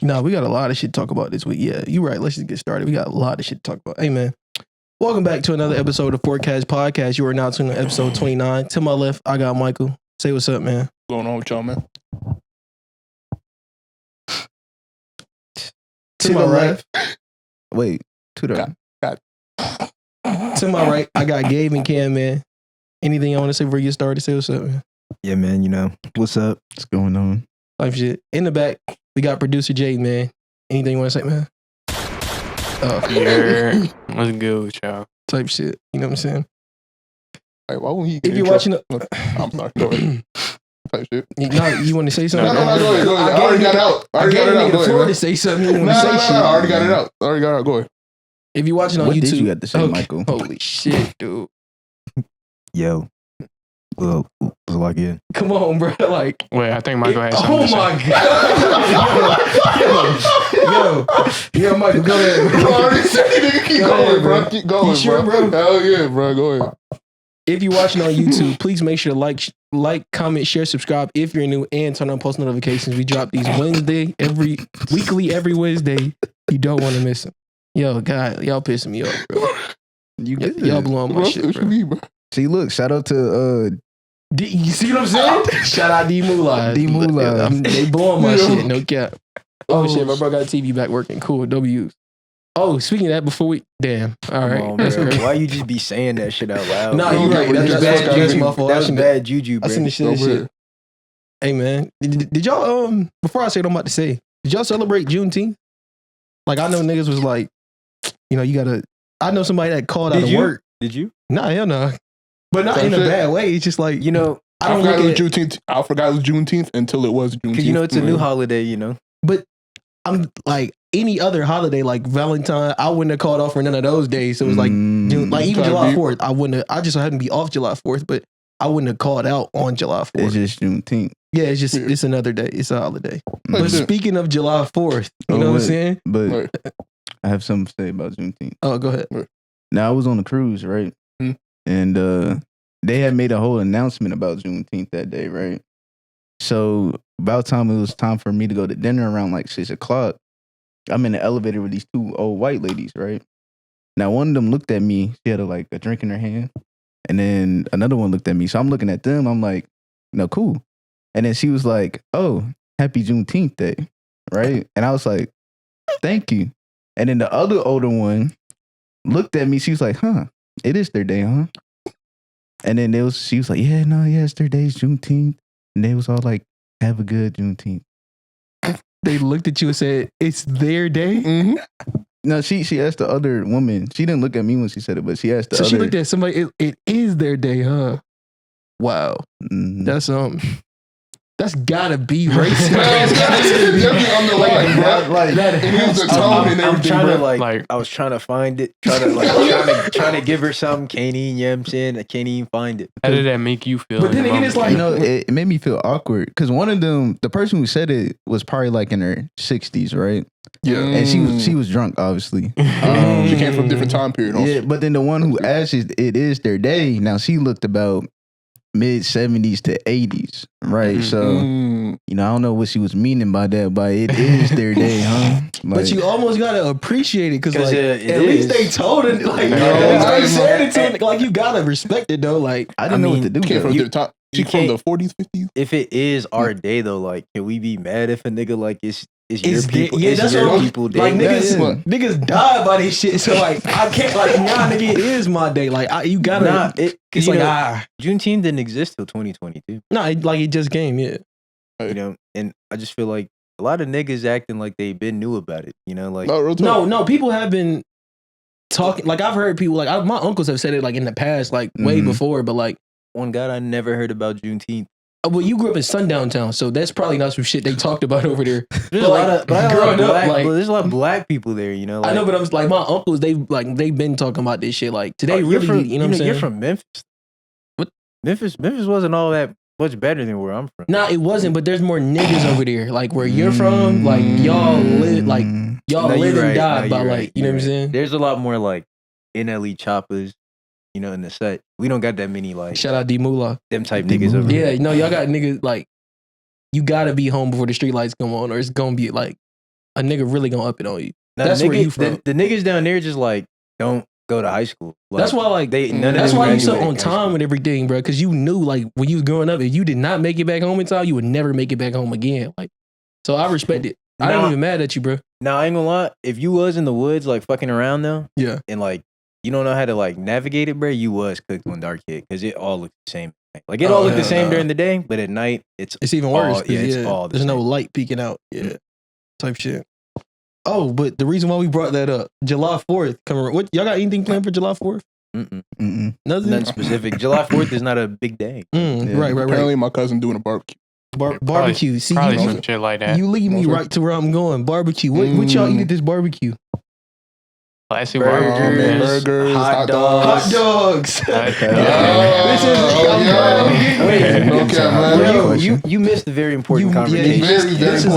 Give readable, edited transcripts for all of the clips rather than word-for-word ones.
No, we got a lot of shit to talk about this week. Yeah, you're right. Let's just get started. We got a lot of shit to talk about. Hey, man. Welcome back to another episode of FourCast Podcast. You are now tuning to episode 29. To my left, I got Michael. Say what's up, man. What's going on with y'all, man? To my right. Wait, to the To my right, I got Gabe and Cam, man. Anything you want to say before you get started? Say what's up, man. Yeah, man, you know, what's up? What's going on? Type shit. In the back, we got producer Jay, man. Anything you want to say, man? Yeah, what's good with y'all? Type shit. You know what I'm saying? Hey, why won't he If you're watching I'm sorry. Go ahead. Type shit. No, you want to say something? No, go ahead. I already got it out. I already got it out. Go ahead, to say something. You want No, to say shit. I already got it out. Go ahead. If you're watching on What YouTube, did you have to say, Michael? Holy shit, dude! Yo, well, like yeah. Come on, bro. Like, Wait, I think Michael has something oh to say. my god! Yo, Michael, go ahead. Bro, I already said it, nigga. Keep going, bro. Keep going, You sure, bro? Hell yeah, bro. Go ahead. If you're watching on YouTube, please make sure to like, comment, share, subscribe if you're new, and turn on post notifications. We drop these weekly every Wednesday. You don't want to miss them. Yo, God, y'all pissing me off, bro. Y'all blowing my shit, bro. See, look, shout out to You see what I'm saying? Shout out D Moolah. D Moolah. They blowing my shit, no cap. Oh shit, my bro got the TV back working. Cool, W's. Oh, speaking of that, before we damn. All right. Come on, bro. Why you just be saying that shit out loud? Nah, you right. That's my fault. That's bad juju, bro. I seen the shit. Hey man, did y'all before I say what I'm about to say, did y'all celebrate Juneteenth? Like I know niggas was like, you know, you gotta. I know somebody that called out of work. Did you? Nah, hell no. But not in a bad way. It's just like, you know, I forgot it was Juneteenth. I forgot it was Juneteenth until it was Juneteenth. Because you know it's a new holiday, you know. But I'm like any other holiday, like Valentine, I wouldn't have called off for none of those days. So it was like, like even July 4th, I wouldn't have, I just hadn't be off July 4th, but I wouldn't have called out on July 4th. It's just Juneteenth. Yeah, it's just, it's another day. It's a holiday. But speaking of July 4th, you know what I'm saying? But I have something to say about Juneteenth. Oh, go ahead. Now, I was on a cruise, right? And they had made a whole announcement about Juneteenth that day, right? So about time it was time for me to go to dinner around like 6 o'clock. I'm in the elevator with these two old white ladies, right? Now one of them looked at me. She had a drink in her hand. And then another one looked at me. So I'm looking at them. I'm like, no, cool. And then she was like, oh, happy Juneteenth day, right? And I was like, thank you. And then the other older one looked at me. She was like, huh, it is their day, huh? And then she was like, yeah, it's their day, it's Juneteenth. And they was all like, have a good Juneteenth. They looked at you and said, it's their day? Mm-hmm. No, she asked the other woman. She didn't look at me when she said it, but she asked the other. So she looked at somebody, it is their day, huh? Wow. Mm-hmm. That's gotta be racist. Definitely on the line, bro. Like that here's the tone and everything, bro. I was trying to find it. Trying to give her something. Can't even, you know what I'm saying? I can't even find it. How did that make you feel? But then again, it's like, it made me feel awkward because one of them, the person who said it was probably like in her 60s, right? Yeah. And she was drunk, obviously. She came from a different time period. Also. Yeah, but then the one who asked it is their day. Now she looked about mid 70s to 80s, right? So, you know, I don't know what she was meaning by that, but it is their day, huh? Like, but you almost gotta appreciate it because like, at is. least they told it. Like, they said it to it. Like, you gotta respect it though. Like, I didn't know what to do. Came from the top. She from the 40s, 50s. If it is our day though, like, can we be mad if a nigga like it's your people? Yeah, that's your what people day. Like niggas die by this shit. So like, I can't like, nah, nigga, it is my day. Like, you gotta. It's like Juneteenth didn't exist till 2022. Nah, like it just came. Yeah. You know, and I just feel like a lot of niggas acting like they been new about it. You know, like no, people have been talking. Like I've heard people like my uncles have said it like in the past, like way before. But like, on God, I never heard about Juneteenth. Well, you grew up in Sundown Town, so that's probably not some shit they talked about over there. There's a lot of black people there, you know. Like, I know, but I'm like my uncles. They've been talking about this shit. Like today, really, you know what I'm saying? You're from Memphis. What? Memphis wasn't all that much better than where I'm from. Nah, it wasn't. But there's more niggas over there. Like where you're from, like y'all live, like y'all live and die by like, you know what I'm saying? There's a lot more like NLE choppers. You know, in the set, we don't got that many like. Shout out D Moolah. Them type niggas over there. Yeah, you know, y'all got niggas like, you gotta be home before the street lights come on, or it's gonna be like, a nigga really gonna up it on you. Now, That's where you from. The niggas down there just like don't go to high school. Like, That's why, like, that's why you so on time with everything, bro. Because you knew, like, when you was growing up, if you did not make it back home in time, you would never make it back home again. Like, so I respect it. I ain't even mad at you, bro. Now, I ain't gonna lie. If you was in the woods, like, fucking around though, Yeah. and like you don't know how to like navigate it, bro, you was cooked on dark hit because it all looked the same. Like it all looked the same during the day, but at night it's even worse. It's all there's no light peeking out. Yeah, type shit. Oh, but the reason why we brought that up, July 4th coming. What y'all got anything planned for July 4th? Nothing Nothing specific. July 4th is not a big day. Right. Apparently, my cousin doing a barbecue. Barbecue. See, Probably you, some shit like that. you lead me right to where I'm going. Barbecue. What y'all eat at this barbecue? Classic barbecue, man. Burgers, hot dogs. Hot dogs. You missed a very important You- conversation. Very, very This is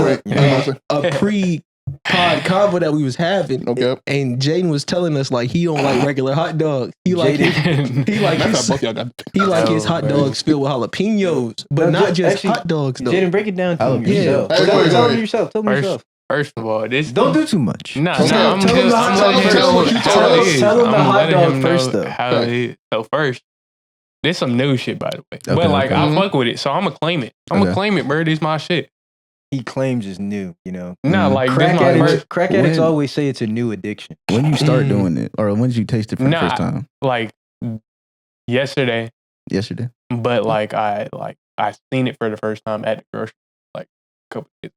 important. a pre-pod convo that we was having, Okay. and Jadyn was telling us like he don't like regular hot dogs. He like Jadyn- he like That's his, how both y'all got. he like his Oh, hot man. dogs filled with jalapenos, but No, not just actually, hot dogs though. Jadyn, break it down to me Yeah. yourself. Hey, Tell wait, me wait. yourself. Tell me yourself. First of all, this Don't do too much. Nah, Okay, I'm tell him just the I'm hot letting dog him know first. how Tell it him- is. tell him the I'm hot letting dog him first, know though. how it is. So first, this some new shit by the way. Okay, But like okay. I fuck with it, so I'm gonna claim it. I'm gonna Okay. claim it, bro. This my shit. He claims it's new, you know. Nah, like this Crack my addicts, first. crack addicts When- always say it's a new addiction. When you start doing it, or when did you taste it for the Nah. first time? Like yesterday, Yesterday. but like I seen it for the first time at the grocery like a couple days.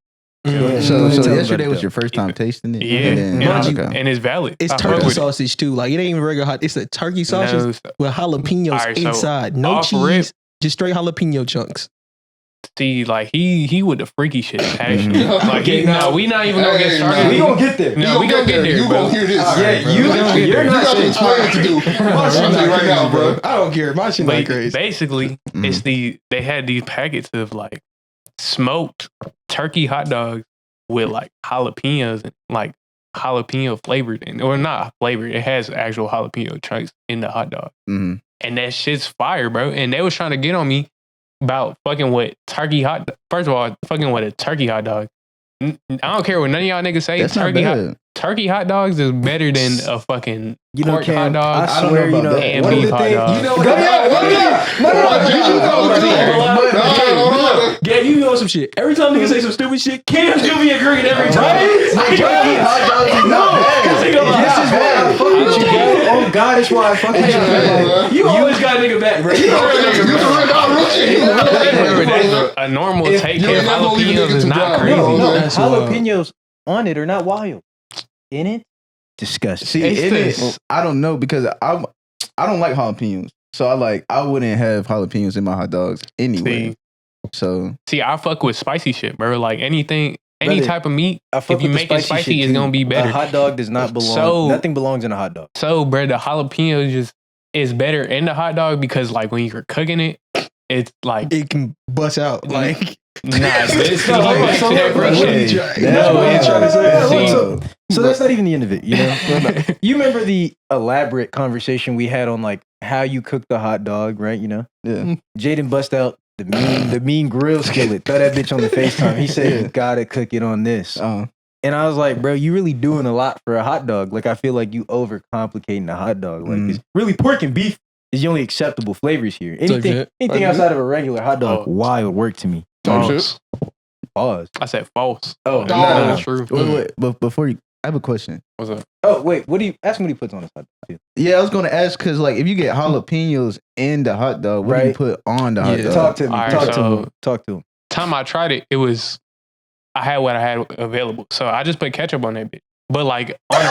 So Tell me about yesterday it, was though. your first time tasting it. Yeah, And then, Mind you, okay. and it's valid. It's I fuck turkey with it. sausage too. Like it ain't even regular hot. It's a turkey sausage No, with jalapenos Alright, so inside. No off cheese, rip- just straight jalapeno chunks. See, like he with the freaky shit actually. Mhm. Like Okay, no, we not even gonna get Hey, started. nah. We gonna get there. No, we gonna get there, You bro. gonna hear this? Yeah, you You got to explain it to do. My shit not right now, crazy, bro. I don't care. My shit not But crazy. basically, it's they had these packets of like smoked turkey hot dogs with like jalapenos and like jalapeno flavored and or not flavored. It has actual jalapeno chunks in the hot dog, Mhm. and that shit's fire, bro. And they was trying to get on me about fucking with turkey hot. First of all, fucking with a turkey hot dog. I don't care what none of y'all niggas say. That's not bad. Turkey hot dogs is better than a fucking You know, pork hot Cam, dog. I swear, you know, and one of beef the hot things, dog. You know Go what? No. Gabe, you know some shit. Every time niggas say some stupid shit, Cam's gonna be agreeing every time. turkey hot dogs is not bad. This is why I fuck with you, bro. Oh God, it's why I fuck with you. You always got a nigga back, bro. A normal take you're of not gonna leave jalapenos niggas is to not dry. crazy. No, That's wild. jalapenos on it are not wild. In it, disgusting. See, Taste it this. is. I don't know because I don't like jalapenos, so I wouldn't have jalapenos in my hot dogs anyway. So See, I fuck with spicy shit, bro. Like any Brother, type of meat, I fuck if you with the make it spicy spicy, shit, it's too. gonna be better. A hot dog does not belong. So- Nothing belongs in a hot dog. So, bro, the jalapeno just is better in the hot dog because, like, when you're cooking it, it's like It can bust out. Like, nah. It's No, like hold on, back to so that what first you shit. try- No, that's what you're trying to say. See, So that's not even the end of it, you know? You remember the elaborate conversation we had on like how you cook the hot dog, right? You know? yeah, Jadyn bust out the mean grill skillet, throw that bitch on the FaceTime. He said, you gotta cook it on this. And I was like, bro, you really doing a lot for a hot dog. Like, I feel like you overcomplicating a hot dog. Like, it's really pork and beef is the only acceptable flavors here. Anything outside of a regular hot dog, wild work to me. False. Pause. I said false. Oh, No. Not true. wait, but before you, I have a question. What's up? Oh, wait, ask him what he puts on his hot dog. Yeah, I was gonna ask because like if you get jalapenos in the hot dog, what do you Right. put on the hot Yeah. dog? Talk to me. All right, Talk to so- him. Talk to him. Time I tried it, I had what I had available. So I just put ketchup on that bitch. But like on a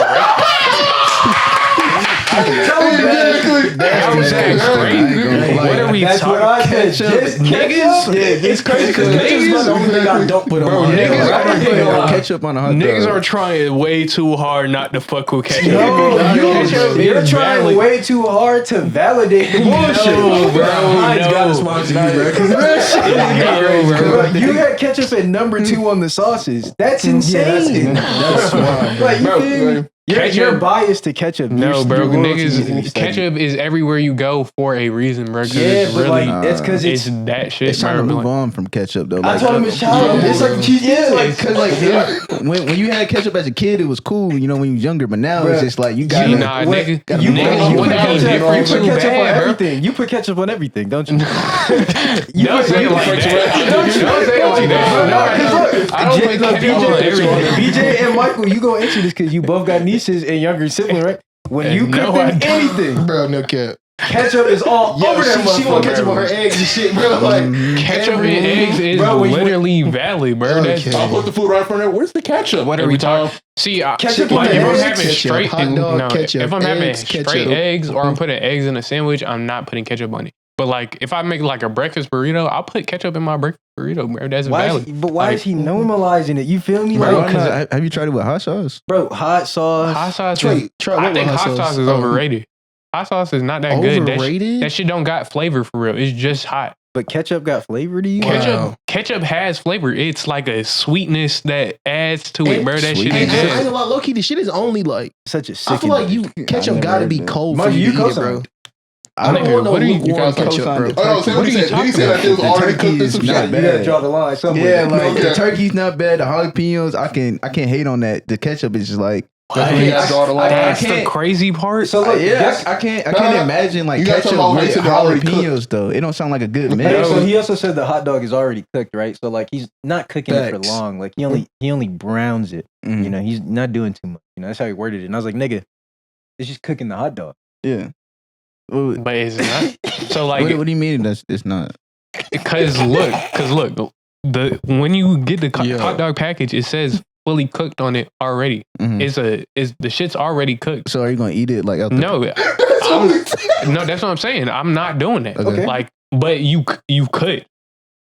That was crazy. What are we That's what I talking? said. Just Niggas? It's crazy because niggas the only thing I don't put Bro, on. niggas I are ain't gonna lie. ketchup on a hot Niggas dog. are trying way too hard not to fuck with ketchup. No, Ketchup you're is trying valid. way too hard to validate the bullshit. No, bro. Heinz no. gotta sponsor you, bro. 'Cause that shit is No, bro. You had ketchup at number 2 on the sauces. That's insane. That's wild. Like, you Bro, feel me? You're biased to ketchup. No, bro. Your loyalty needs to be Niggas, studied. ketchup is everywhere you go for a reason, bro. Yeah, it's but really, like it's because it's that shit, It's time to bro. move on from ketchup though. I Like, told him it's childish. It's like cheese. yeah, like because like when you had ketchup as a kid, it was cool. You know, when you was younger, but now it's just like you got Nah, nigga. You Niggas put want to be ketchup different too on bad, bro. everything. You put ketchup on everything, don't you? Don't say it like that. Don't say it like that. I don't put ketchup on everything. BJ and Michael, you gonna answer this because you both got nieces and younger sibling, right? When you No, cook I them don't. anything, Bro, no cap. ketchup is all over that she want ketchup on her motherfucker. eggs and shit, bro. Like Ketchup and eggs is Bro, when you- literally valid, bro. That's Okay. I'll put the food right in front of there. Where's the ketchup? what are Every we time. talking? See, Ketchup like on if I'm eggs, having ketchup, straight, hot dog, ketchup, if I'm having eggs, straight ketchup. eggs or I'm putting eggs in a sandwich, I'm not putting ketchup on it. But like if I make like a breakfast burrito, I'll put ketchup in my breakfast burrito, bro. That's valid. Why is he normalizing it? You feel me? Bro, Like, why not? Have you tried it with hot sauce? bro, hot sauce. Hot sauce Try is, what I with think hot sauce is overrated. Hot sauce is not that good. Overrated? That shit don't got flavor for real. It's just hot. But ketchup got flavor to you? Wow. Ketchup has flavor. It's like a sweetness that adds to it, bro. That shit And is I ain't just. gonna lie, low key, the shit is only like Such a sick. I feel like you ketchup never gotta heard be that. cold for Mike, you you to eat it, co-signed bro. it. I don't Nigga, want no what are you- lukewarm you ketchup, bro. co-signed Oh, no, say What what are he you said. Did he talking say that they was about? already The cooked in turkey some is shit? not You bad. gotta draw the line somewhere. Yeah, like Okay. the turkey's not bad. The jalapenos, I can't hate on that. The ketchup is just like Definitely I gotta draw the line. That's the can't- crazy part. So look, yeah, I can't imagine like You gotta ketchup talk about with how they're already jalapenos though. It don't sound like a good Hey, mix. so he also said the hot dog is already cooked, right? So like he's not cooking it Facts. for long. Like he only browns it. Mhm. You know, he's not doing too much. You know, that's how he worded it. And I was like, nigga, it's just cooking the hot dog. Yeah. Well, But it's not. So like, what do you mean it's not? Cause look, the when you get the Yeah. hot dog package, it says fully cooked on it already. Mhm. It's the shit's already cooked. So are you gonna eat it like out the No, no, that's what I'm saying. I'm not doing that. Okay. Like, but you could.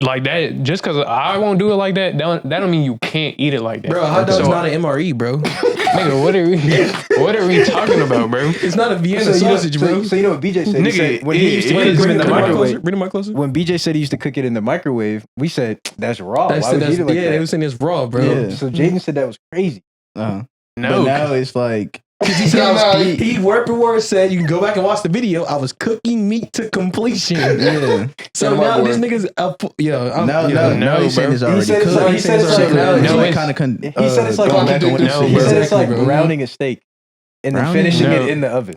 Like that, just because I won't do it like that, that don't mean you can't eat it like that. Bro, a hot dog's So, not an MRE, bro. nigga, what are we talking about, bro? It's not a Vienna So you know- sausage, bro. So you know what BJ said? He Nigga, said when he used to it cook is them in the good. microwave. Bring the mic closer. When BJ said he used to cook it in the microwave, we said that's raw. Why would you eat it like yeah, they that? was saying it's raw, bro. Yeah. So Jadyn said that was crazy. Uh-huh. No, But now it's like He said No, he word for word said you can go back and watch the video. I was cooking meat to completion. yeah. So That's my now this word. nigga's up. Yeah, no, he's saying bro. it's already said it's cooked. like- he said it's So like- now it's No, like it's- kind of He said it's like going back on what no, he bro. said it's like Exactly, bro. browning a steak and then Browning? finishing No. it in the oven.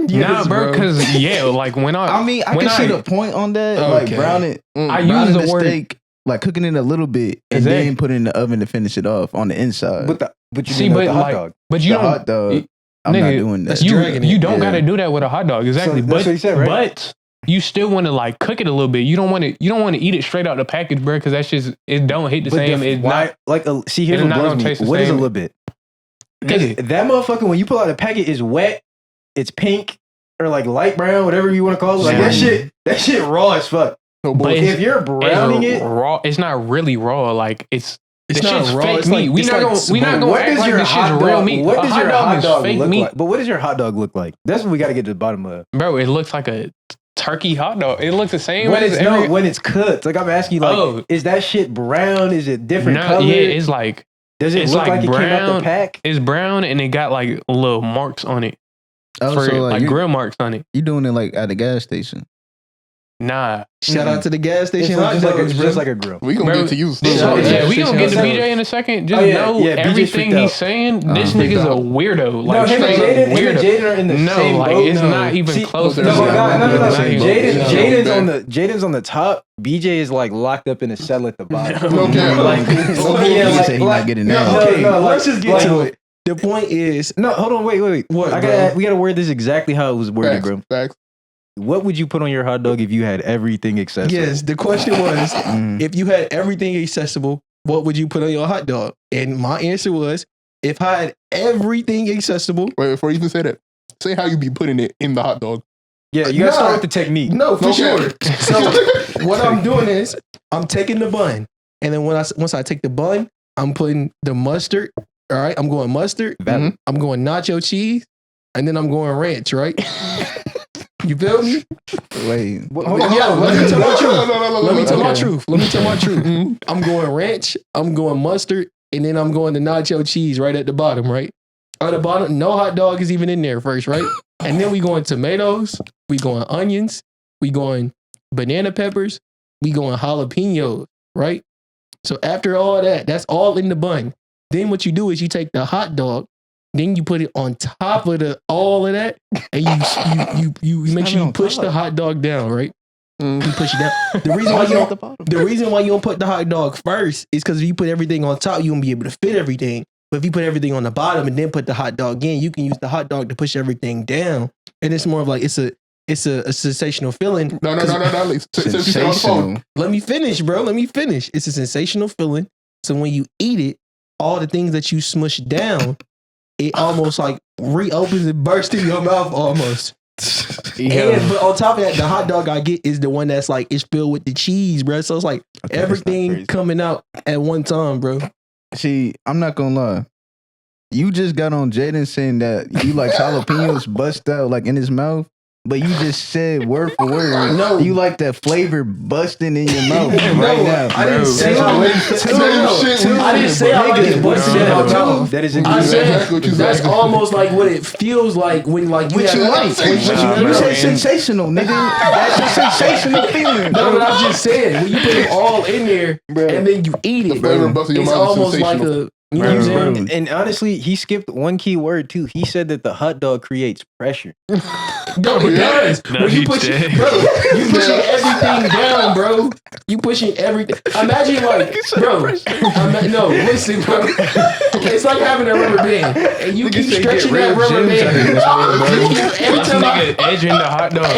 nah, bro. Because yeah, like when I mean, I when can see the point on that. Like Okay. browning, I browning use the word steak, like cooking it a little bit and Exactly. then put it in the oven to finish it off on the inside. But you See, didn't know but the hot like- dog. but you the don't. hot dog, I'm nigga, not doing that. that's dragging You it. don't Yeah. got to do that with a hot dog, exactly. So but that's what he said, right? but you still want to like cook it a little bit. You don't want to eat it straight out the package, bro, because that's just it don't hit the But same. It's why? not. Like, see, here's it's what not blows gonna me. taste the What is a same. little bit? Because Nigga, that motherfucker, when you pull out the packet, is wet. It's pink or like light brown, whatever you want to call it. Like Yeah. that shit raw as fuck. No But bullshit. If you're browning it's it, raw. It's not really raw. Like it's It's this not shit's raw, fake it's meat. like- we it's not like gonna we not gonna what act does like your this shit's hot real dog? meat. What A does hot your dog hot is dog fake look meat, like? But what does your hot dog look like? That's what we got to get to the bottom of. bro. It looks like a turkey hot dog. It looks the same When as it's every. when it's cooked, like I'm asking you, like, Oh. is that shit brown? Is it different No, color? yeah, it's like Does it it's look like, like it came out the brown. pack? it's brown and it got like little marks on it Oh, for so like like grill marks on it. you doing it like at the gas station? Nah, Shout out to the gas It's station like, hot just, like dogs, a, bro. just like a grill. We gonna Bro, get to you. This- Shout out to yeah, the we gonna station get to hot BJ dogs. in a second. Just Oh, yeah, know yeah, BJ everything freaked he's out. saying. This Freaked nigga's a out. weirdo. Like No, him and straight up Jadyn weirdo. are in the No, same like boat. it's No. not even See, close to no, the no, same. no, It's no, not even- no. Jadyn's on the top. BJ is like locked up in a cell at the bottom. No cap. Like, He like- said he like- not getting no, that. okay, no, let's like- just get like- to it. The point is, No, hold on, wait. What, We gotta word this exactly how it was worded, Facts, bro. facts. What would you put on your hot dog if you had everything accessible? yes, the question was, Mm. if you had everything accessible, what would you put on your hot dog? And my answer was, if I had everything accessible, Wait, before you even say that, say how you be putting it in the hot dog. Yeah, you gotta start Nah. with the technique. no, for No sure. cap. So what I'm doing is, I'm taking the bun, and then once I take the bun, I'm putting the mustard. All right, I'm going mustard. Valid. I'm going nacho cheese, and then I'm going ranch. Right? You feel me? Wait, Hold on, Yeah, let me tell my truth. No, Let me tell my okay. truth. Let me tell my truth. Mhm. I'm going ranch, I'm going mustard, and then I'm going the nacho cheese right at the bottom, right? On the bottom, no hot dog is even in there first, right? And then we going tomatoes, we going onions, we going banana peppers, we going jalapenos, right? So after all that, that's all in the bun. Then what you do is you take the hot dog, then you put it on top of all of that, and you make sure you push the hot dog down, right? You push it down. The reason why you don't put the hot dog first is because if you put everything on top, you won't be able to fit everything. But if you put everything on the bottom and then put the hot dog in, you can use the hot dog to push everything down. And it's more of like it's a sensational feeling. No. Sensational. Let me finish, bro. Let me finish. It's a sensational feeling. So when you eat it, all the things that you smush down, it almost like reopens and bursts in your mouth almost. But on top of that, the hot dog I get is the one that's like it's filled with the cheese, bro. So it's like everything coming out at one time, bro. See, I'm not gonna lie. You just got on Jadyn saying that you like jalapenos bust out like in his mouth. But you just said word for word. No, you like that flavor busting in your mouth right now. I didn't say I like it busting in my mouth. That is I said what you that's said. almost like what it feels like when like you have You said sensational, nigga. That's a sensational feeling. No, but I'm just saying when you put them all in there and then you eat it, flavor busting your it's mouth is almost like sensational. you know what I'm saying? And honestly, he skipped one key word too. He said that the hot dog creates pressure. No, it does. No, When you he pushing, did. bro, you pushing everything down, bro. You pushing everything. Imagine like, bro. No, listen, bro. It's like having a rubber band, and you keep stretching that rubber band. Every time I edging the hot dog.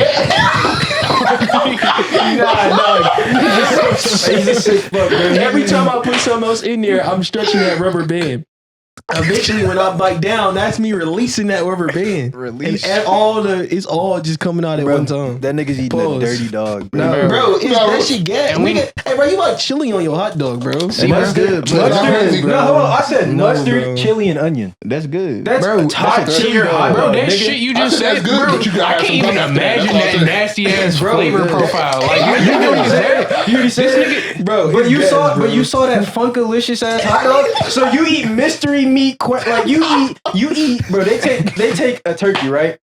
He's a sick fuck, bro. Every time I put something else in there, I'm stretching that rubber band. Eventually, when I bite down, that's me releasing that rubber band. Release. And it's all just coming out at one time. That nigga's eating a dirty dog, bro. No, bro, it's that shit gas. And Hey, bro, you like chili on your hot dog, bro. See, that's good. Bro. Mustard. No, hold on. I said No, mustard, bro. chili, and onion. That's good. That's Bro, top that's a tier dirty hot dog. Bro, dog. that nigga. shit you I just said said, that's good, bro, but you gotta I have can't some even guts. imagine That's all that I'm nasty ass Bro, flavor good. profile. Like, You already said it. You already said it. Bro, But it's you gas, saw, bro. but you saw that funkalicious ass hot dog. So you eat mystery meat, like you eat, bro. They take a turkey, right?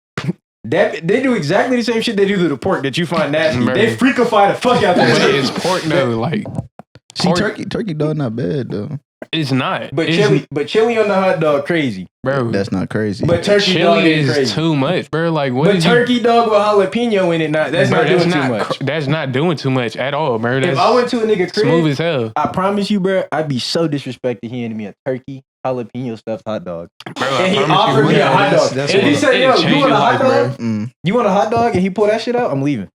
They do exactly the same shit they do to the pork that you find nasty. Bro. They freakify the fuck out but that it's pork though. Like, See, pork, turkey dog not bad though. it's not. But It's- chili on the hot dog crazy. bro. That's not crazy. But turkey dog Chili is is crazy. too much, bro. Like, what But is turkey dog with jalapeno in it, that's bro, not doing too much. That's not doing too much at all, bro. That's If I went to a nigga crib, smooth as hell, I promise you, bro, I'd be so disrespected. He handed me a turkey jalapeno stuffed hot dog, bro. and he I promise offered you, me bro. a hot dog. that's If he what- said, it "Yo, changed you want a your hot life, bro. dog? You want a hot dog?" and he pull that shit out, I'm leaving.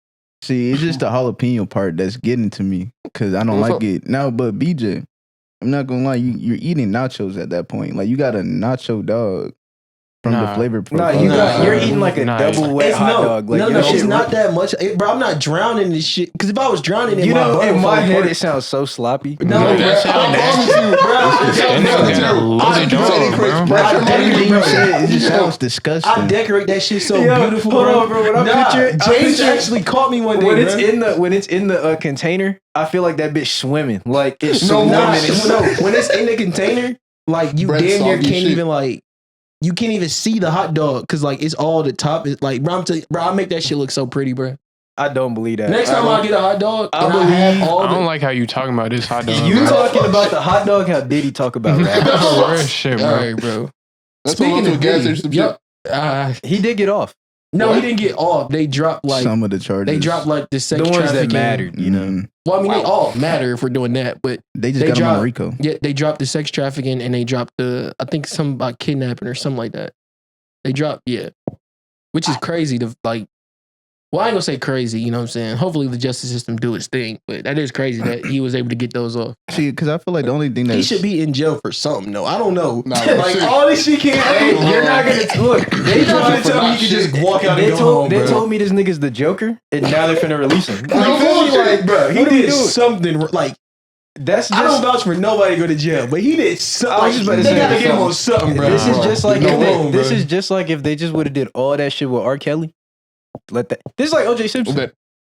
See, it's just the jalapeno part that's getting to me because I don't What's like up? it. Now, but BJ, I'm not gonna lie, you're eating nachos at that point. Like you got a nacho dog from the Nah. flavor No, profile. you're eating like a Nah. double wet It's hot dog. Like, you know, it's shit, not that much, bro. I'm not drowning in this shit. Because if I was drowning in You my know, butter in my fall head, apart- it sounds so sloppy. No, Bro, bro, I promise you, bro, That nigga got a loaded dog, bro. Everything you bro. said, it just sounds I disgusting. decorate that shit so Yo, beautiful, hold bro. on, bro. When I picture- I James picture- actually caught me one day, When bro. it's in the container, I feel like that bitch swimming. Like it's No, swimming. Nah, It's- no, when it's in the container, like you Bread damn near soggy can't shit. even like. You can't even see the hot dog because like it's all the top. It's like bro, I make that shit look so pretty, bro. I don't believe that. Next time I get a hot dog, I and I have all I don't the. like how you talking about this hot dog. You bro. talking about the hot dog? How Diddy talk about rap? Real shit, All bro. right, bro. That's Speaking all of gas Diddy, station yup. He did get off. No, What? he didn't get off. They dropped like Some of the charges. they dropped like the sex The ones trafficking. that mattered, you know. Mm, Well, I mean, they all matter if we're doing that, but they just They got him on dropped- Rico. yeah, they dropped the sex trafficking and they dropped the I think something about kidnapping or something like that. They dropped, yeah, which is crazy to like. Well, I ain't gonna say crazy, you know what I'm saying? Hopefully the justice system do its thing, but that is crazy that he was able to get those off. See, because I feel like the only thing that He should be in jail for something, though. I don't know. Nah, like shit. all this shit can't. Hey, you're not gonna look. They not gonna tell me you can just walk out and go home, They bro. told me this nigga's the Joker, and now they're finna release him. Like, feel me? Like, bro, he What are we did doing? something like That's I don't just. vouch for nobody to go to jail, but he did something. I was just about to They say, gotta get him on something, bro. This is just like Go if they, home, this bro. is just like if they just would have did all that shit with R. Kelly. Let that. This is like O.J. Simpson. That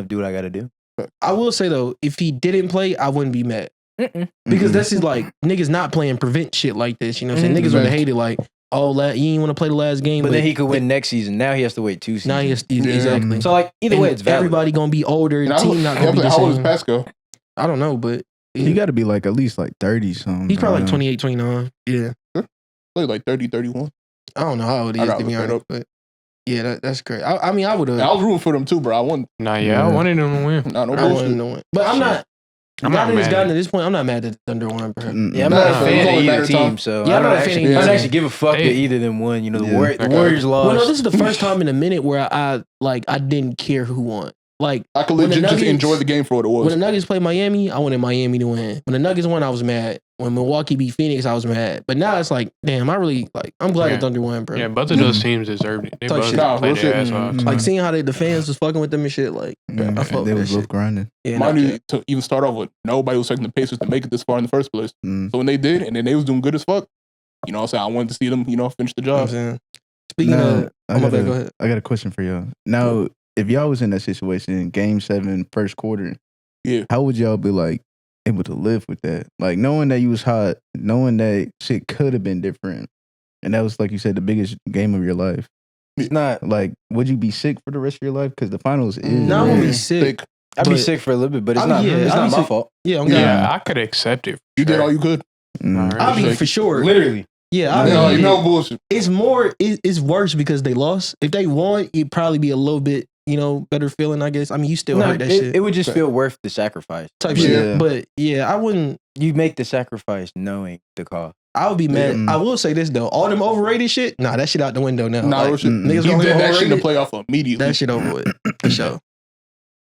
have to do what I got to do. I will say though, if he didn't play, I wouldn't be mad. Because this is like niggas not playing prevent shit like this. You know what I'm saying? Niggas would have hated like, oh, you ain't want to play the last game. But then he could win next season. Now he has to wait 2 seasons. Now he has exactly. So like either way, it's valid. Everybody gonna be older. The team not gonna be the How old is same. Pascal? I don't know, but he got to be like at least like 30 something. he's probably like 28, 29. Yeah. Probably like 30, 31. I don't know how old he is to be honest, but yeah, that's great. I mean, I would have. I was rooting for them too, bro. I won. I wanted them to win. Nah, no I wanted bullshit. him to win, but I'm not. I'm not mad. Gotten to this point. I'm not mad that the Thunder won, bro. Yeah, I'm not a fan of either team, so Yeah, I'm not a fan of I either don't team. actually give a fuck that either of them won. You know, the Warriors lost. Well, no, this is the first time in a minute where I didn't care who won. Like I could legit just enjoy the game for what it was. When the Nuggets played Miami, I wanted Miami to win. When the Nuggets won, I was mad. When Milwaukee beat Phoenix, I was mad. But now it's like, damn, I'm glad the Thunder won, bro. Yeah, both of those teams deserved it. They Type both shit. played their ass off. Like seeing how the fans was fucking with them and shit. Like, I fuck they with was that both shit. grinding. Yeah, Mind you, to even start off with, nobody was expecting the Pacers to make it this far in the first place. So when they did, and then they was doing good as fuck, you know what I'm saying? I wanted to see them, finish the job. Speaking of, go ahead. I got a question for y'all. Now, if y'all was in that situation, Game 7, first quarter, how would y'all be like able to live with that? Like knowing that you was hot, knowing that shit could have been different, and that was like you said, the biggest game of your life. It's not like, would you be sick for the rest of your life? Because the finals is. No, I won't be sick. I'd be sick for a little bit, but it's not my fault. Yeah, I could accept it. You did all you could. I'll be for sure. Literally. Yeah, no bullshit. It's more. It's worse because they lost. If they won, it'd probably be a little bit, better feeling. I guess. I mean, you still heard that shit. It would just feel worth the sacrifice. Type shit. But I wouldn't. You make the sacrifice knowing the cost. I would be mad. I will say this though: all them overrated shit, that shit out the window now. Niggas gonna did that shit in the playoff immediately. That shit over with for sure.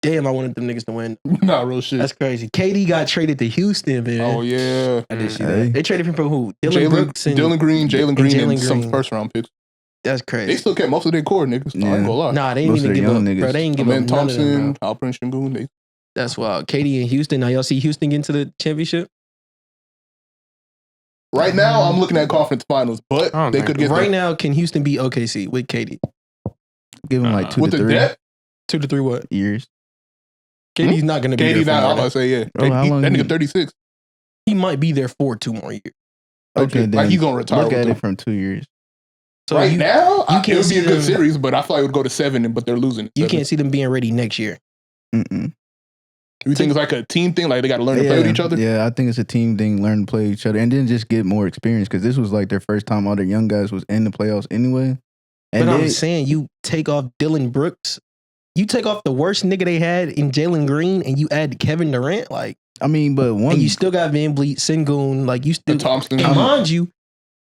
Damn, I wanted them niggas to win. Nah, real shit. That's crazy. KD got traded to Houston, man. Oh yeah, I did see that. They traded him for who? Dylan Brooks and Jalen Green, and some first round picks. That's crazy. They still kept most of their core niggas. I ain't gonna lie. Nah, they didn't even give up. Bro, they ain't give up none of them, bro. Alperen Şengün. That's wild. KD in Houston. Now y'all see Houston get into the championship? Right now, I'm looking at conference finals, but they could get right now. Can Houston beat OKC with KD? Give him like 2 with to the 3 debt? 2 to 3 what? years. KD's not going to be there. KD, I'm gonna say Bro, that nigga 36. He might be there for 2 more years. Okay, then he's gonna retire. Look at it from 2 years. So right now, it would be a good them, series, but I feel like it would go to 7, but they're losing. You can't see them being ready next year. You think it's like a team thing? Like they got to learn to play with each other? Yeah, I think it's a team thing, learn to play with each other, and then just get more experience, because this was like their first time all their young guys was in the playoffs anyway. And but I'm saying, you take off Dylan Brooks, you take off the worst nigga they had in Jalen Green, and you add Kevin Durant, like, I mean, but one, and you still got Van Vliet, Sengun, like you still, Thompson. And mind you,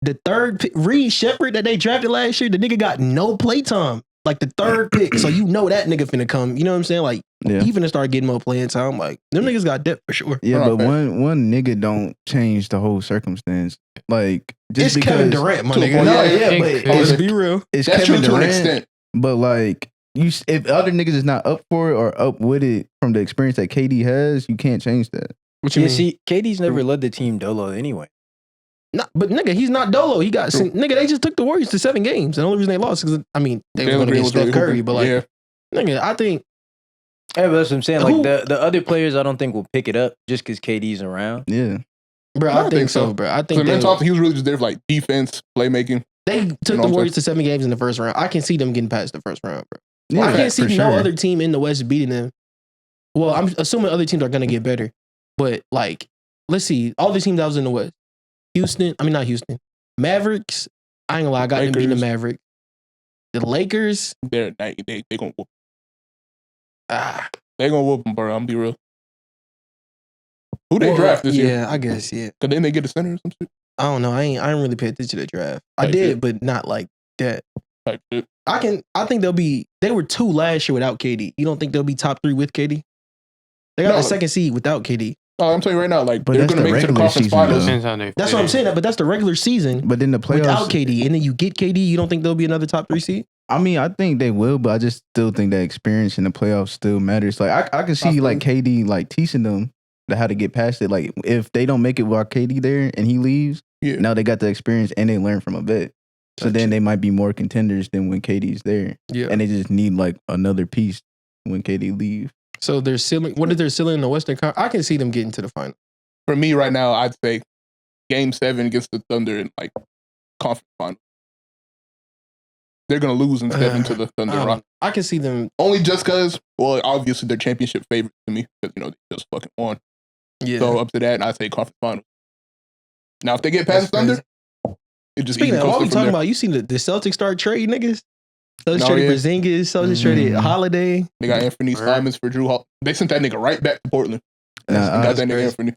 the third pick, Reed Shepherd that they drafted last year, the nigga got no playtime. Like the third pick, so you know that nigga finna come. You know what I'm saying? Like he finna start getting more playing time. Like them niggas got depth for sure. Yeah, but one nigga don't change the whole circumstance. Like just it's because Kevin Durant, my nigga. But let's be real. It's That's Kevin true to an Durant, extent. But like if other niggas is not up for it or up with it from the experience that KD has, you can't change that. What you mean? See, KD's never led the team dolo anyway. But nigga, he's not dolo. He got nigga. They just took the Warriors to 7 games. The only reason they lost is because they were going to get Steph Curry. But like, nigga, I think. Yeah, but that's what I'm saying. Like the other players, I don't think will pick it up just because KD's around. Yeah, bro, I think so, bro. I think Thompson, he was really just there for like defense, playmaking. They took the Warriors to 7 games in the first round. I can see them getting past the first round, bro. Yeah, I can't see no other team in the West beating them. Well, I'm assuming other teams are going to get better. But like, let's see, all the teams that was in the West. Not Houston. Mavericks, I ain't gonna lie, I got them beating the Mavericks. The Lakers, they gonna whoop. They gonna whoop them, bro. I'm be real. Who they draft this year? Yeah, I guess, yeah. Cause then they get a center or some shit. I don't know. I ain't really paid attention to the draft. I did, but not like that. Type shit. I think they were 2 last year without KD. You don't think they'll be top 3 with KD? They got the second seed without KD. Oh, I'm telling you right now, like but they're gonna make it to the conference finals. That's what I'm saying. But that's the regular season. But then the playoffs without KD, and then you get KD, you don't think there'll be another top 3 seed? I mean, I think they will, but I just still think that experience in the playoffs still matters. Like I can see like KD like teaching them how to get past it. Like if they don't make it while KD there and he leaves, now they got the experience and they learn from a vet. So then they might be more contenders than when KD's there. Yeah, and they just need like another piece when KD leaves. So they're ceiling. What is their ceiling in the Western Conference? I can see them getting to the final. For me right now, I'd say Game 7 against the Thunder in like conference final. They're gonna lose in 7 to the Thunder. I can see them only just because. Well, obviously they're championship favorites to me because they just fucking won. Yeah. So up to that, I'd say conference final. Now if they get past Thunder, it just speaking of what we talking about, you seen the Celtics start trading niggas? Celtics traded Porzingis. Celtics traded Holiday. They got Anthony Simons for Drew Holiday. They sent that nigga right back to Portland. Got that nigga Anthony.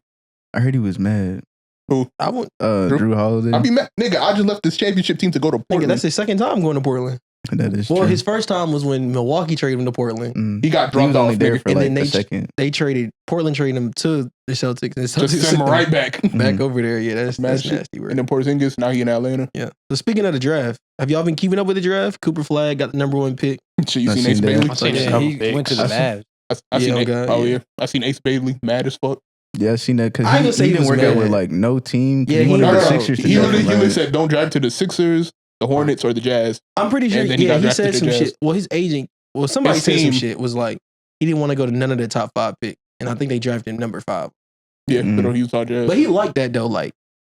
I heard he was mad. Who? I want Drew Holiday. I'd be mad, nigga. I just left this championship team to go to Portland. Nigga, that's his second time going to Portland. That is well, true. his first time was when Milwaukee traded him to Portland. He got dropped off there for and like then a second. They traded Portland, traded him to the Celtics, and the Celtics just sent him right back over there. Yeah, that's nasty. Word. And then Porzingis, now he in Atlanta. Yeah. So speaking of the draft, have y'all been keeping up with the draft? Cooper Flag got the number 1 pick. Shit, you seen Ace Bailey? He went to the Mavs. I seen Ace Bailey mad as fuck. Yeah, I seen that because he didn't work out with like no team. Yeah, he wanted the Sixers. He literally said, "Don't drive to the Sixers, the Hornets, or the Jazz." I'm pretty sure. Yeah, he said some shit. Well, his agent. Well, somebody said some shit. Was like he didn't want to go to none of the top 5 picks, and I think they drafted him number 5. Yeah, but Utah Jazz. But he liked that though. Like,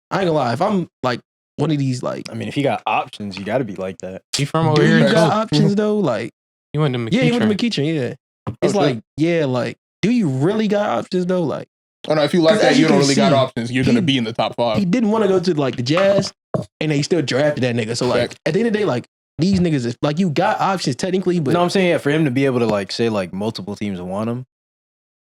I ain't gonna lie. If I'm like one of these, like, I mean, if he got options, you got to be like that. He from over here. You got options though. Like, he went to McEachern. Yeah, he went to McEachern. Yeah, it's like, yeah, like, do you really got options though? Like. Oh no, if you like that, you don't really got options. You're gonna be in the top 5. He didn't want to go to like the Jazz, and they still drafted that nigga. So like at the end of the day, like these niggas is like you got options technically, but no, I'm saying for him to be able to like say like multiple teams want him,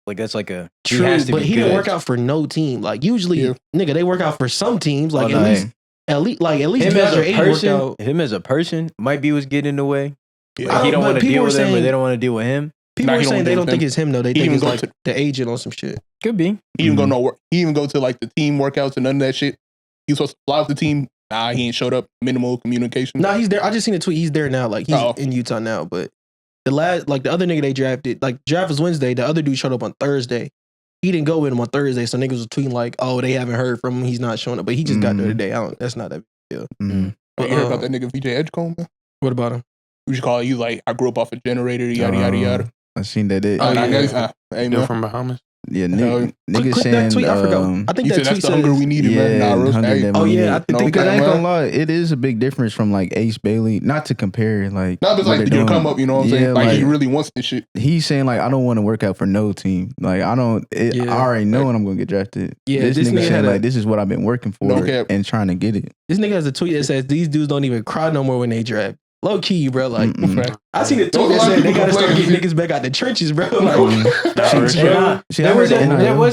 like that's like a true. But he didn't work out for no team. Like usually, nigga, they work out for some teams. Like at least him as a person, him as a person might be what's getting in the way. Yeah. Like, he don't want to deal with him, or they don't want to deal with him. People are saying they don't think it's him though. They think it's like the agent or some shit. Could be. He even go nowhere. He even go to like the team workouts and none of that shit. He was supposed to fly with the team. Nah, he ain't showed up. Minimal communication. Nah, he's there. I just seen a tweet. He's there now. Like he's in Utah now. But the other nigga they drafted, like draft was Wednesday. The other dude showed up on Thursday. He didn't go with him on Thursday. So niggas was tweeting like, oh, they haven't heard from him. He's not showing up. But he just got there today. That's not that big deal. You heard about that nigga BJay Edgecombe, man? What about him? We should call it. He's like, I grew up off a generator. Yada yada yada. I seen that. They're from Bahamas. Yeah, niggas saying that tweet. I forgot. I think that tweet that's the hunger we needed, man. Oh yeah, I think because I ain't gonna lie, it is a big difference from like Ace Bailey. Not to compare, like not just like your come up. You know what I'm saying? Like he really wants this shit. He's saying like I don't want to work out for no team. Like I already know when I'm gonna get drafted. Yeah, this nigga saying like this is what I've been working for and trying to get it. This nigga has a tweet that says these dudes don't even cry no more when they draft. Low key, bro. Like, I seen a tweet that said they gotta start getting niggas back out the trenches, bro. Like, there was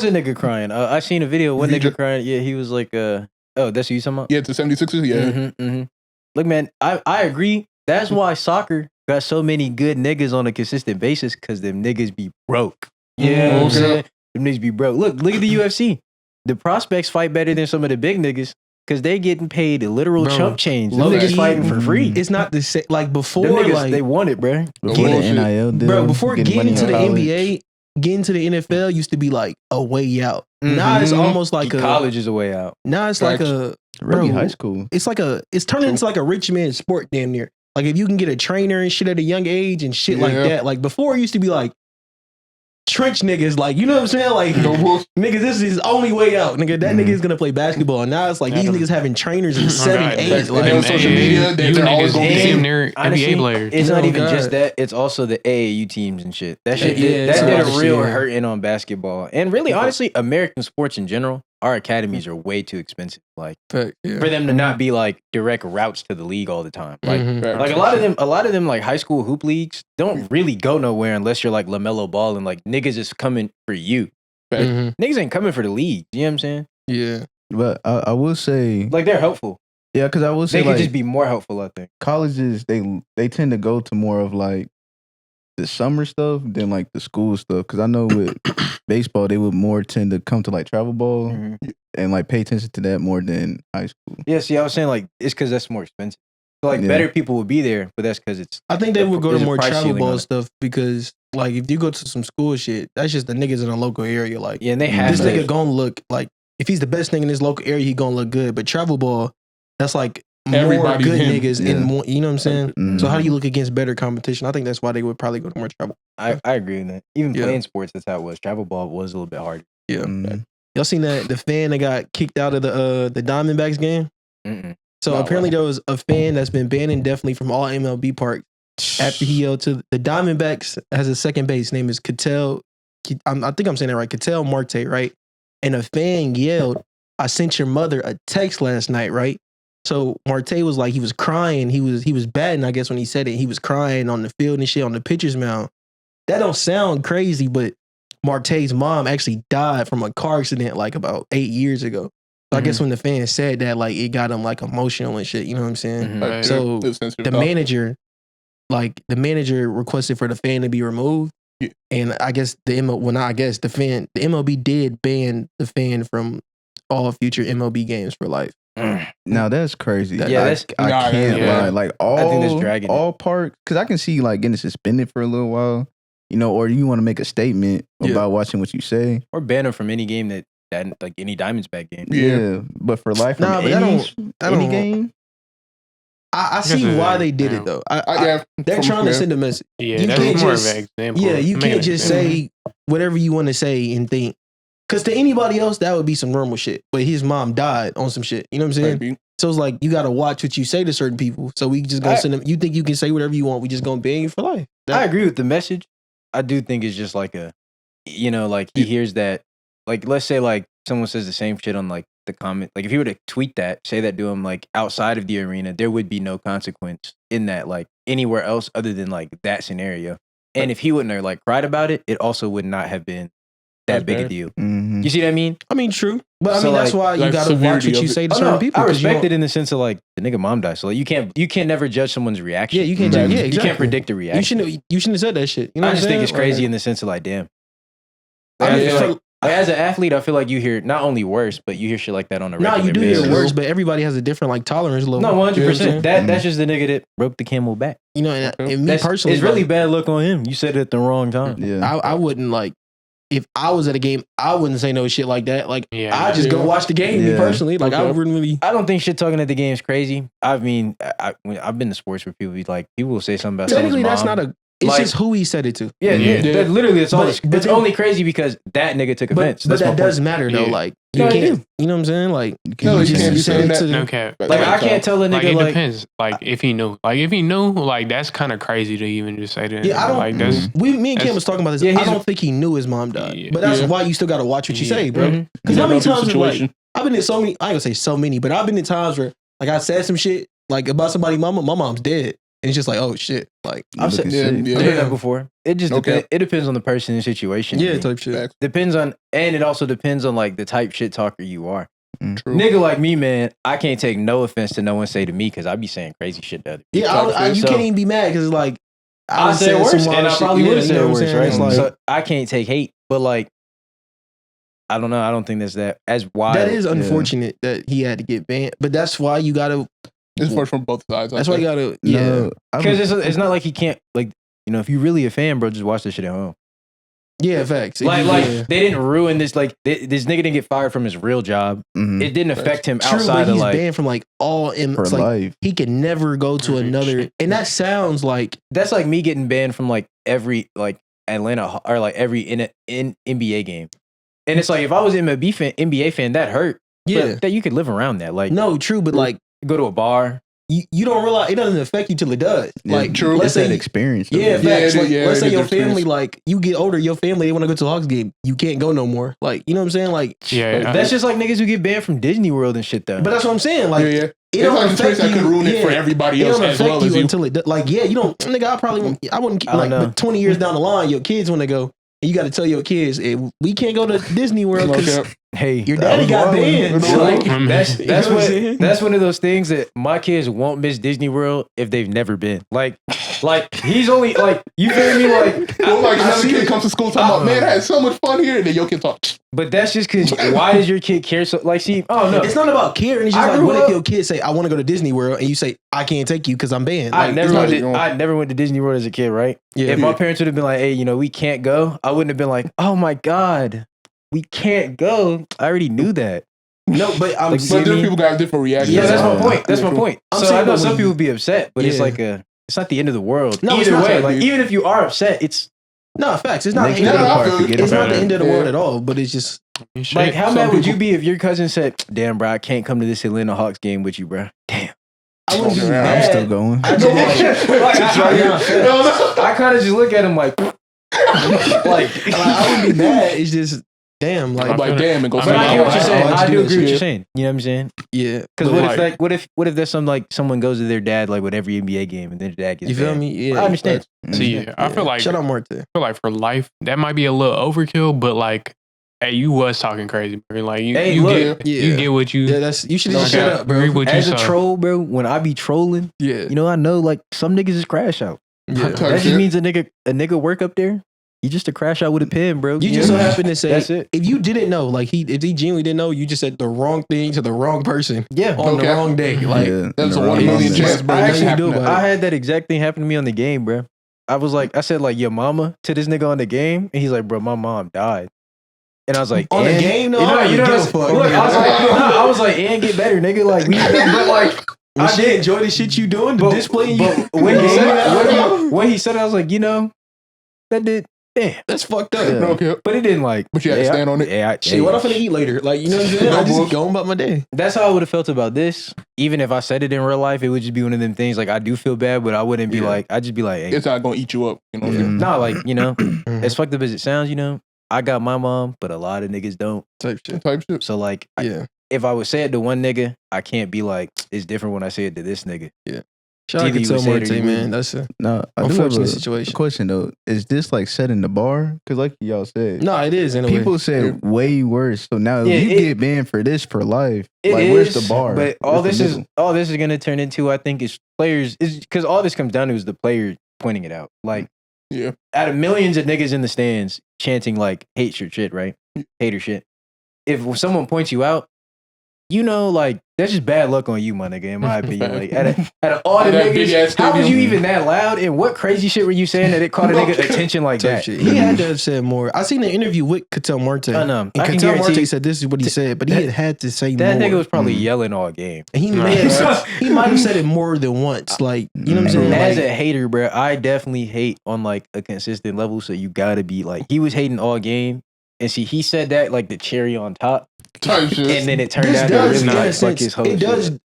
a nigga crying. I seen a video of one nigga crying. Yeah, he was like, oh, that's what you talking about? Yeah, the 76ers. Yeah. Look, man, I agree. That's why soccer got so many good niggas on a consistent basis because them niggas be broke. Yeah, you know what I'm saying? Them niggas be broke. Look at the UFC. The prospects fight better than some of the big niggas. Because they getting paid literal chump change. Them niggas fighting for free. It's not the same. Like before, niggas, like they want it, bro. Before the NIL deal, bro. Before getting to the NBA, getting to the NFL used to be like a way out. Now it's almost like college is a way out. Now it's like a really high school. It's like it's turning into like a rich man sport damn near. Like if you can get a trainer and shit at a young age and shit like that. Like before, it used to be like trench niggas, like, you know what I'm saying? Like, niggas, this is his only way out. Nigga, that nigga is gonna play basketball. And now it's like these niggas having trainers in 7, 8. Like on social media, they're always gonna be seeing their NBA players. It's not even just that, it's also the AAU teams and shit. That shit that did a real hurting on basketball. And really, honestly, American sports in general, our academies are way too expensive. Like for them to not be like direct routes to the league all the time. Like, like a lot of them like high school hoop leagues don't really go nowhere unless you're like LaMelo Ball and like niggas is coming for you. Niggas ain't coming for the league. You know what I'm saying? Yeah. But I will say, like, they're helpful. Yeah, because I will say they could like, just be more helpful. I think colleges they tend to go to more of like the summer stuff than like the school stuff. Because I know with baseball they would more tend to come to like travel ball and like pay attention to that more than high school. Yeah, see, I was saying like it's because that's more expensive. So like better people would be there, but that's because it's. I think they would go to more travel ball stuff because like if you go to some school shit, that's just the niggas in a local area. Like and they have this nigga gonna look like if he's the best thing in this local area, he gonna look good. But travel ball, that's like more Everybody good him. niggas and more, you know what I'm saying? Mhm. So how do you look against better competition? I think that's why they would probably go to more travel. I agree with that. Even Yeah. playing sports, that's how it was. Travel ball was a little bit harder. Yeah. Mhm. Y'all seen that the fan that got kicked out of the Diamondbacks game? Mm-mm. So No, apparently what? there was a fan that's been banned indefinitely from all MLB parks after he yelled to the Diamondbacks has a second base name is Cattell. I think I'm saying it right. Cattell Marte, right? And a fan yelled, "I sent your mother a text last night," right? So Marte was like, he was crying. He was batting, I guess, when he said it. He was crying on the field and shit on the pitcher's mound. That don't sound crazy, but Marte's mom actually died from a car accident like about 8 years ago. So I guess when the fan said that, like it got him like emotional and shit. You know what I'm saying? Mhm. Like, So, it was sensitive The talk. manager requested for the fan to be removed. Yeah. And I guess the MLB did ban the fan from all future MLB games for life. Now that's crazy. That- Yeah, I, that's- I Nah, can't yeah. lie. Like all, I think that's dragging it. all parks, because I can see like getting suspended for a little while, you know, or you want to make a statement Yeah. about watching what you say. Or ban him from any game that like any Diamondback game. Yeah, but for life from Nah, but that any don't- game. I see Because why of- they did yeah. it though. Yeah, They're trying to send a message. Yeah, You that's can't more just- of an example. Yeah, you Make an can't just example. say whatever you want to say and think. Because to anybody else, that would be some normal shit. But his mom died on some shit. You know what I'm saying? Maybe. So it's like, you got to watch what you say to certain people. So we just going to send them. You think you can say whatever you want. We just going to ban you for life. I agree with the message. I do think it's just like like he hears that, like, let's say like someone says the same shit on like the comment. Like if he were to tweet that, say that to him like outside of the arena, there would be no consequence in that, like anywhere else other than like that scenario. And if he wouldn't have like cried about it, it also would not have been that That's big a fair. deal. Mhm. You see what I mean? I mean, true. But I So, mean, that's like- why you like got to watch severity what you of it. say to Oh, certain no, people. I 'cause you respect don't- it in the sense of like the nigga mom died. So like you can't never judge someone's reaction. Yeah, you can't. Right. Yeah, You exactly. can't predict the reaction. You shouldn't have said that shit. You know I what just I'm think it's saying? crazy Like, in the sense of like, damn. I Like, mean, I feel for- like as an athlete, I feel like you hear not only worse, but you hear shit like that on a Nah, regular you do basis. hear worse, but everybody has a different like tolerance level. No, You know what I'm 100%. saying? That's just the nigga that broke the camel back. You know, and Okay. me That's, personally, it's really like, bad luck on him. You said it at the wrong time. Yeah. I wouldn't like if I was at a game, I wouldn't say no shit like that. Like Yeah. I just go Yeah. watch the game. Me Yeah. personally, like I Okay. wouldn't really. I don't think shit talking at the game is crazy. I mean, I've been to sports where people will say something about Technically, someone's that's mom. not a. It's Like- just who he said it to. Yeah, Yeah. that literally, it's all. But- but It's then- only crazy because that nigga took But, offense. but That's my that does point. matter though. Yeah. Like No, you it can't. do. You know what I'm saying? Like No, you just can't be say saying it that. to the- No cap. Like I can't tell a Like nigga it like depends. Like if he knew, like that's kind of crazy to even just say that. Yeah, I don't- like that's Me and Kim That's- was talking about this. Yeah, I he's- don't think he knew his mom died. Yeah. But that's Yeah. why you still got to watch what you Yeah. say, bro. Mhm. Because how many You know, times, situation. I've been in so many. I ain't gonna say so many, but I've been in times where like I said some shit like about somebody's mama. My mom's dead, and it's just like, oh shit, like You I've looking said- sick. yeah. I've done that before. It just Okay. depends. It depends on the person and situation. yeah, type shit. Facts. Depends on, and it also depends on like the type shit talker you are. True. Nigga like me, man, I can't take no offense to no one say to me because I be saying crazy shit to other people. Yeah, you So- can't even be mad because it's like I would say it say worse, some and wild I shit. probably Yeah, would have you said know it what I'm worse, saying? right? It's like- So I can't take hate, but like, I don't know. I don't think that's that as wild. that is unfortunate that he had to get banned. But that's why you gotta. It's first from both sides. I That's why you think. gotta. Yeah. No, because it's not like he can't like if you're really a fan, bro, just watch this shit at home. Yeah, facts. Like Yeah. they didn't ruin this. Like this nigga didn't get fired from his real job. Mhm. It didn't affect him True, outside but of he's like. banned from like all. for It's like life. he can never go to another. And that sounds like That's like me getting banned from like every like Atlanta or like every in NBA game. And it's like if I was an NBA fan, that hurt. yeah. But that you could live around that. Like No, true, but like go to a bar. you don't realize it doesn't affect you till it does. Yeah, Like true. let's It's that say experience. though. yeah, Yeah, facts. it- Like, yeah, let's it say is your experience. family, like you get older, your family they want to go to a Hawks game, you can't go no more. Like you know what I'm saying? Like, yeah. That's just like niggas who get banned from Disney World and shit though. but that's what I'm saying. Like yeah, yeah. it It's don't like a choice affect that you. could ruin it for Yeah. everybody It else don't as affect well as you you. until it like you don't nigga. I wouldn't I don't like know. but 20 years down the line, your kids want to go. And you got to tell your kids, hey, we can't go to Disney World because Okay. hey, your daddy got banned. wild. Like, that's You know what I'm saying? that's one of those things that my kids won't miss Disney World if they've never been. Like he's only like you feel me like. Well, like I another see kid it. comes to school talking about, man, I had so much fun here, and then your kid talk. But that's just because why does your kid care so? Like, see, oh no, it's not about caring. It's just I like, grew what if up- your kids say, I want to go to Disney World, and you say, I can't take you because I'm banned. Like, I it's not- never went to Disney World as a kid, right? Yeah. If my parents would have been like, hey, we can't go, I wouldn't have been like, oh my God, we can't go. I already knew that. No, but I'm Like, saying But different people got different reactions. Yeah, that's my Yeah. point. That's my point. I'm So saying I know that some when people you- be upset, but it's Yeah. like it's not the end of the world. No, it's Either not. way, Like, even if you are upset, it's no facts. It's not. Next the end of day, the I world. feel you. It's not the Yeah. end of the world at all. But it's just like, how Some mad would you people- be if your cousin said, "Damn, bro, I can't come to this Atlanta Hawks game with you, bro." Damn. I wouldn't be I'm mad. I'm still going. I just like, I kind of just look at him like, I wouldn't be mad. It's just damn. I'm Like, like, damn, and go. I But mean, I get what you're saying. why'd I you do do agree that what you're shit? saying. You know what I'm saying? yeah. Because But what if there's someone goes to their dad like with every NBA game and their dad gets you feel banned? me? Yeah. I understand. See, I feel like Shut up, Martin. for life that might be a little overkill, but like, hey, you was talking crazy, bro. Like you, Hey, you look. get you get what you. Yeah, that's you should just Okay. shut up, bro. Agree with you, As a son. troll, bro, when I be trolling, Yeah. you know, I know like some niggas is crash out. Yeah. Type That just shit. means a nigga work up there. You just a crash out with a pen, bro. You just so happen to say That's it. if you didn't know, like if he genuinely didn't know, you just said the wrong thing to the wrong person Yeah. on the Okay. wrong day. Like Yeah, That's in a the 1 wrong million moment. chance, bro. I That actually shit do, happen. but- I had that exact thing happen to me on the game, bro. I said like your mama to this nigga on the game, and he's like, bro, my mom died. And I was like, on the and- game, no, You know, I you don't know give a fuck. Look, I was like, and get better, nigga. Like, but like, When I she did enjoy the shit you doing, the display. But when he said it, I was like, you know, that did, damn. That's fucked up. Yeah. Okay. But it didn't like. But you had to stand on it? Yeah, Shit, what I'm finna eat later? Like, you know what I'm saying? No I just bullshit. go about my day. That's how I would have felt about this. Even if I said it in real life, it would just be one of them things. Like, I do feel bad, but I wouldn't be Yeah. like, I'd just be like, hey, It's not gonna eat you up. You know what I'm saying? nah, like, you know, Mhm. as fucked up as it sounds, you know, I got my mom, but a lot of niggas don't. Type shit. Type shit. So, like, Yeah. if I would say it to one nigga, I can't be like, it's different when I say it to this nigga. Shout out Either you to would say it or Marte, you man. wouldn't. That's a No, I do have unfortunate a situation. question though. Is this like setting the bar? Because like y'all said, No, it is in a way. people said way worse. So now Yeah, if you it- get banned for this for life, It like is, where's the bar? But Where's the middle? all this is gonna turn into, I think, is players is because all this comes down to is the player pointing it out. Like, Yeah. out of millions of niggas in the stands chanting like hate your shit, right? Hater shit. If someone points you out, you know, like that's just bad luck on you, my nigga. In my opinion, like out of all the That big niggas, ass how was you stadium. even that loud? And what crazy shit were you saying that it caught a nigga attention like Type that? shit. He had to have said more. I seen an interview with Cattell Marte. I know. And I can Cattell guarantee Marte said this is what he said, but he had to say that more. nigga was probably Mm. yelling all game. And he might have said it more than once. Like, you know what I'm saying? As Like, a hater, bro, I definitely hate on like a consistent level. So you gotta be like, he was hating all game, and see, he said that like the cherry on top, Type shit. and then it turned this out to does, really in a like fuck sense, his whole it does. shit.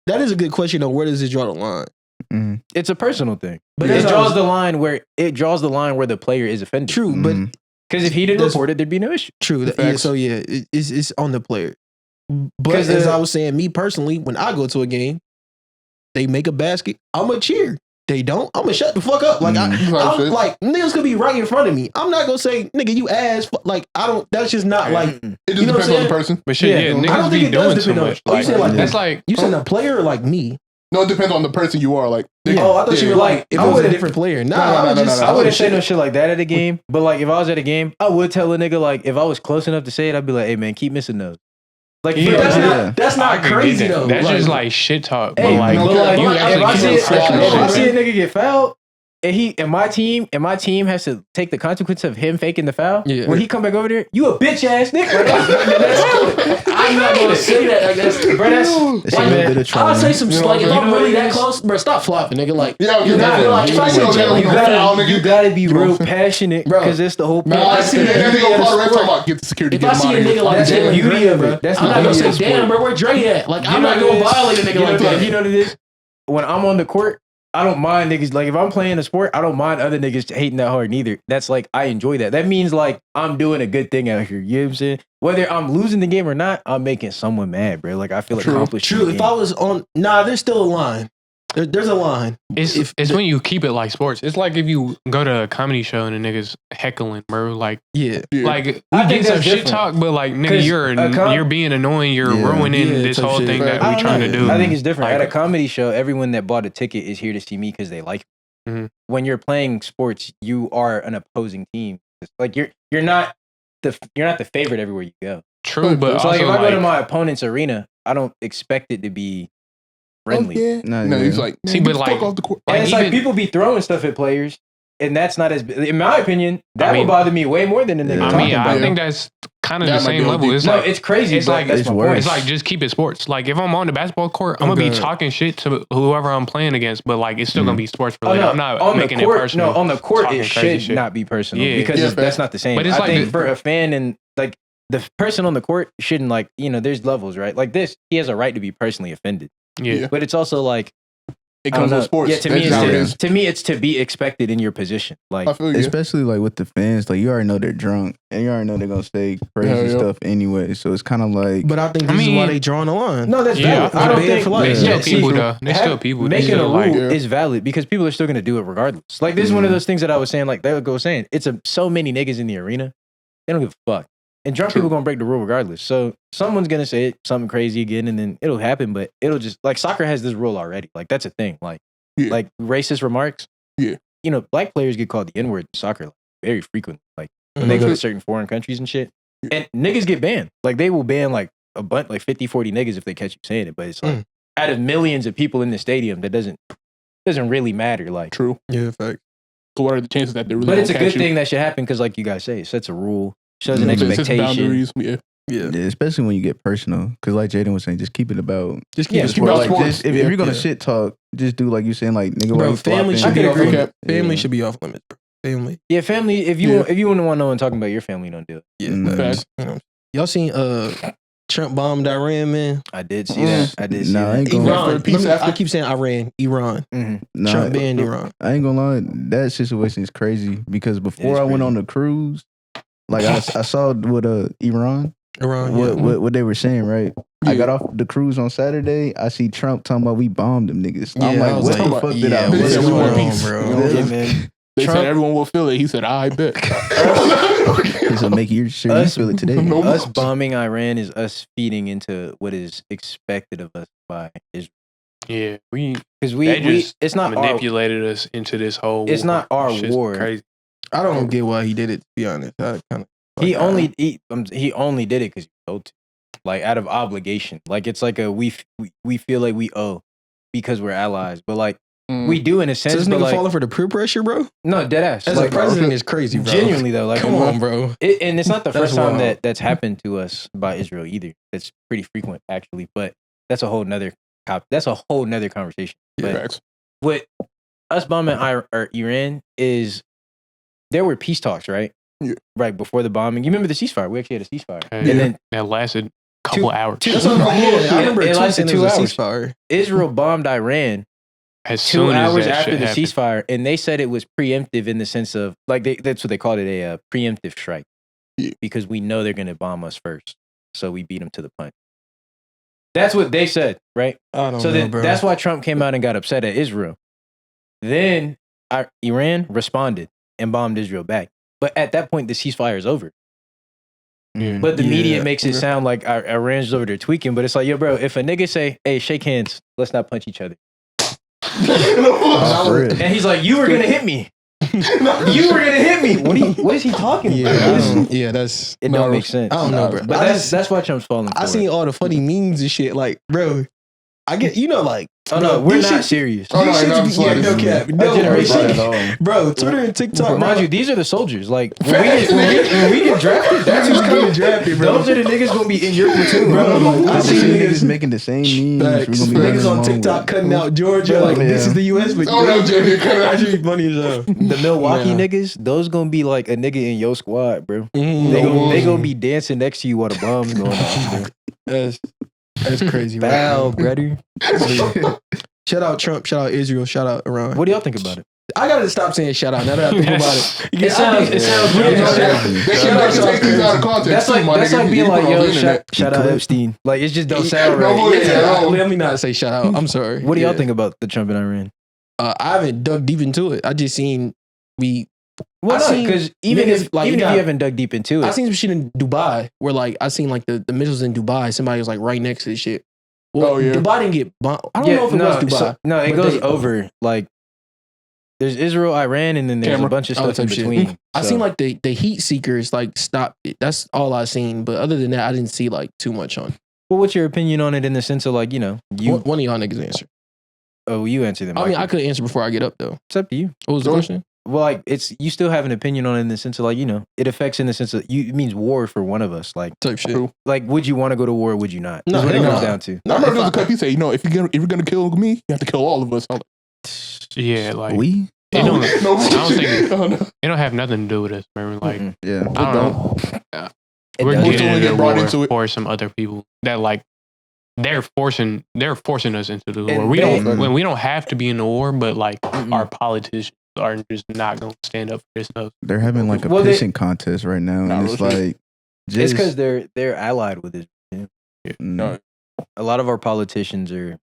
That is a good question. Though, where does it draw the line? Mhm. It's a personal thing, But but it that's draws how- the line where the player is offended. True, but Mhm. Because if he didn't That's- report it, there'd be no issue. true. Yeah, Facts. so yeah, it's on the player. But 'Cause as the- I was saying, me personally, when I go to a game, they make a basket. I'm a cheer. They don't. I'm gonna shut the fuck up. Like Type I'm shit. like niggas could be right in front of me. I'm not gonna say nigga you ass. Like I don't. That's just not like. It you just know what I'm depends on the saying? person. But shit, Yeah, yeah, I don't niggas think be it does doing too depend on- much. oh, you said like that's like You said a player or like me? No, it depends on the person you are. Like, Oh, I thought you were like if I it was a wouldn't- different player. Nah, No, I was no, just. no, I no. wouldn't say no shit like that at a game, but like if I was at a game, I would tell a nigga like if I was close enough to say it, I'd be like, hey man, keep missing those. Like, Yeah, But that's Yeah. not. That's I not can get crazy that. though. That's Like, just like shit talk. But Hey, like, no, but like, you if actually I see can't if I shit. see a nigga get fouled, and my team has to take the consequence of him faking the foul. Yeah. When he come back over there, you a bitch ass nigga. I'm not gonna say that. Like that's, bro. That's It's a little bit of I'll trolling. say some You know like what if I'm I'm saying? really that close, bro. Stop flopping, nigga. Like Yeah, you're not yeah, like if I see yeah, a yeah, like, yeah, that, yeah. you gotta be You know real what I'm passionate, Bro. because it's the whole point. Nah, I That's see the that. beauty They go of the part of sport. talking about get the security. if get I him see out a of here. nigga like That's the Jalen beauty Green, of bro, it. That's I'm the not gonna beauty say, of the damn, sport. bro, where Dre at? Like I'm You not know gonna this. violate a nigga like that. You know what it is? When I'm on the court, I don't mind niggas. Like if I'm playing a sport, I don't mind other niggas hating that hard neither. That's like I enjoy that. That means like I'm doing a good thing out here. You know what I'm saying? Whether I'm losing the game or not, I'm making someone mad, bro. Like I feel accomplished. in True. the If game. I was on, there's still a line. There's a line. it's when you keep it like sports. It's like if you go to a comedy show and the niggas heckling, bro. Like, Yeah. Yeah. like we I think get some that's shit different. talk, but like, 'Cause nigga, a you're being annoying. You're Yeah. ruining Yeah, this type whole shit. thing that I we don't trying to know. do. I think it's different. Like- At a comedy show, everyone that bought a ticket is here to see me because they like me. Mhm. When you're playing sports, you are an opposing team. It's like you're not the favorite everywhere you go. True, but So also like if I like, go to my opponent's arena, I don't expect it to be friendly. Oh, yeah. No, No, yeah. he's like, See, man, but get the fuck like- off the court. And Like it's like even- people be throwing stuff at players, and that's not as, in my opinion, that would bother me way more than the nigga talking about. I think that's kind of That the might be same level. OD. It's No, like it's crazy. It's but like that's it's my worse. point. it's like just keep it sports. Like if I'm on the basketball court, I'm gonna be talking shit to whoever I'm playing against, but like it's still gonna be sports related. I'm not on making the court, it personal. No, on the court talking it crazy should shit. not be personal Yeah. because Yeah, that's not the same. But it's I like think for a fan and like the person on the court shouldn't like, you know, there's levels, right? Like this, he has a right to be personally offended. Yeah. But it's also like, It comes with sports. yeah, to me it's to be expected in your position. Like, I feel you. Especially like with the fans, like you already know they're drunk and you already know they're gonna say crazy Yeah. stuff anyway. So it's kind of like, But I think this is why they drawing the line. no, that's Yeah, valid. I don't banned think for life. They Yeah. still people though. They still people. They Making a still rule like Yeah. is valid because people are still going to do it regardless. Like this is one of those things that I was saying. Like they would go saying, it's so many niggas in the arena, they don't give a fuck, and drunk people gonna break the rule regardless. So someone's gonna say something crazy again, and then it'll happen. But it'll just like soccer has this rule already. Like that's a thing. Like Yeah. like racist remarks. Yeah. You know, black players get called the N word in soccer like, very frequently. Like when they go to certain foreign countries and shit, and niggas get banned. Like they will ban like a bunch, like 50, 40 niggas if they catch you saying it. But it's like out of millions of people in the stadium, that doesn't really matter. Like, True. Yeah, fact. So what are the chances that they're really? but it's a gonna good catch thing that should happen because, like you guys say, it sets a rule, shows an Mhm. you? It sets expectation. boundaries. Yeah. Yeah. yeah, especially when you get personal. Because like Jadyn was saying, just keep it about. Just keep Yeah, it keep it about sports. sports. Just, if you're gonna shit talk, just do like you saying, like nigga. why Bro, you family flopping? should be I off could agree. limits. Family Yeah. should be off limits, bro. Family. Yeah, family. If you wouldn't want no one talking about your family, don't do it. Yeah, Mm. facts. You know. Y'all seen Trump bombed Iran, man? I did see that. I did see Nah, I that. ain't gonna. Iran. Iran. peace after? I keep saying Iran. Iran. Mhm. Nah, Trump banned Iran. I ain't gonna lie, that situation is crazy because before is I went crazy. on the cruise, like I saw what Iran, Iran. what they were saying, right? I got off the cruise on Saturday. I see Trump talking about we bombed them niggas. Yeah, I'm I like, was what like, the fuck did yeah, I what's miss? going on, bro? Yeah, man. They Trump- said everyone will feel it. He said, I bet. So make sure you Us- feel it today. No. Us bombing Iran is us feeding into what is expected of us by Israel. yeah, we Because they we just it's not our, manipulated us into this whole. It's war. not our Shit's war. Crazy. I don't get why he did it, to be honest. I kind of he only did it because he told to, like out of obligation. Like it's like a we feel like we owe because we're allies, but like we do in a sense. So this but nigga like, falling for the peer pressure, bro? no, dead ass. As Like a president is crazy, bro. genuinely though, like Come on, bro. and it's not the That's first time wild. that's happened to us by Israel either. That's pretty frequent actually, but that's a whole nother conversation. But Facts. what us bombing Iran is, there were peace talks, right? Yeah. Right before the bombing. You remember the ceasefire? We actually had a ceasefire, Yeah. and then That lasted a couple hours. That's what I'm like, yeah, I remember It it lasted lasted 2 2 hours. ceasefire. Israel bombed Iran As 2 soon as hours that after shit the happened. ceasefire, and they said it was preemptive in the sense of like that's what they called it, a preemptive strike, Yeah. because we know they're going to bomb us first, so we beat them to the punch. That's what they said, right? I don't So know, then bro. that's why Trump came out and got upset at Israel. Then Iran responded and bombed Israel back. But at that point, the ceasefire is over. Yeah. But the Yeah. media makes it sound like Iran's over there tweaking. But it's like, yo, bro, if a nigga say, hey, shake hands, let's not punch each other. Oh, for real. And he's like, you were going to hit me. You were going to hit me. What is he talking Yeah, about? I don't, yeah, that's. It don't make sense. I don't know, bro. But that's why Trump's falling for I seen it. all the funny memes and shit. Like, bro, I get, like, Oh, no, bro, we're these not shit- serious. Oh, no, these no, shits I'm be- sorry, yeah, this no is cap. me. No, generation. bro, bro, Twitter and TikTok. Mind bro, you, these are the soldiers. Like, when we get drafted, that's who's coming. drafted, bro. Those are the niggas going to be in your platoon, Bro, bro. like, I I see seen niggas niggas making the same memes. Facts. We're gonna be running Niggas on along TikTok with. cutting out Georgia. Like, this Yeah. is the U.S. But Oh, no, Jimmy, cut it out. actually funny as hell. The Milwaukee Nah. niggas, those gonna be like a nigga in your squad, bro. Mhm. They gonna be dancing next to you while the bombs going on, bro. That's crazy, bro. Foul, brother. Shout out Trump. Shout out Israel. Shout out Iran. What do y'all think about it? I gotta stop saying shout out now that I think about it. It sounds Yeah, weird. no, they take things out of context. That's like too, my nigga. being You like, put it on yo, the internet. shout out Epstein. Like it just don't sound No, right. yeah. Let me not say shout out. I'm sorry. What do y'all Yeah. think about the Trump and Iran? I haven't dug deep into it. I just seen Well, I no, seen because even niggas, if like, even you if got- you haven't dug deep into I it, seen some shit in Dubai where like I seen like the missiles in Dubai. Somebody was like right next to the shit. Well, Oh, yeah. Dubai didn't get bombed. I don't know if it was Dubai. so- no, it but goes they- over like there's Israel, Iran, and then there's Camera. a bunch of Oh, stuff in type shit. between. I So- seen like the heat seekers like stop it. That's all I seen. But other than that, I didn't see like too much on. Well, what's your opinion on it in the sense of like, you know, One of y'all niggas answer. you answer them. I mean, I Michael. could answer before I get up though. It's up to you. What was the Go. question? Well, like it's you still have an opinion on it in the sense of like it affects in the sense of it means war for one of us. Like type shit. Like, would you want to go to war? Or would you not? No, That's what it hell comes no. down to. I remember there was a clip he said, if you're gonna kill me, you have to kill all of us. I'm like, Yeah, like we. it don't, no, I don't think no. it don't have nothing to do with us. Remember, like Yeah. I don't know. It We're does. We're getting still into get brought into war it. for some other people that like they're forcing us into the war. And We they- don't when we don't have to be in the war, but like our politicians are just not gonna stand up for this stuff. They're having like a Well, they- pissing contest right now, Nah, and it's real shit. like It's just because they're allied with it. No. A lot of our politicians are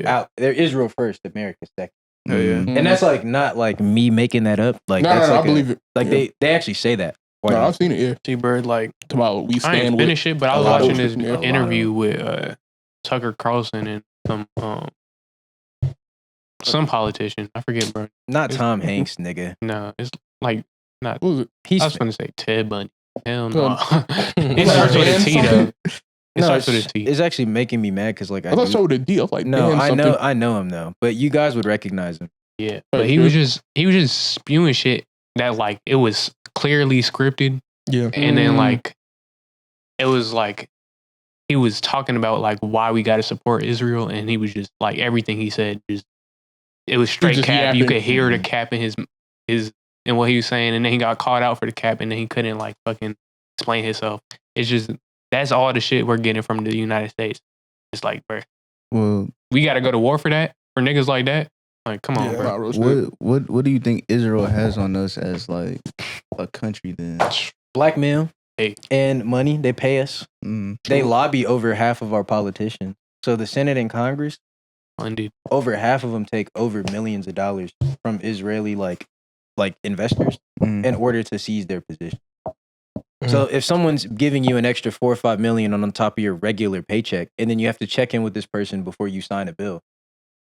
out. They're Israel first, America second. Oh, yeah. mm, And that's like not like me making that up. Like No, that's no, like I believe it. Like Yeah. they actually say that. quite No, often. I've seen it. Yeah, T-Bird, like tomorrow we I stand ain't with. finished it, but I a was lot of watching this shit, yeah. interview with Tucker Carlson and some politician. I forget, bro. Not Tom Hanks, nigga. No, it's like not. What was it? He's I was going to say Ted Bundy. Hell no. It It starts with a Dan T though. something? It starts with a T. It's actually making me mad because like I thought so with a D. I was like, no, damn, I know him though, but you guys would recognize him. Yeah, but he was just spewing shit that like it was clearly scripted, Yeah. and then like it was like he was talking about like why we got to support Israel, and he was just like everything he said just it was straight just cap. You yapping. could hear the cap in his and what he was saying, and then he got called out for the cap, and then he couldn't like fucking explain himself. It's just that's all the shit we're getting from the United States. It's like, bro, well, we got to go to war for that for niggas like that. Like, come on, Yeah, bro. not real shit. what do you think Israel has on us as like a country then? Blackmail Hey. and money. They pay us. Mm. They lobby over half of our politicians. So the Senate and Congress, Indeed. over half of them take over millions of dollars from Israeli like investors Mm. in order to seize their position. So if someone's giving you an extra $4 or $5 million on top of your regular paycheck, and then you have to check in with this person before you sign a bill,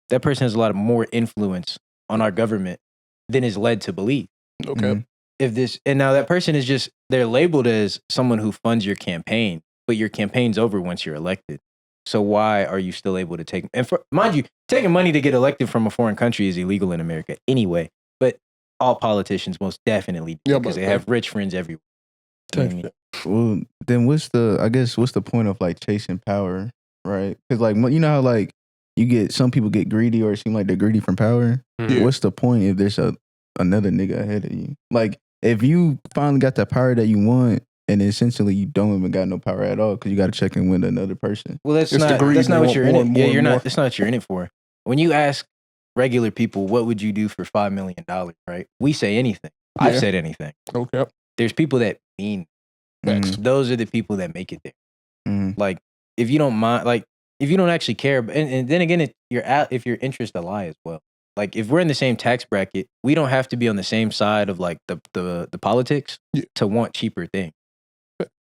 that person has a lot of more influence on our government than is led to believe. Okay. Mm. If this and now that person is just they're labeled as someone who funds your campaign, but your campaign's over once you're elected. So why are you still able to take? And for, mind you, taking money to get elected from a foreign country is illegal in America anyway. But all politicians most definitely do Yeah, because but- they have rich friends everywhere. You know what I mean? Well, then what's the point of like chasing power, right? Because like you know how like you get some people get greedy or it seem like they're greedy from power. Mhm. What's the point if there's another nigga ahead of you? Like if you finally got the power that you want, and essentially you don't even got no power at all because you got to check in with another person. Well, It's the greed. that's not They what want you're in more it. and Yeah, more you're and not. more. That's not what you're in it for. When you ask regular people, what would you do for $5 million? Right? We say anything. I've Yeah. said anything. Okay. There's people that mean. Facts. Those are the people that make it there. Mm. Like if you don't mind, like if you don't actually care, and then again, if your interests ally as well. Like if we're in the same tax bracket, we don't have to be on the same side of like the politics Yeah. to want cheaper things.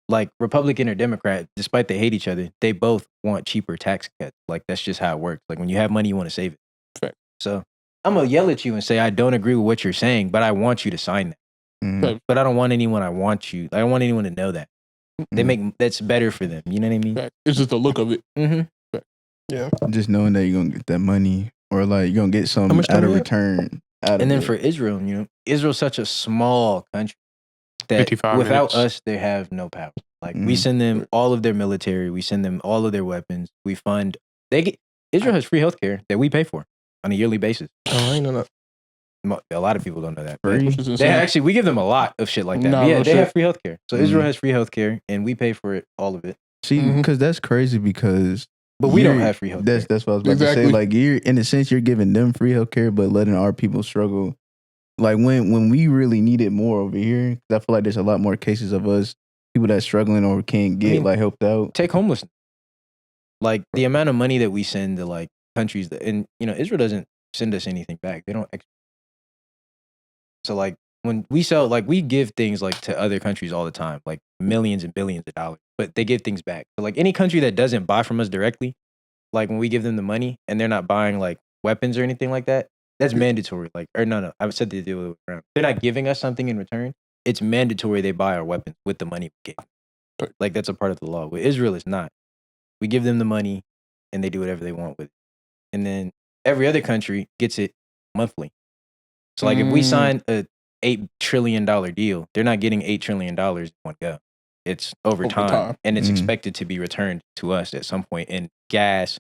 Like Republican or Democrat, despite they hate each other, they both want cheaper tax cuts. Like that's just how it works. Like when you have money, you want to save it. Fact. So I'm gonna yell at you and say I don't agree with what you're saying, but I want you to sign that. Mm. But I don't want anyone. I don't want anyone to know that. They make that's better for them. You know what I mean? Facts. It's just the look of it. Mm-hmm. Just knowing that you're gonna get that money or like you're gonna get some How much out time of you got? return. And then for Israel, Israel's such a small country that 55 without minutes. us, they have no power. Like we Mhm. send them all of their military, we send them all of their weapons. We fund. Israel has free healthcare that we pay for on a yearly basis. Oh, I ain't know that. A lot of people don't know that. but Free? Which is They insane. actually we give them a lot of shit like that. Nah, But yeah, real they shit. have free healthcare. So Israel Mhm. has free healthcare, and we pay for it, all of it. See, Mhm. because that's crazy because But we don't you're- have free healthcare. That's what I was about to Exactly. say. Like you're in a sense you're giving them free healthcare, but letting our people struggle. Like when we really need it more over here, 'cause I feel like there's a lot more cases of us people that's struggling or can't get mean, like helped out. Take homelessness. Like the amount of money that we send to like countries that, and Israel doesn't send us anything back. They don't. So like when we sell, like we give things like to other countries all the time, like millions and billions of dollars, but they give things back. So like any country that doesn't buy from us directly, like when we give them the money and they're not buying like weapons or anything like that, that's mandatory. Like, or no, I said they do it around. They're not giving us something in return. It's mandatory they buy our weapons with the money we gave. Like that's a part of the law. With Israel, it's not. We give them the money and they do whatever they want with it. And then every other country gets it monthly. So like if we sign a $8 trillion deal. They're not getting $8 trillion in one go. It's over time, and it's expected to be returned to us at some point in gas,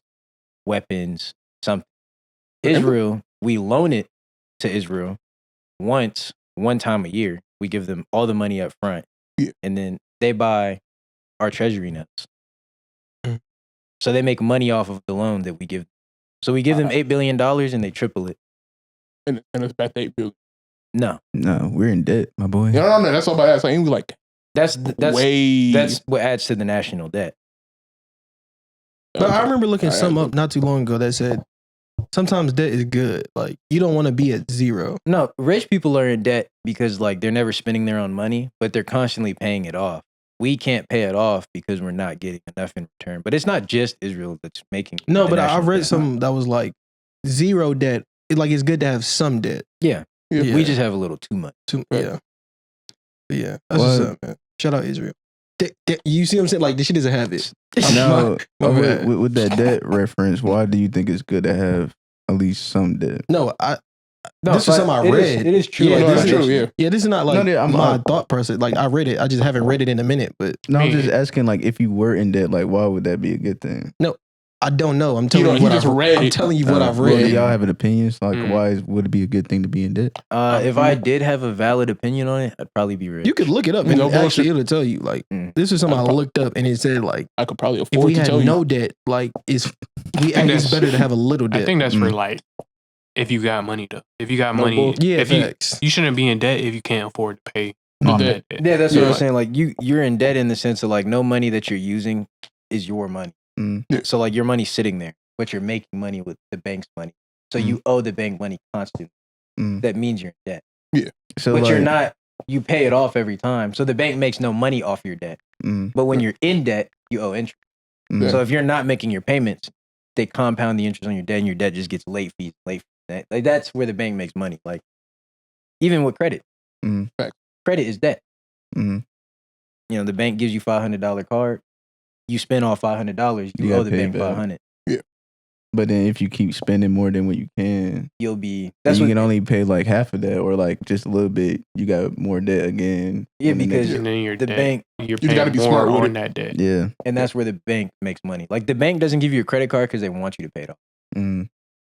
weapons, something. Israel, we loan it to Israel one time a year. We give them all the money up front, and then they buy our treasury notes. So they make money off of the loan that we give them. So we give them $8 billion and they triple it. And it's back to $8 billion. No, we're in debt, my boy. No, that's all about that. So he was like, that's what adds to the national debt. But I remember looking something up not too long ago that said sometimes debt is good. Like, you don't want to be at zero. No, rich people are in debt because like they're never spending their own money, but they're constantly paying it off. We can't pay it off because we're not getting enough in return. But it's not just Israel that's making. No, but I read something that was like zero debt. It's good to have some debt. Yeah. We just have a little too much. Yeah. That's what's up, man. Shout out Israel. You see what I'm saying? Like, this shit doesn't have it. No, with that debt reference, why do you think it's good to have at least some debt? No, this is something I read. It is true. Yeah, like, that's true. Yeah, this is not like my thought process. Like, I read it. I just haven't read it in a minute. But no, I'm just asking. Like, if you were in debt, like, why would that be a good thing? No, I don't know. I'm telling you what I've read. I'm telling you what I've read. Well, y'all have an opinion? Like, why would it be a good thing to be in debt? If I did have a valid opinion on it, I'd probably be rich. You could look it up and actually it'll tell you. Like, this is something I looked up and it said like, I could probably afford if we to had tell no you. debt, like, it's better to have a little debt. I think that's for like, if you got money though. If you got money, you shouldn't be in debt if you can't afford to pay off that debt. Yeah, that's what I'm saying. Like, you're in debt in the sense of like no money that you're using is your money. So like your money's sitting there, but you're making money with the bank's money. So you owe the bank money constantly. That means you're in debt. Yeah. So but you're not, you pay it off every time. So the bank makes no money off your debt. But when you're in debt, you owe interest. So if you're not making your payments, they compound the interest on your debt and your debt just gets late fees. Like, that's where the bank makes money. Like, even with credit. Credit is debt. You know, the bank gives you $500 card. You spend all $500, you owe the bank $500. Yeah. But then if you keep spending more than what you can, you'll be. That's you can only pay like half of that, or like just a little bit. You got more debt again. Yeah, because the bank, you're got to be smart on that debt. Yeah, and that's where the bank makes money. Like, the bank doesn't give you a credit card because they want you to pay it off.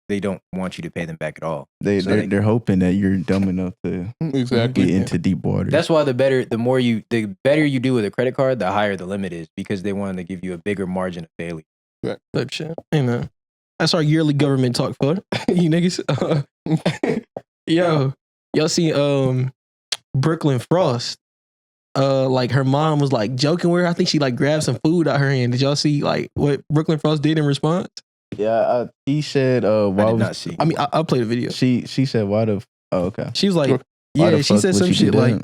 They don't want you to pay them back at all. They're hoping that you're dumb enough to get into deep water. That's why the better you do with a credit card, the higher the limit is, because they want to give you a bigger margin of failure. Type shit. Amen. That's our yearly government talk for you niggas. Y'all see Brooklyn Frost? Like, her mom was like joking with her. I think she like grabbed some food out her hand. Did y'all see like what Brooklyn Frost did in response? Yeah, he said, "Why?" I did not see. I mean, I'll play the video. She said, "Why the?" Oh, okay. She was like, "Yeah." She said some shit like,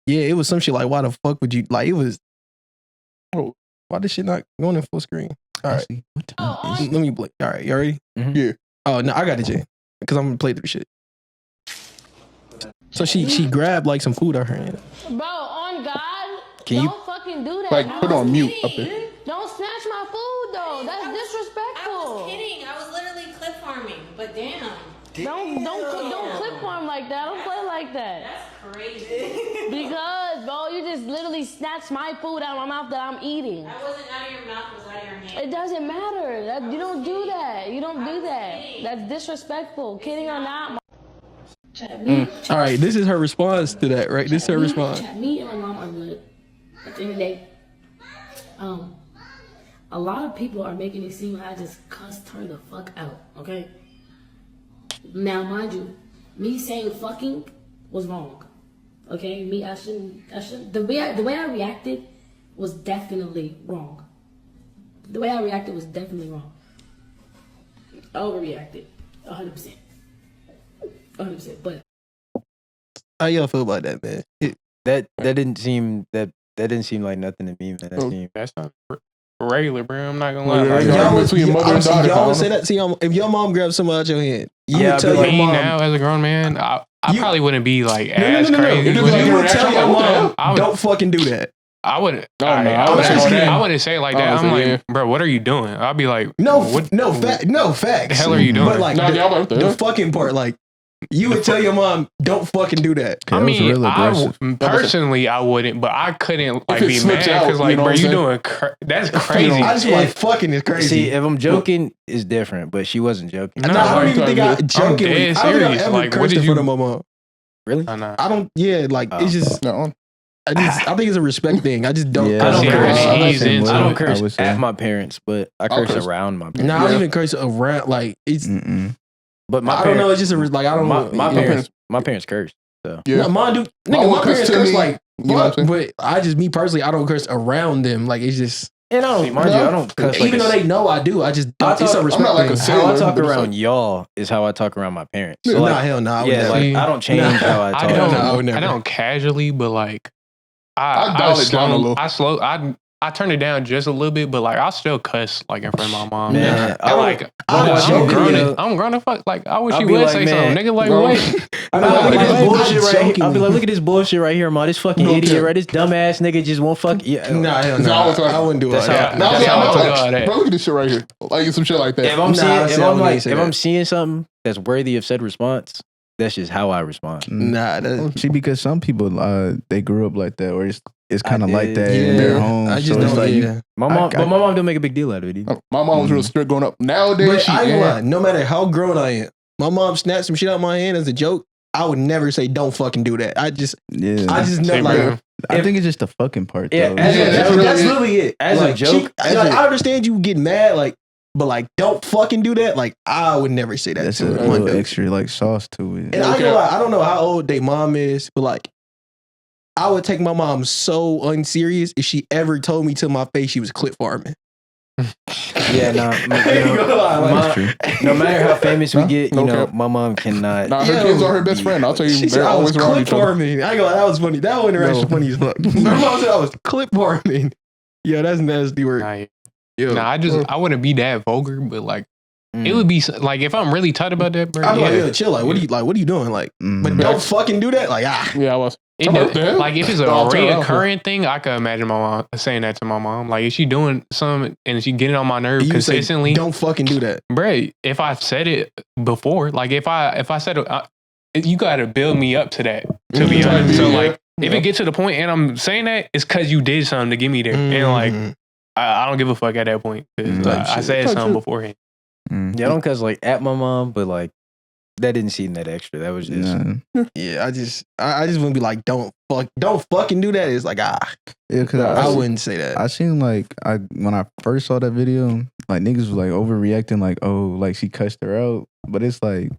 "Yeah, it was some shit like, why the fuck would you like?" It was. Oh, why this shit not going in full screen? All right, what time is it? Let me blink. All right, you ready? Yeah. Oh no, I got it, Jay, because I'm gonna play through shit. So she grabbed like some food out her hand. Bro, on God, don't fucking do that. Like, put on mute up there. Don't snatch my food though. That's disrespectful. I was kidding. I was literally clip farming, but damn. Don't clip farm like that. Don't play like that. That's crazy. Because, bro, you just literally snatched my food out of my mouth that I'm eating. That wasn't out of your mouth. It was out of your hand. It doesn't matter. You don't do that. You don't do that. That's disrespectful. Kidding or not. All right, this is her response to that, right? This is her response. Me and my mom are good. At the end of the day, a lot of people are making it seem like I just cussed her the fuck out, okay? Now, mind you, me saying fucking was wrong, okay? I shouldn't. The way I reacted was definitely wrong. The way I reacted was definitely wrong. I overreacted, 100%. 100%, but how y'all feel about that, man? That didn't seem like nothing to me, man. That's not regular, bro. I'm not gonna lie. Y'all would say that. See, if your mom grabs something out your hand, you would tell your mom. Now, as a grown man, I probably wouldn't be like as crazy. You would tell your mom, don't fucking do that. I wouldn't. I wouldn't say it like that. I'm like, bro, what are you doing? I'll be like, no facts. The hell are you doing? But like the fucking part, like, You would tell your mom, "Don't fucking do that." Yeah, I it was mean, real aggressive. personally, I wouldn't, but I couldn't like If it be slips mad out, because like, you know bro, what you I'm doing that's crazy. I just feel like fucking is crazy. See, if I'm joking, it's different, but she wasn't joking. No, I don't even think I joking. dead I don't think serious. I ever Like, what cursed did in front you- of my mom. Really? Nah. I don't. Yeah, like it's just. No. I think it's a respect thing. I just don't. Yeah, I don't see, curse. I ease same into way, I don't I curse would say. at my parents, but I I'll curse curse. around my parents. No, I don't even curse around. Like it's. Mm-mm. But my I don't parents, know. It's just a like I don't know. my parents curse. So Yeah. No, mine do. My Nigga, one my parents curse to curse me, like you know what I'm fuck, saying? but I just me personally, I don't curse around them. Like it's just. and I don't mind you, I don't cuss. Even like though they know I do, I just. I It's a talk- respect I'm not like thing. a how I sailor, talk but it's around like- y'all is how I talk around my parents. Nah, So like, hell no. I would yeah, never. like I don't change how I talk. I don't. I would never. I don't casually, but like I dial it down a little. I turn it down just a little bit, but like I'll still cuss like in front of my mom. Man, I like. I was I'm joking, grown. yo. I'm grown as fuck. Like I wish I'll you be would like, say man, something, nigga. Like bro. wait. I'll be like, look at this I'm bullshit right here. joking. I'll be like, look at this bullshit right here, man. This fucking No idiot, cap. right? This dumbass nigga just won't fuck. Yeah. Nah, hell So no. I was like- I wouldn't do That's all how- that. Now That's how I I'm took like, all that. bro, look at this shit right here. Like some shit like that. If I'm Nah, seeing, I if see, I I'm wouldn't like, say if that. I'm seeing something that's worthy of said response, that's just how I respond. Nah, that, See, because some people they grew up like that, or it's kind of I like did. that in their yeah. home. I just so it's don't. like Yeah. My mom, I- but my mom don't make a big deal out of it. Either. My mom was real strict growing up. Nowadays, But she I ain't gonna lie. ain't. No matter how grown I am, my mom snapped some shit out of my hand as a joke. I would never say, "Don't fucking do that." I just know Same like. here. I think it's just the fucking part. Yeah, though. as Yeah, a that's joke, really That's it. literally it. As a Like, joke, like, I understand you get mad, like, but like, don't fucking do that. Like, I would never say that That's a to little one dude. extra like sauce to it. And I ain't gonna lie, I don't know how old their mom is, but like, I would take my mom so unserious if she ever told me to my face she was clip farming. yeah, nah. I ain't gonna lie, like, That's true. No matter how famous we Huh? get, No you know, cap. my mom cannot. Nah, her Yo, kids are her best friend. I'll tell you, she they're said I was always around clip each other. farming. I ain't gonna lie, that was funny. That one interaction No. funny as fuck. My mom said I was clip farming. Yeah, that's nasty word. Nah, Yo. I wouldn't be that vulgar, but like it would be like if I'm really tight about that, bro. I'm like, yeah. yo, chill. Like, what are you doing? Like, but Mhm. don't fucking do that. Like, Yeah, I was. It I'm does- like, "Damn." like if it's a No, I'll turn around for reoccurring thing, I could imagine my mom saying that to my mom. Like if she doing something and she getting on my nerve you say, consistently, don't fucking do that. bro. If I've said it before, like if I said it, you got to build me up to that. To be Mhm. honest, so Yeah. like if it gets to the point and I'm saying that, it's because you did something to get me there, and like Mhm. I don't give a fuck at that point because Mm. Type I shit. said Type something shit. beforehand. Mm. Yeah, I don't cuss like at my mom, but like that didn't seem that extra. That was just Nah. Yeah, I just wouldn't be like, don't fucking do that. It's like, Yeah, because I wouldn't say that. I seen like when I first saw that video, like niggas was like overreacting, like oh, like she cussed her out, but it's like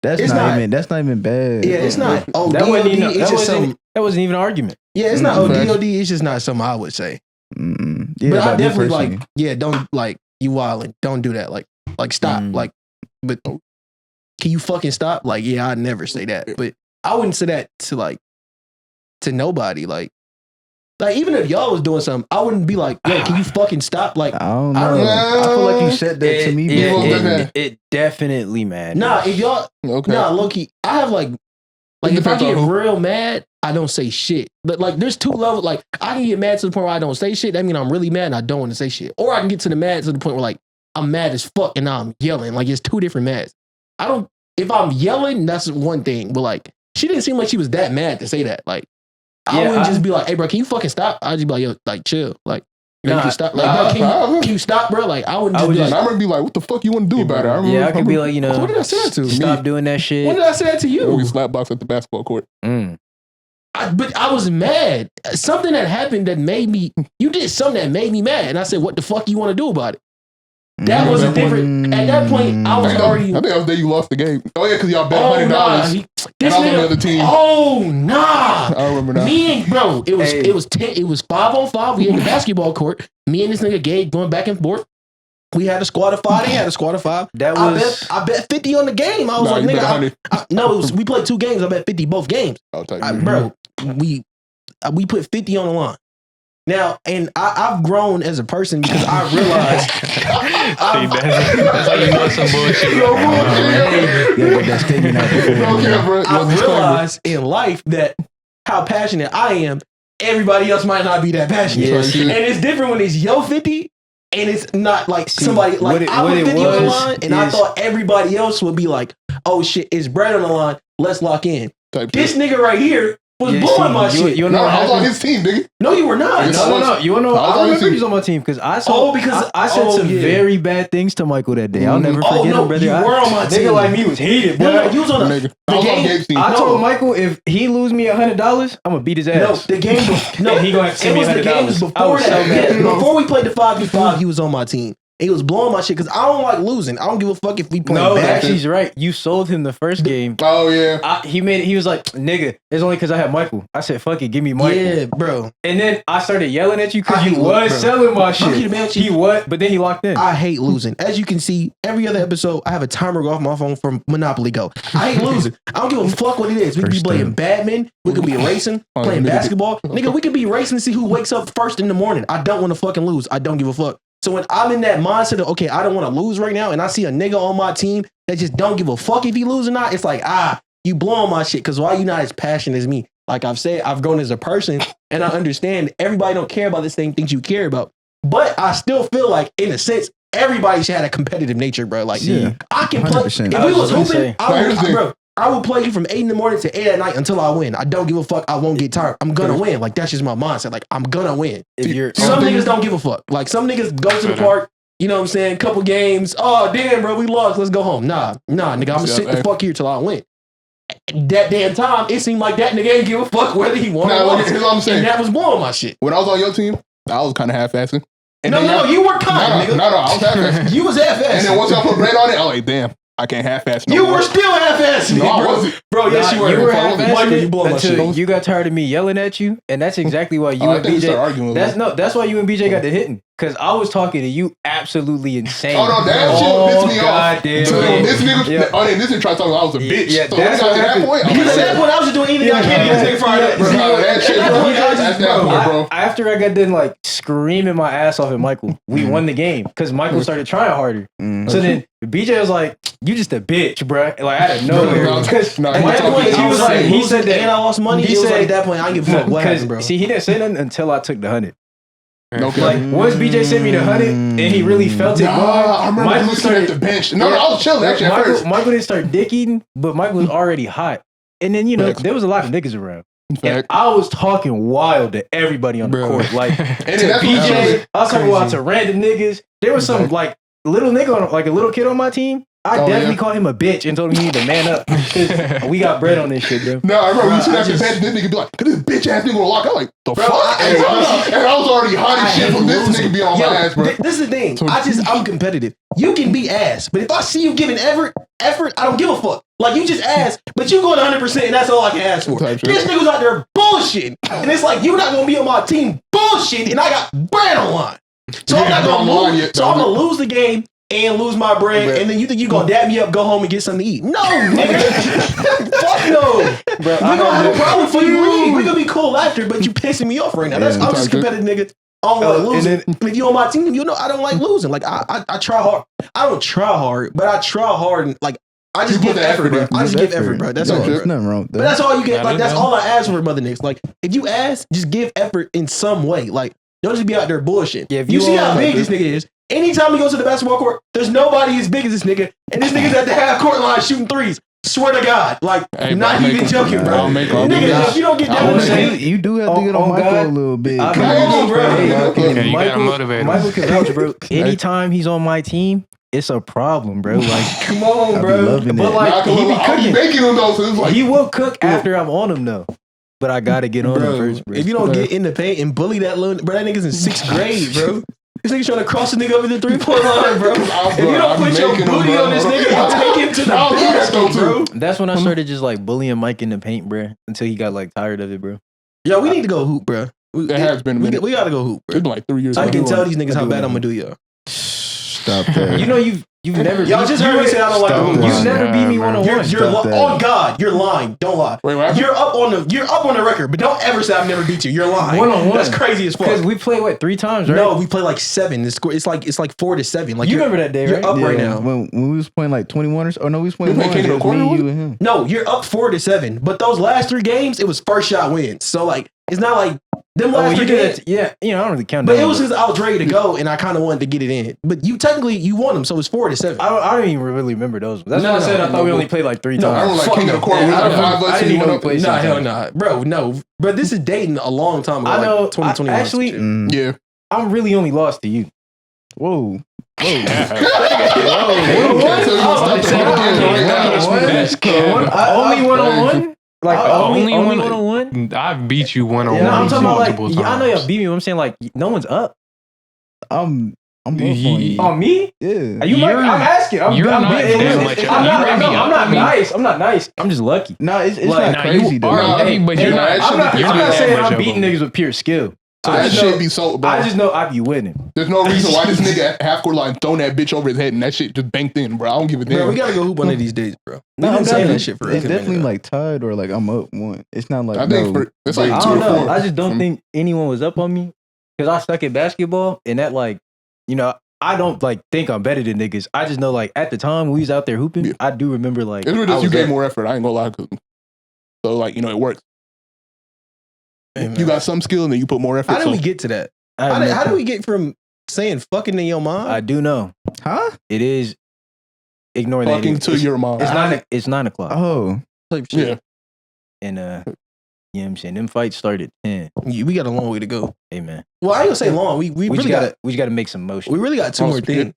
that's It's not not- even bad. Yeah, it's not OD. that wasn't even It's just something. that wasn't even an argument. Yeah, it's not Mm, OD. It's just not something I would say. Mm-mm. Yeah, But I about me definitely personally. like, yeah, don't like you wilding. Don't do that. Like stop. Mm. Like, but can you fucking stop? Like, yeah, I'd never say that. But I wouldn't say that to nobody. Like even if y'all was doing something, I wouldn't be like, yo, can you fucking stop? Like, I don't I know. don't I, feel like you said that to me before. Yeah. It definitely matters. nah, if y'all, Okay. nah, low-key, I have like if I depends get on who. real mad, I don't say shit. But like, there's two levels. Like, I can get mad to the point where I don't say shit. That means I'm really mad and I don't want to say shit. Or I can get to the mad to the point where like I'm mad as fuck and now I'm yelling. Like, it's two different mads. If I'm yelling, that's one thing. But like, she didn't seem like she was that mad to say that. Like, I Yeah, wouldn't I- just be like, hey, bro, can you fucking stop? I'd just be like, yo, like, chill. Like, you Nah, can stop. Like, nah, bro, nah. can you stop, bro? Like, I wouldn't I just would be just- And I like, remember be like, what the fuck you want to do about it? I remember, Yeah, I could be like, you know, what did I say that to? stop doing that shit. When did I say that to when we you? Slapbox at the basketball court. Mm. But I was mad. Something that happened that made me, you did something that made me mad. And I said, what the fuck you want to do about it? That was a different, at that point, I was I already, think that was the day you lost the game. Oh yeah, because y'all bet oh $100. nah. And This I was on the nigga, other team. oh nah. I remember that. Me and bro, it was Hey. it was 10, it was 5-on-5. We in the basketball court. Me and this nigga Gabe going back and forth. We had a squad of 5. They had a squad of 5. That I was bet 50 on the game. I was Nah, like, you bet nigga, 100. no, we played 2 games. I bet 50 both games. I'll tell you. Bro, we put 50 on the line. Now, and I've grown as a person because I realized See, that's how you know some bullshit. No bullshit. Yeah, but that statement out before. No cap, bro. I No disclaimer. realized in life that how passionate I am, everybody else might not be that passionate. Yeah, see. And it's different when it's yo 50 and it's not like See, somebody like what it- I what put it 50 on the was line and I is- thought everybody else would be like, oh shit, it's Brad on the line. Let's lock in. This shit. nigga right here was blowing my shit. You know no, I was on his team, nigga. No, you were not. No. You wanna know? I remember you was on my team because I saw. I said some very bad things to Michael that day. I'll never forget him, brother. You were on my team. Nigga like me was heated, bro. No, you was on the game. I told Michael if he lose me $100, I'm gonna beat his ass. No, the game was no. He gonna have to send me $100. The game was before that. Before we played the 5v5, he was on my team. He was blowing my shit because I don't like losing. I don't give a fuck if we play bad. No, actually, he's right. You sold him the first game. Oh yeah. He was like, nigga, it's only because I had Michael. I said, fuck it, give me Michael. Yeah, bro. And then I started yelling at you because you was selling my shit. He was, but then he locked in. I hate losing. As you can see, every other episode, I have a timer go off my phone from Monopoly Go. I hate losing. I don't give a fuck what it is. We could be playing badminton. We could be racing, playing basketball. Nigga, we could be racing to see who wakes up first in the morning. I don't want to fucking lose. I don't give a fuck. So when I'm in that mindset of, okay, I don't want to lose right now, and I see a nigga on my team that just don't give a fuck if he lose or not, it's like, you blowing my shit because why you not as passionate as me? Like I've said, I've grown as a person, and I understand everybody don't care about the same things you care about. But I still feel like, in a sense, everybody should have a competitive nature, bro. Like, I can play. 100%. If we was hooping, I will play you from 8 in the morning to 8 at night until I win. I don't give a fuck. I won't get tired. I'm gonna win. Like, that's just my mindset. Like, I'm gonna win. Some niggas don't give a fuck. Like, some niggas go to the park, you know what I'm saying? Couple games. Oh, damn, bro, we lost. Let's go home. Nah, nigga, I'm gonna sit the fuck here till I win. That damn time, it seemed like that nigga ain't give a fuck whether he won or lost. Here's what I'm saying. And that was blowing my shit. When I was on your team, I was kind of half-assing. No, you were kind, nigga. No, I was half-assing. You was half-assing. And then once y'all put bread on it, I was like, damn. I can't half-ass no You more. were still half-assing. No, I wasn't. Bro, yes, you were. You were half-assing you blowing my shit. until you got tired of me yelling at you, and that's exactly why you and BJay. That's why you and BJay got to hitting. Because I was talking to you absolutely insane. Oh no, that shit pissed me off. This nigga, this nigga tried to tell me I was a bitch. Yeah, so that's when I got to that point. Because at that point, I was just doing anything I can to get this nigga fired up. Bro. After I got done like screaming my ass off at Michael, we won the game because Michael started trying harder. So then BJay was like, "You just a bitch, bro." Like out of nowhere. Because at that point, he said that, and I lost money. He said at that point, I didn't give a fuck what happened, bro. See, he didn't say nothing until I took the 100. Okay. Like once BJay sent me the 100 and he really felt it. I remember Michael started at the bench. No, I was chilling actually at first. Michael didn't start dick eating, but Michael was already hot. And then there was a lot of niggas around. And I was talking wild to everybody on the court, like to BJay. I was talking wild to random niggas. There was some like little nigga, like a little kid on my team. I definitely called him a bitch and told him he need to man up. We got bread on this shit, bro. No, I remember we seen that bench, this nigga be like, this bitch ass nigga gonna lock. I'm like, the fuck? And I was already hot as shit from this nigga being on my ass, bro. This is the thing. I'm competitive. You can be ass, but if I see you giving effort, I don't give a fuck. Like, you just ass, but you going 100% and that's all I can ask for. This nigga's out there bullshitting. And it's like, you're not gonna be on my team bullshitting and I got bread on line. So I'm not gonna lose. So I'm gonna lose the game and lose my bread, and then you think you gonna dab me up, go home and get something to eat. No, nigga. Fuck no. Bro, we gonna have a problem for you leave. We gonna be cool after, but you pissing me off right now. I'm just a competitive nigga. I don't like losing. If you on my team, you know I don't like losing. Like I try hard. I don't try hard, but I try hard and like I just give effort, bro. I just give effort, bro. That's all. There's nothing wrong with that. But that's all you get. Like that's all I ask for, mother niggas. Like if you ask, just give effort in some way. Like don't just be out there bullshit. Yeah, you see how big this nigga is. Anytime he goes to the basketball court, there's nobody as big as this nigga, and this nigga's at the half court line shooting threes. Swear to God, like not even joking, bro. Nigga, if you don't get down with the you do have to get on Michael a little bit. Come on, bro. Michael can vouch, bro. Anytime he's on my team, it's a problem, bro. Like, come on, bro. But like, he be cooking. Making him though, so it's like he will cook after I'm on him though. But I gotta get on him first, bro. If you don't get in the paint and bully that little, bro, that nigga's in 6th grade, bro. This nigga trying to cross the nigga over the 3-point line, bro. If you don't put your booty on this nigga, I'll take him to the basket, bro. That's when I started just like bullying Mike in the paint, bro, until he got like tired of it, bro. Yo, we need to go hoop, bro. It has been a minute. We gotta go hoop, bro. It's been like 3 years. I can tell these niggas how bad I'm gonna do, yo. Stop that. You know you've never. Y'all just heard me say I don't like hoop. You've never beat me 1-on-1. You're on God. You're lying. Don't lie. Wait, what? You're up on the record, but don't ever say I've never beat you. You're lying. 1-on-1. That's crazy as fuck. Because we play what 3 times, right? No, we play like 7. It's like 4-7. Like you remember that day, right? You're up right now. When we was playing like 21ers, or no, we was playing me, you, and him. No, you're up 4-7. But those last 3 games, it was first shot wins. So like, it's not like Them Oh, last you three did games. that. Yeah, you know, I don't really count But down. it was because I was ready to go and I kind of wanted to get it in. But you technically you won them, so it's 4-7. I don't even really remember those. That's No, what I said. no, I thought we only played like 3 No, times. I remember like fuck King no. of the Court. Yeah, We I got don't- 5 I less didn't than even know one. play Nah, hell sometimes. nah. Bro, no. Bro, this is dating a long time ago. I know. Like 2021. Actually, Yeah. I'm really only lost to you. Whoa. Only 1-on-1? Like only Only 1-on-1? I beat you one on No, I'm one talking about like multiple times. I know y'all beat me. But I'm saying like no one's up. I'm up on you. On me? Yeah. Are you might, I'm asking. I'm you're not being- that much up. I'm You not, may be I'm up not to me. nice. I'm not nice. I'm just lucky. No, it's Like, not nah, you crazy though. are lucky, but you're not. I'm not you're saying that much I'm of beating them. niggas with pure skill. So I that just shit know- be so, bro. I just know I be winning. There's no reason why this nigga at half court line throwing that bitch over his head and that shit just banked in, bro. I don't give a damn. Bro, we gotta go hoop one of these days, bro. No, We've been saying definitely- that shit for a It's good definitely minute. like tied or like I'm up one. It's not like I think it's like I 2 don't or know. 4. I just don't think anyone was up on me because I suck at basketball and that like, you know, I don't like think I'm better than niggas. I just know like at the time we was out there hooping, Yeah. I do remember like It's I just you was gave up. more effort. I ain't gonna lie. So like, you know, it works. Hey, man. You got some skill and then you put more effort. How did so we get to that? I have How no did we get from saying fucking in your mom? I do know. Huh? It is ignore that. fucking to your mom. It's 9 o'clock. Oh. Type shit. Yeah. And you know what I'm saying? Them fights started at 10. Yeah, we got a long way to go. Hey man. Well, I ain't gonna say long. We We really just got gotta make some motion. we really got 2 more Awesome. things.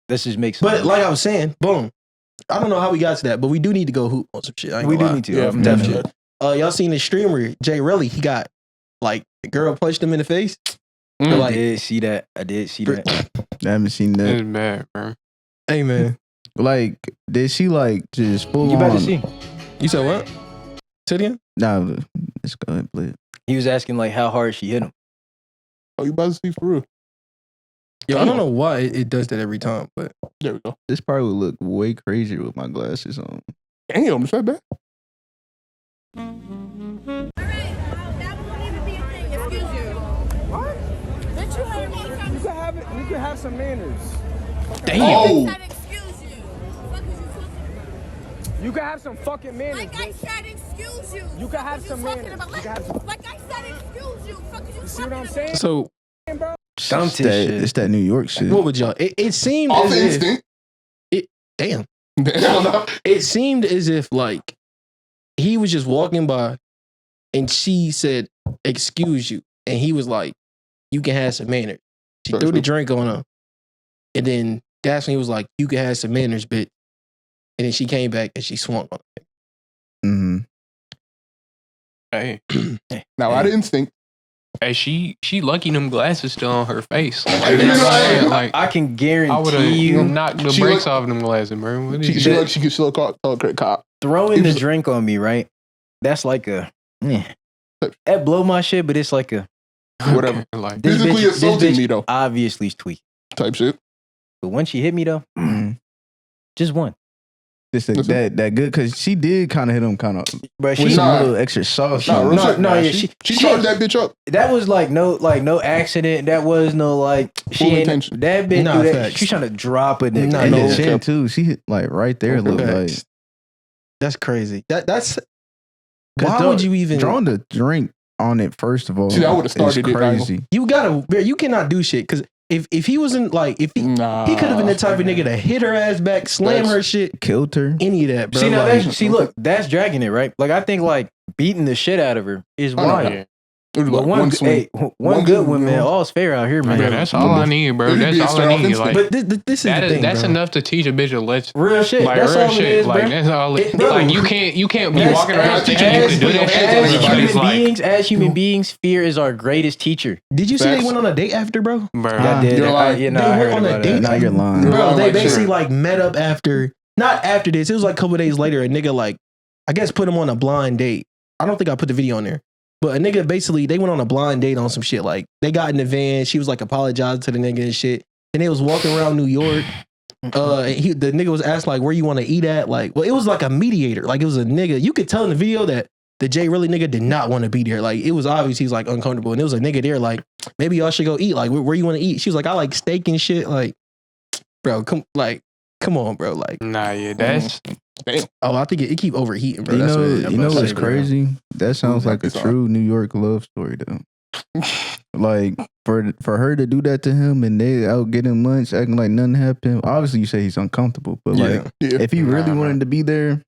Let's just make some But motion. like I was saying, boom. I don't know how we got to that, but we do need to go hoop on some shit. I ain't we gonna do lie. need to. Yeah, I'm definitely. definitely. Y'all seen the streamer JayRelly? He got like the girl punched him in the face. Mm. I Like, did see that. I did see that. I haven't seen that. It's bad, bro. hey man, Like, did she like just full You better on? see. you said what? Say it again. Nah, let's go ahead and play it. He was asking like how hard she hit him. Oh, you about to see for real? Yo, I don't know why it does that every time, but There we go. This part would look way crazier with my glasses on. Damn, is that bad? You can have some manners. Damn. Oh, You can have some fucking manners. Like I said, excuse you. You can have some manners. Like I said, excuse you. Fuck is you See what I'm talking saying? so Dumped It's his that, shit. it's that New York shit. what would y'all? It seemed off as if, instinct. damn. Damn. It seemed as if like he was just walking by, and she said, "Excuse you," and he was like, "You can have some manners." She threw the drink on him, and then that's when he was like, "You can have some manners, bitch." And then she came back and she swung on him. Hey, Now out of instinct. hey, she lucky them glasses still on her face. Like, You know that's what I'm saying? like I can I would guarantee have you knocked the She brakes look- off them glasses, bro. What She is she that? like she could still call a cop. throwing the It's- drink on me, right? That's like a that blow my shit, but it's like a Whatever. Like, this Physically bitch, assaulting this bitch me, though. obviously is tweaking. Type shit. But when she hit me though, just one. This that good because she did kind of hit him kind of But with she some Nah. little extra sauce. Nah, on real it. shit. no, Nah, yeah, she she- charged that bitch up. that was like no accident. That was no like she Full ain't intention. that bitch. Nah, do that. facts. She's trying to drop a nigga. Nah, And no. the chin too. She hit like right there. Look like Facts. That's crazy. That's 'Cause why throw- would you even? drawing the drink on it first of all. See, that would've started is it, I know. crazy. You gotta. You cannot do shit because if he wasn't like if he Nah. he could have been the type of nigga to hit her ass back, slam Facts. her shit, Killed her. any of that, bro. See now, like, that's, look, that's dragging it, right? Like I think like beating the shit out of her is I know. wild. yeah. It was But like one, one swing. one One good good one, man. one. All's fair out here, man. Yeah, that's all I need, bro. It'd be That's a all I straight need. offense. Like, but this is that the is thing, that's bro. enough to teach a bitch a lesson. Real shit. Like That's real all shit. it is, Like bro. that's all. It- bro, Like you can't be As- walking around as- thinking you as- can do that as shit. to human everybody. It's like, beings, as human beings, fear is our greatest teacher. Did you see Facts. they went on a date after, bro? bro. I did. You're lying. You know, They I went heard on a about date. that. Now you're lying. You're Bro, lying they like basically shit. like met up after, not after this. It was like a couple days later. A nigga like, I guess put him on a blind date. I don't think I put the video on there, but a nigga basically they went on a blind date on some shit. Like they got in the van. She was like apologizing to the nigga and shit. And they was walking around New York. The nigga was asked like where you want to eat at. Like, well, it was like a mediator. Like it was a nigga. You could tell in the video that the JayRelly nigga did not want to be there. Like it was obvious he was like uncomfortable. And it was a nigga there like maybe y'all should go eat. Like where you want to eat? She was like I like steak and shit. Like, bro, come on, bro. Like, Nah, yeah, that's oh, I think it keep overheating, bro. You That's know, what it is. you know I'm what's about to say, bro. crazy? That sounds like a Sorry. true New York love story, though. Like for her to do that to him and they out getting lunch, acting like nothing happened. Obviously, you say he's uncomfortable, but like if he really wanted to be there,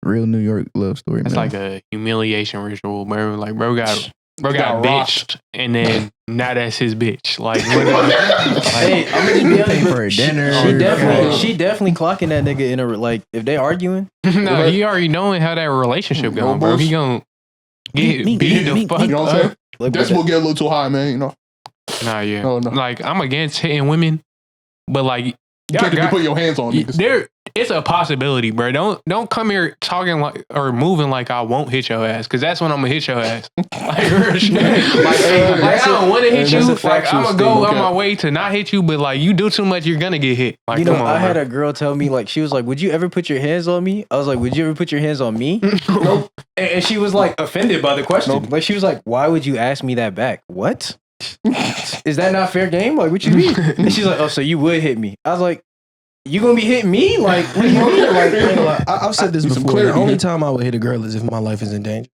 real New York love story. It's man. like a humiliation ritual, bro. Like bro got bitched, and then now that's his bitch. Like, hey, I'm gonna be honest for her dinner. She definitely clocking that nigga in a like if they arguing. No, he already knowing how that relationship going, bro. He gonna get beat the fuck You know what I'm up. saying? Like, That's what get a little too high, man. You know. Nah, yeah. No. Like I'm against hitting women, but like You can't put your hands on me. It's a possibility, bro. Don't come here talking like or moving like I won't hit your ass, because that's when I'm gonna hit your ass. Like, real shit. Like I don't want to hit you. Like I'm gonna go on my way to not hit you, but like you do too much, you're gonna get hit. Like, you know, come on, I had bro. a girl tell me like she was like, "Would you ever put your hands on me?" I was like, "Would you ever put your hands on me?" Nope. And she was like offended by the question. Nope. Like she was like, "Why would you ask me that back? What? Is that not fair game? Like what you mean?" And she's like, "Oh, so you would hit me?" I was like, "You gonna be hitting me? Like what do you mean?" Like I've said this before. The only time I would hit a girl is if my life is in danger.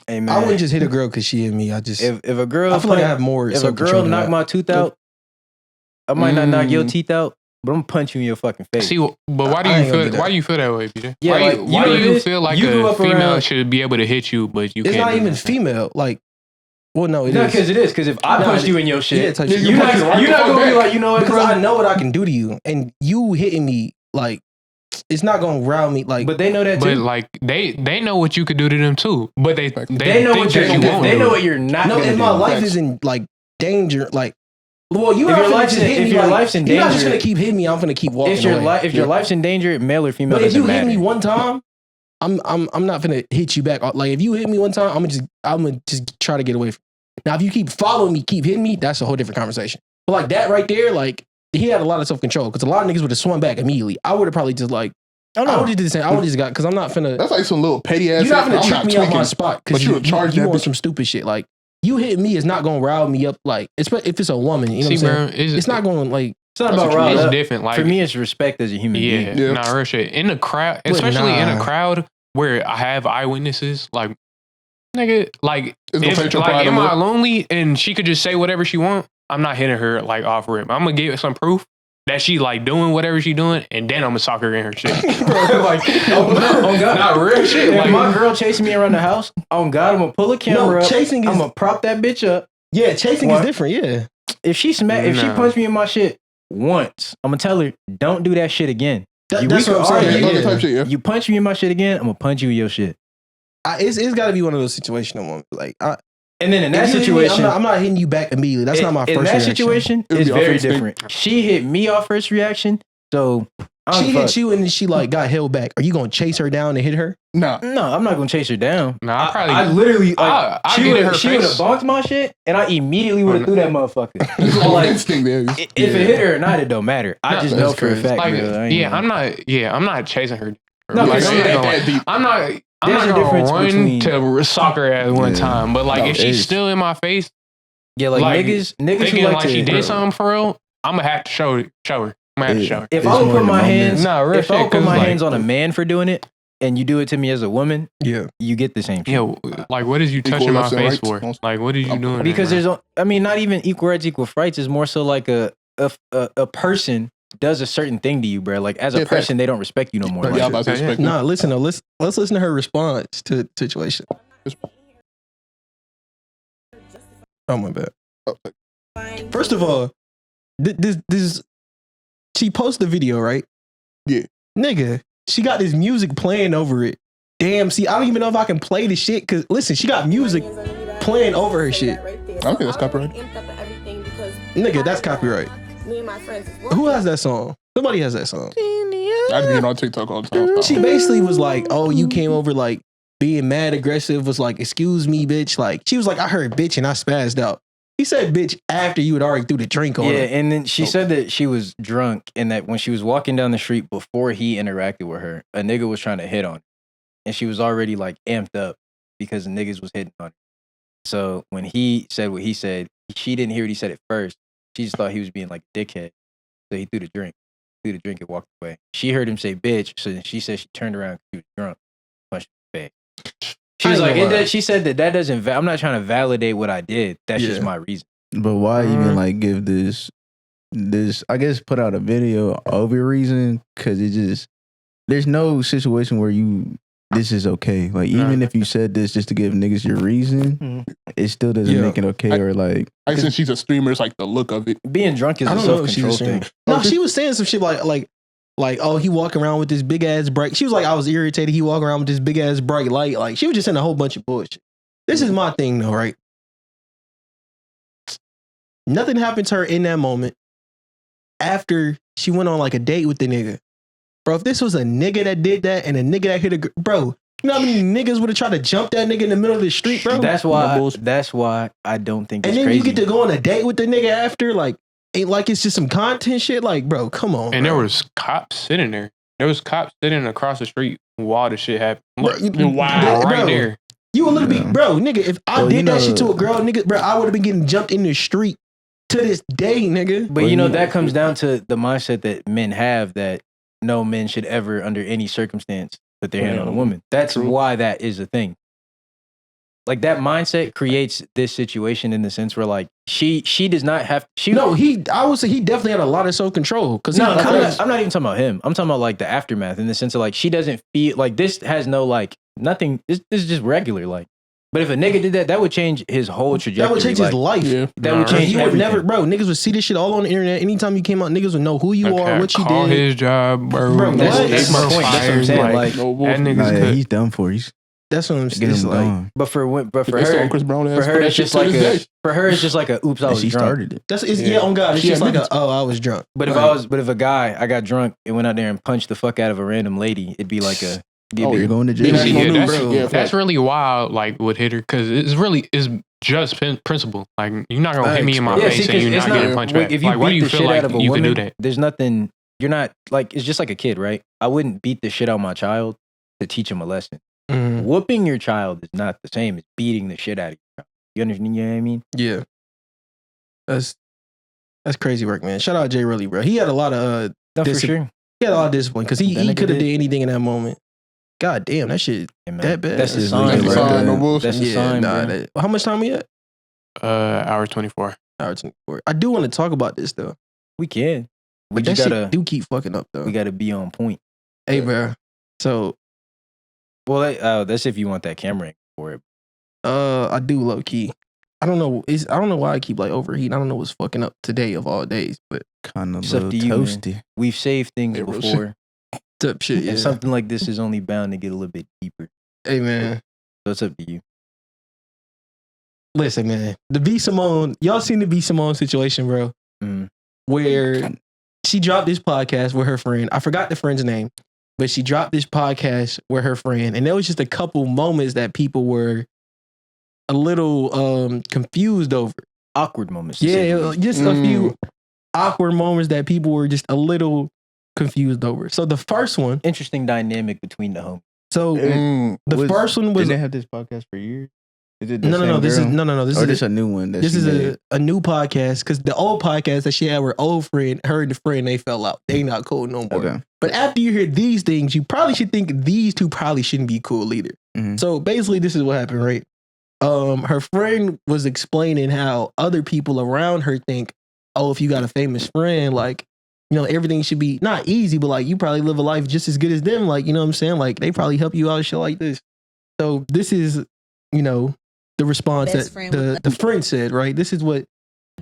Hey, man. I wouldn't just hit a girl because she hit me. I just if a girl, I feel like I have more. If a girl knock my tooth out, I might not knock your teeth out, but I'm gonna punch you in your fucking face. See, but why do you feel? Why do you feel that way, BJay? Yeah, why do you feel like a female around, should be able to hit you, but you it's can't? It's not even female. Like, well, no, it no, is. because it is. Because if I punched you in your shit, yeah, you're not gonna be like, you know what? Because I know what I can do to you, and you hitting me like. It's not gonna rile me like, but they know that too. But like they know what you could do to them too. But they know what you're. They know what you're not. No, and my life is in like danger. Like, well, you if are your life's in, if your life's in danger, you're not just danger, gonna keep hitting me. I'm gonna keep walking. If your life's in danger, male or female, but if you matter. hit me one time, I'm not gonna hit you back. Like if you hit me one time, I'm gonna just try to get away from you. Now if you keep following me, keep hitting me, that's a whole different conversation. But like that right there, like he had a lot of self control because a lot of niggas would have swung back immediately. I would have probably just like. I would have did the same. I would have just got because I'm not finna. That's like some little petty ass. You're not finna trick me off my spot because you want bitch. some stupid shit. Like you hitting me is not gonna rile me up. Like especially if it's a woman, you know what I'm saying? It's not going like. It's not about rile. It's different. Like for me, it's respect as a human being. Yeah, nah, real shit. In the crowd, especially in a crowd where I have eyewitnesses, like nigga, like if, like am I lonely and she could just say whatever she want? I'm not hitting her like off rip. I'm gonna give some proof that she like doing whatever she doing, and then I'm gonna sock her in her shit. Like, oh God, not real shit. If Like my girl chasing me around the house, on God, I'm gonna pull a camera up. I'm gonna prop that bitch up. Yeah, chasing is different. Yeah. If she punched me in my shit once, I'm gonna tell her, don't do that shit again. That's what I'm saying. You punch me in my shit again, I'm gonna punch you in your shit. It's got to be one of those situational moments. Like, and then in that situation, I'm not hitting you back immediately. That's not my first reaction. In that situation, it's very different. She hit me off first reaction, so she hit you and she like got held back. Are you gonna chase her down and hit her? No, I'm not gonna chase her down. No, I literally like she would have face. bonked my shit, and I immediately would have threw that motherfucker. Like, if it hit her or not, it don't matter. I just know for a fact. Like, I'm not chasing her. No, like, I'm not gonna run to sock her at one time, but like if she's still in my face, like niggas thinking like like she did something for real, I'm gonna have to show her. I'm gonna have to show her. If I would put my hands, hands on a man for doing it, and you do it to me as a woman, you get the same shit. Yeah, like what is you touching my face for? Like what are you doing? Because not even equal rights, equal rights. It's more so like a person does a certain thing to you, bro. Like as a person, they don't respect you no more. Nah, listen. Let's listen to her response to the situation. Oh my bad. First of all, this she posted the video, right? Yeah, nigga, she got this music playing over it. Damn, see, I don't even know if I can play the shit because listen, she got music playing over her shit. I don't think that's copyright. Nigga, that's copyright. Me and my friends. Who has that song? Somebody has that song. I be on TikTok all the time. She basically was like, "Oh, you came over like being mad aggressive." Was like, "Excuse me, bitch." Like she was like, "I heard bitch and I spazzed out." He said, "Bitch," after you had already threw the drink on her. Yeah, and then she said that she was drunk and that when she was walking down the street before he interacted with her, a nigga was trying to hit on her, and she was already like amped up because the niggas was hitting on her. So when he said what he said, she didn't hear what he said at first. She just thought he was being like a dickhead. So he threw the drink and walked away. She heard him say bitch, so then she said she turned around because she was drunk, punched him in the face. She was like, she said that doesn't. I'm not trying to validate what I did. That's just my reason. But why even like give this? I guess put out a video over your reason because it just there's no situation where this is okay. Like even if you said this just to give niggas your reason, it still doesn't make it okay. Or like, I since she's a streamer, it's like the look of it. Being drunk is a self-control thing. No, she was saying some shit like, oh, he walking around with this big ass bright. She was like, I was irritated. He walking around with this big ass bright light. Like she was just saying a whole bunch of bullshit. This is my thing though, right? Nothing happened to her in that moment. After she went on like a date with the nigga. Bro, if this was a nigga that did that and a nigga that hit a bro, you know how many niggas would have tried to jump that nigga in the middle of the street, bro? That's why I don't think it's crazy. And then crazy. you get to go on a date with the nigga after, like, ain't like it's just some content shit. Like, bro, come on. And bro. there was cops sitting there. There was cops sitting across the street while the shit happened. Wow, right there. You a little bit, bro, nigga, if I did that shit to a girl, nigga, bro, I would have been getting jumped in the street to this day, nigga. But you know, that comes down to the mindset that men have that no men should ever, under any circumstance, put their hand on a woman. That's why that is a thing. Like that mindset creates this situation in the sense where like she does not have I would say he definitely had a lot of self-control. Cause I'm not even talking about him. I'm talking about like the aftermath in the sense of like she doesn't feel like this has no like nothing. This is just regular like. But if a nigga did that, that would change his whole trajectory. That would change his life. Yeah. That would change. He would never, bro. Niggas would see this shit all on the internet. Anytime you came out, niggas would know who you are, what you call did. His job, bro. That's my point. That's what I'm saying. Like that nigga's he's done for. That's what I'm saying. Like, but for her, Chris Brown it's just like it's just like a oops, I was drunk. Started it. That's on God. It's just like I was drunk. But if a guy I got drunk and went out there and punched the fuck out of a random lady, it'd be like a you're going to jail. That's really wild. Like would hit her because it's just principle. Like you're not gonna hit me in my face and you're not getting punched back. If you like, beat the shit out of a you woman, can do that? There's nothing. You're not like it's just like a kid, right? I wouldn't beat the shit out of my child to teach him a lesson. Mm-hmm. Whooping your child is not the same as beating the shit out of your child. You understand? You know what I mean? Yeah. That's crazy work, man. Shout out JayRelly, bro. He had a lot of for sure. He had a lot of discipline because he could have did anything in that moment. God damn, that shit that bad. That's the sign. That's the sign. How much time we at? Hour 24. Hour 24. I do want to talk about this though. We can. But that shit do keep fucking up though. We gotta be on point. Hey, bro. So, well, that's if you want that camera for it. I do low key. I don't know. I don't know why I keep like overheating. I don't know what's fucking up today of all days, but kind of toasty. Man. We've saved things before. Up shit, yeah. And something like this is only bound to get a little bit deeper. Hey, man. So it's up to you. Listen, man. The B Simone, y'all seen the B Simone situation, bro? Where she dropped this podcast with her friend. I forgot the friend's name, but she dropped this podcast with her friend, and there was just a couple moments that people were a little confused over. Awkward moments. Yeah, just a few awkward moments that people were just a little confused over. So the first one, interesting dynamic between the homies. So the first one was. Did they have this podcast for years? Is it No. This is a new one. This is a new podcast because the old podcast that she had with her old friend, her and the friend, they fell out. They not cool no more. Okay. But after you hear these things, you probably should think these two probably shouldn't be cool either. Mm-hmm. So basically, this is what happened, right? Her friend was explaining how other people around her think, oh, if you got a famous friend, like, you know, everything should be not easy, but like you probably live a life just as good as them. Like, you know what I'm saying? Like they probably help you out and shit like this. So this is, you know, the response that the friend said, right? This is what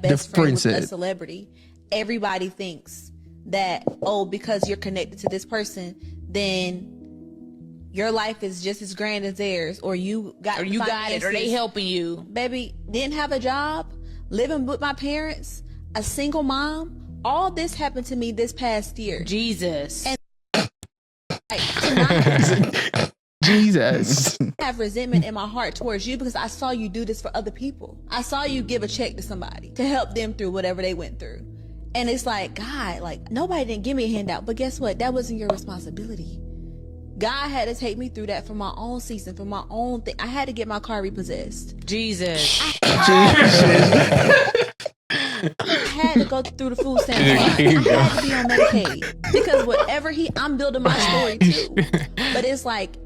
the friend said. A celebrity. Everybody thinks that, oh, because you're connected to this person, then your life is just as grand as theirs, or you got it, or they helping you. Baby, didn't have a job, living with my parents, a single mom. All this happened to me this past year. Jesus. And tonight, Jesus. I have resentment in my heart towards you because I saw you do this for other people. I saw you give a check to somebody to help them through whatever they went through. And it's like, God, like nobody didn't give me a handout, but guess what? That wasn't your responsibility. God had to take me through that for my own season, for my own thing. I had to get my car repossessed. Jesus. I had to go through the food stamp. I had to be on Medicaid because whatever I'm building my story too. But it's like,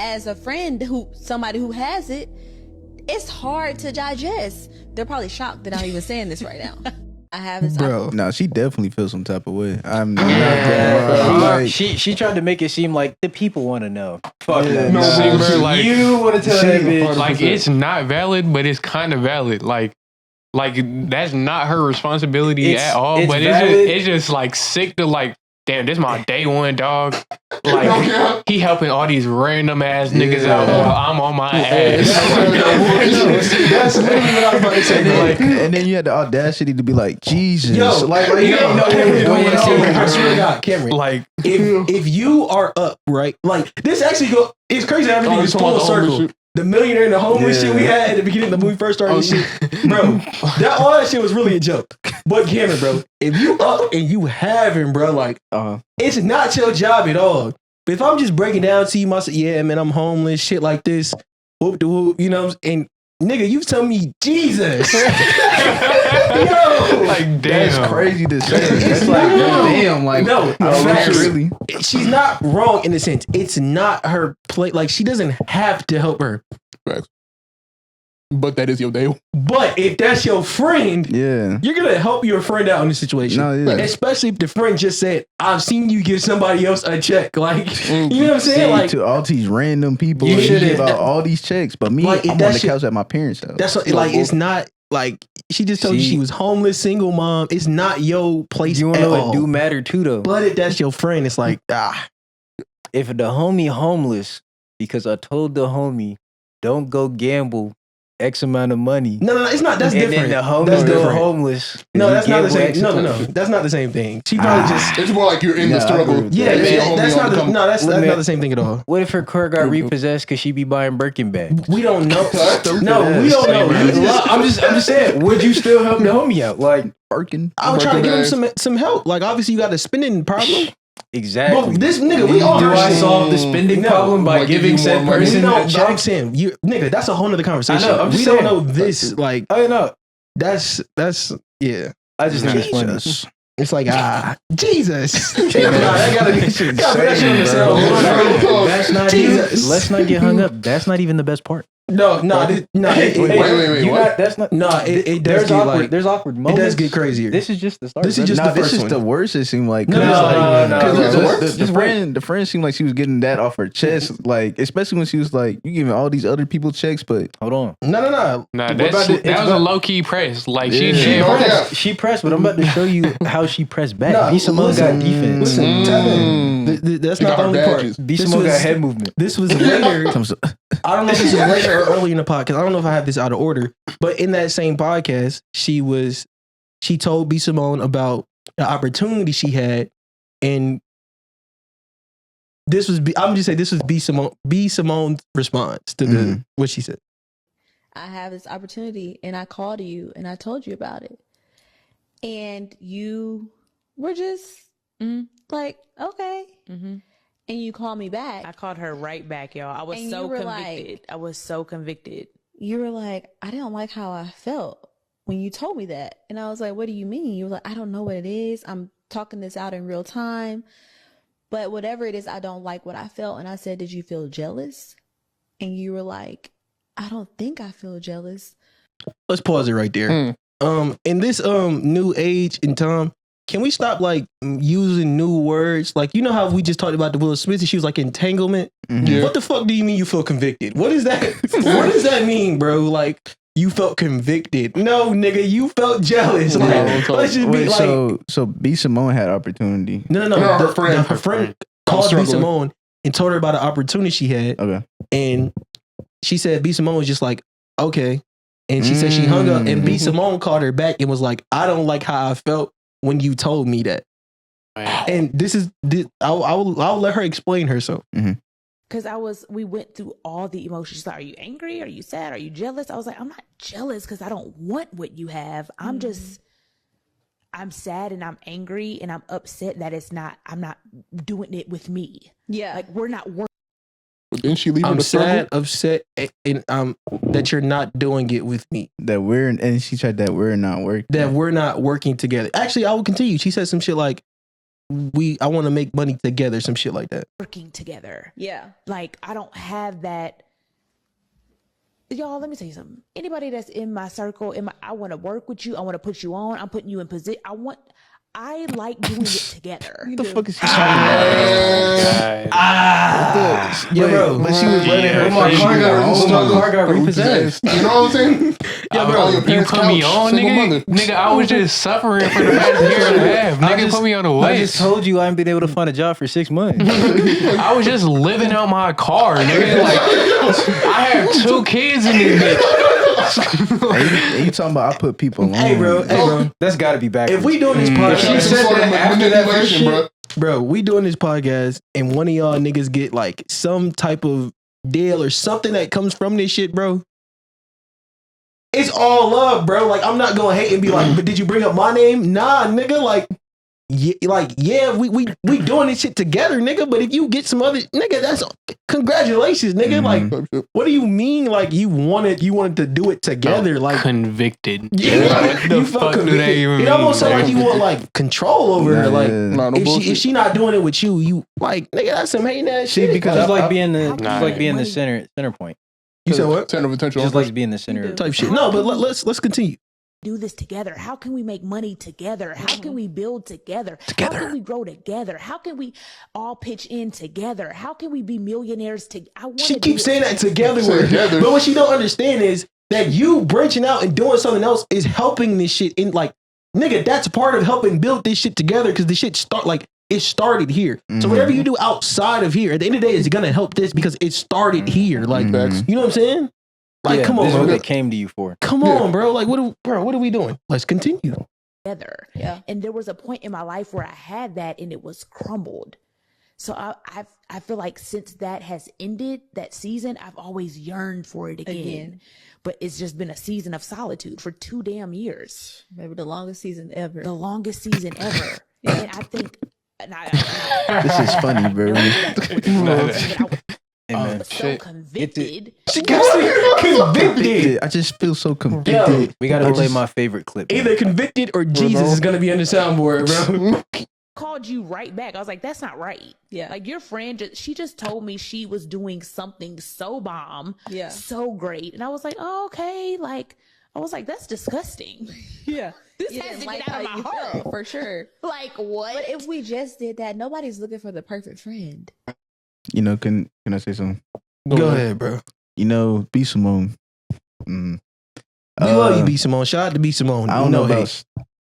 as a friend, somebody who has it, it's hard to digest. They're probably shocked that I'm even saying this right now. I have this. No, she definitely feels some type of way. I'm not gonna lie. She tried to make it seem like the people want to know. Fuck that. No, like, you want to tell that bitch. Like, it's not valid, but it's kind of valid. Like that's not her responsibility at all. But it's just like sick to like, damn, this my day one dog. Like, he helping all these random ass niggas out while I'm on my ass. That's literally what I was about to say. And then you had the audacity to be like, Jesus. Yo, like you don't know what was going on. I swear to God, Cameron. Like, if you are up, right? Like, this actually it's crazy how everything is full circle. The millionaire and the homeless shit we had at the beginning when we first started this shit. Bro, all that shit was really a joke. But Cameron, bro, if you up and you having, bro, like, it's not your job at all. But if I'm just breaking down to you, myself, yeah, man, I'm homeless, shit like this, whoop de whoop, you know, and nigga, you tell me Jesus. Yo, like, damn. That's crazy to say. It's like, damn, like, no, really. She's not wrong in the sense. It's not her play. Like, she doesn't have to help her. Facts. But that is your day. But if that's your friend, yeah, you're gonna help your friend out in this situation. No, yeah. Especially if the friend just said, "I've seen you give somebody else a check." Like, you know what I'm saying? See, like, to all these random people, you you give out all these checks, but me, like, I'm on the couch at my parents' house. That's what, like, it's not like she just told you she was homeless, single mom. It's not your place. You know what do matter too, though. But if that's your friend, it's like, if the homie homeless because I told the homie, don't go gamble X amount of money. No, it's not. That's different. And then the homie go homeless. No, that's not the same. No, that's not the same thing. She probably just. It's more like you're in the struggle. Yeah, that's not. That's not the same thing at all. What if her car got repossessed because she be buying Birkin bags? We don't know. No, we don't know. I'm just saying. Would you still help the homie out? Like Birkin? I would try to give him some help. Like, obviously, you got a spending problem. Exactly. Well, this nigga, we all do I solve the spending problem by giving said person a check? I'm saying, nigga, that's a whole nother conversation. I know, we don't know this. Like, I know. That's yeah. I just think it's funny. It's like Jesus. That gotta be shit. That's not even. Let's not get hung up. That's not even the best part. Wait. What? That's not. It does get like. There's awkward moments. It does get crazier. This is just the start. This is just the first one. the worst. It seemed like No. The friend seemed like she was getting that off her chest. Like, especially when she was like, "You giving all these other people checks," but hold on. No. Nah, that was a low key press. Like, she pressed, but I'm about to show you how she pressed back. B Simone got defense. Listen, that's not the only part. B Simone got head movement. This was later. I don't know if this was later or early in the podcast. I don't know if I have this out of order, but in that same podcast, she told B Simone about the opportunity she had, and this was I'm just saying this was B Simone's response to what she said. I have this opportunity, and I called you, and I told you about it, and you were just like, okay. And you called me back. I called her right back, y'all. I was so convicted. I was so convicted. You were like, I didn't like how I felt when you told me that. And I was like, what do you mean? You were like, I don't know what it is. I'm talking this out in real time. But whatever it is, I don't like what I felt. And I said, did you feel jealous? And you were like, I don't think I feel jealous. Let's pause it right there. In this new age and time, can we stop like using new words? Like, you know how we just talked about the Will Smith and she was like entanglement? Yeah. What the fuck do you mean you feel convicted? What is that? What does that mean, bro? Like, you felt convicted. No, nigga, you felt jealous. Like, let's just be like. So B Simone had opportunity. No. Her friend called B Simone and told her about the opportunity she had. Okay. And she said B Simone was just like, okay. And she said she hung up and B Simone called her back and was like, I don't like how I felt when you told me that. Wow. And I'll let her explain herself. Because we went through all the emotions. She's like, are you angry? Are you sad? Are you jealous? I was like, I'm not jealous because I don't want what you have. I'm sad and I'm angry and I'm upset that I'm not doing it with me. Yeah. Like, we're not working. Didn't she leave? I'm sad, upset, and that you're not doing it with me. And she said that we're not working. That we're not working together. Actually, I will continue. She said some shit like, I want to make money together, some shit like that. Working together. Yeah. Like, I don't have that. Y'all, let me tell you something. Anybody that's in my circle, I want to work with you. I want to put you on. I'm putting you in position. I like doing it together. What the fuck is she talking about? Bro, when she was running her car got repossessed. You know what I'm saying? Yeah, bro, you put me on, nigga. Nigga, I was just suffering for the past year and a half. Nigga, put me on the way. I just told you I ain't been able to find a job for 6 months. I was just living out my car, nigga. Like, I have 2 kids in this bitch. Hey, you talking about I put people on? Hey, bro. That's got to be back. If we doing this podcast, she said that after that first shit, bro, we doing this podcast, and one of y'all niggas get like some type of deal or something that comes from this shit, bro. It's all love, bro. Like, I'm not gonna hate and be like, but did you bring up my name? Nah, nigga. Yeah, we doing this shit together, nigga. But if you get some other nigga, that's congratulations, nigga. Like, what do you mean? Like, you wanted to do it together? Like, convicted. Yeah, you felt convicted. It almost sounds like you want like control over her. Like, if she not doing it with you like, nigga, that's some hating ass shit. Because it's like being the center point. You said what? Center of attention. Just like being the center type shit. No, but let's continue. Do this together. How can we make money together? How can we build together? How can we grow together? How can we all pitch in together? How can we be millionaires together? She keeps saying that together. But what she don't understand is that you branching out and doing something else is helping this shit in, like, nigga, that's part of helping build this shit together, because the shit it started here. So whatever you do outside of here, at the end of the day, is gonna help this because it started here. Like, you know what I'm saying? Like, come on, this bro. is what they came to you for. Come on, bro. Like, what are we doing? Let's continue. Together. Yeah. And there was a point in my life where I had that and it was crumbled. So I feel like since that has ended, that season, I've always yearned for it again. But it's just been a season of solitude for 2 damn years. Maybe the longest season ever. The longest season ever. And I think this is funny, bro. I was so convicted. She got convicted. I just feel so convicted. Yo, we gotta play my favorite clip. Either convicted or Jesus is gonna be on the soundboard, bro. Called you right back. I was like, that's not right. Yeah. Like, your friend, she just told me she was doing something so bomb. Yeah. So great. And I was like, oh, okay. Like, I was like, that's disgusting. Yeah. This has to get out of my heart. For sure. Like, what? But if we just did that, nobody's looking for the perfect friend. You know, can I say something? Go ahead, bro. You know, B. Simone. We love you, B. Simone. Shout out to B. Simone. I don't know about.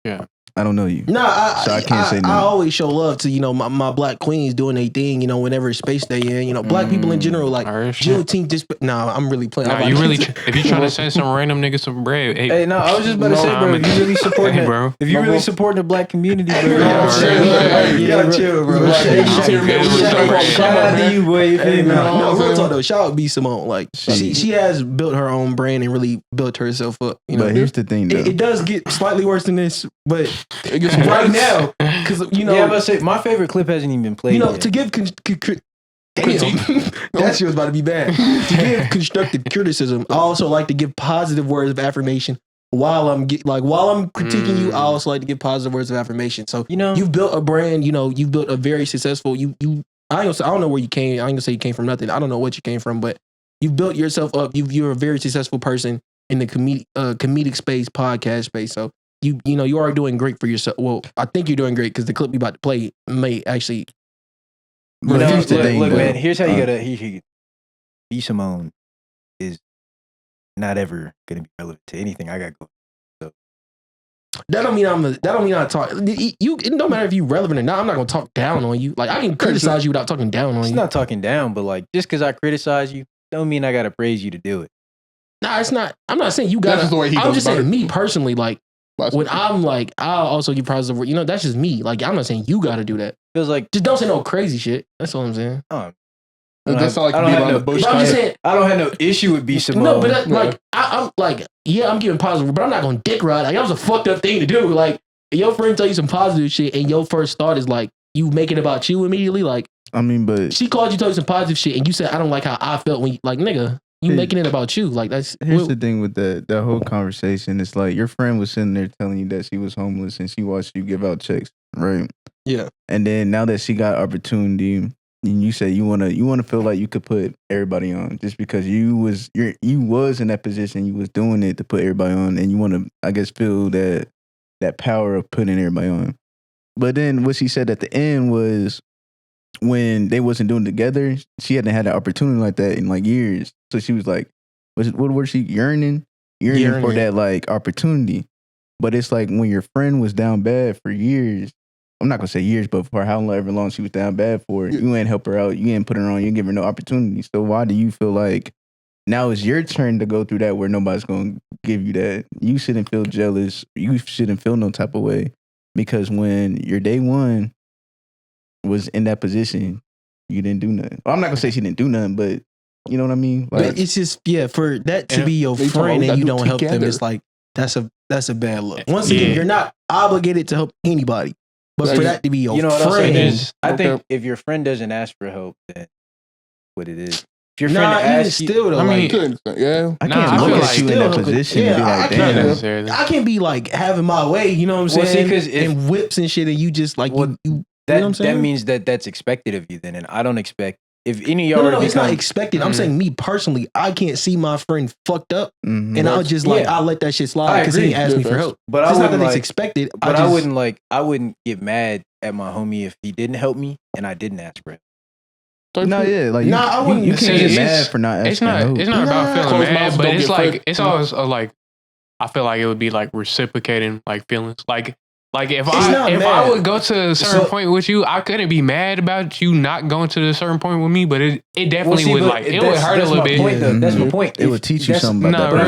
Yeah. I don't know you. Nah, so I can't say no. I always show love to, my black queens doing their thing, whenever space they in, black people in general, like Juneteenth. I'm really playing. Nah, you really, if you trying to send some random nigga some bread, hey, no, I was just about to say, bro, if you really supporting bro. If you really supporting the black community, bro, you gotta chill, bro. Shout out to you, boy. No, real talk though. Shout out B. Simone. Like, she has built her own brand and really built herself up. But here's the thing, though. It does get slightly worse than this, but it gets right now, because yeah, but say my favorite clip hasn't even been played. To give that shit was about to be bad. To give constructive criticism, I also like to give positive words of affirmation. While I'm critiquing you, I also like to give positive words of affirmation. So you've built a brand. You've built a very successful. I don't know where you came. I ain't gonna say you came from nothing. I don't know what you came from, but you've built yourself up. You're a very successful person in the comedic space, podcast space. So. You are doing great for yourself. Well, I think you're doing great because the clip you about to play may actually. Look, man. Here's how you gotta. B. Simone is not ever gonna be relevant to anything I got going. So that don't mean I talk. It don't matter if you relevant or not. I'm not gonna talk down on you. Like, I can criticize you without talking down on you. It's not talking down, but like, just because I criticize you, don't mean I gotta praise you to do it. Nah, it's not. I'm not saying you gotta. I'm just saying me personally, like. When I'm like, I'll also give positive word. That's just me. Like, I'm not saying you got to do that. Feels like just don't say no crazy shit. That's all I'm saying. That's not like I don't have no issue with B. Simone. No, but I'm like, I'm giving positive, but I'm not gonna dick ride. Like, that was a fucked up thing to do. Like, your friend tell you some positive shit, and your first thought is like, you make it about you immediately. Like, but she called you, told you some positive shit, and you said, I don't like how I felt when you, like, nigga. You making it about you. Like that's Here's the thing with the whole conversation. It's like your friend was sitting there telling you that she was homeless and she watched you give out checks, right? Yeah. And then now that she got opportunity, and you say you wanna feel like you could put everybody on just because you was in that position, you was doing it to put everybody on, and you wanna, I guess, feel that power of putting everybody on. But then what she said at the end was when they wasn't doing it together, she hadn't had an opportunity like that in like years. So she was like, what was she yearning for that like opportunity? But it's like when your friend was down bad for years, I'm not gonna say years, but for however long she was down bad for, you ain't help her out, you ain't put her on, you ain't give her no opportunity. So why do you feel like now it's your turn to go through that where nobody's gonna give you that? You shouldn't feel jealous. You shouldn't feel no type of way because when your day one was in that position, you didn't do nothing. Well, I'm not gonna say she didn't do nothing, but you know what I mean? Like, but it's just for that to be your friend and you don't help them, it's like that's a bad look. Once again, you're not obligated to help anybody. But for that to be your friend, I think if your friend doesn't ask for help, then what it is. If your friend asks you, still, though, I can't look at you in that position and be like, damn. I can't be like having my way, you know what I'm saying? Because in whips and shit, and you just like you know what I'm saying? That means that's expected of you then, and I don't expect. If any of y'all no, it's not expected. I'm saying me personally, I can't see my friend fucked up, and I'll just I'll let that shit slide because he asked me for help. But it's not that it's expected. But I wouldn't get mad at my homie if he didn't help me and I didn't ask for help. No, yeah, like I wouldn't. You can't get mad for not asking. It's not about feeling mad, but it's like it's always like I feel like it would be like reciprocating like feelings. Like if I would go to a certain point with you, I couldn't be mad about you not going to a certain point with me, but it definitely would it would hurt a little bit. That's my point. It would teach you something about that.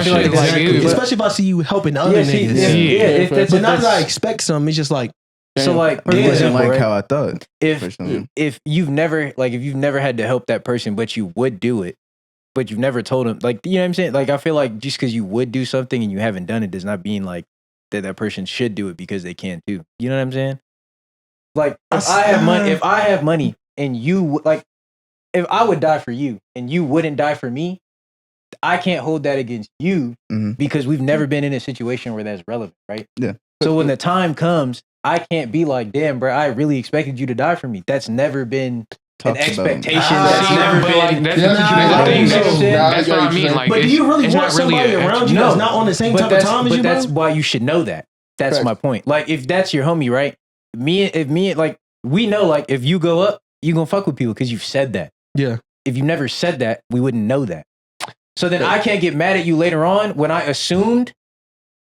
Especially if I see you helping other niggas. But not that I expect something. It's just like it wasn't like how I thought. If you've never had to help that person, but you would do it, but you've never told them, like, you know what I'm saying? Like, I feel like just because you would do something and you haven't done it does not mean like that person should do it because they can too. You know what I'm saying? Like if I have money and you like, if I would die for you and you wouldn't die for me, I can't hold that against you because we've never been in a situation where that's relevant, right? Yeah. So when the time comes, I can't be like, damn, bro, I really expected you to die for me. That's never been an expectation. That's never been. That's what I mean. Like, but do you really want somebody around you that's not on the same type of time as you? But that's why you should know that. That's my point. Like, if that's your homie, right? Like, we know, like, if you go up, you gonna fuck with people because you've said that. Yeah. If you never said that, we wouldn't know that. So then I can't get mad at you later on when I assumed,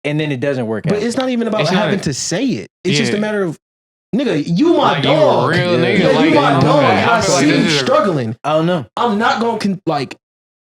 and then it doesn't work out. But it's not even about having to say it. It's just a matter of, nigga, you my dog. You real nigga. Yeah, you my dog. I see you struggling. I don't know. I'm not going to,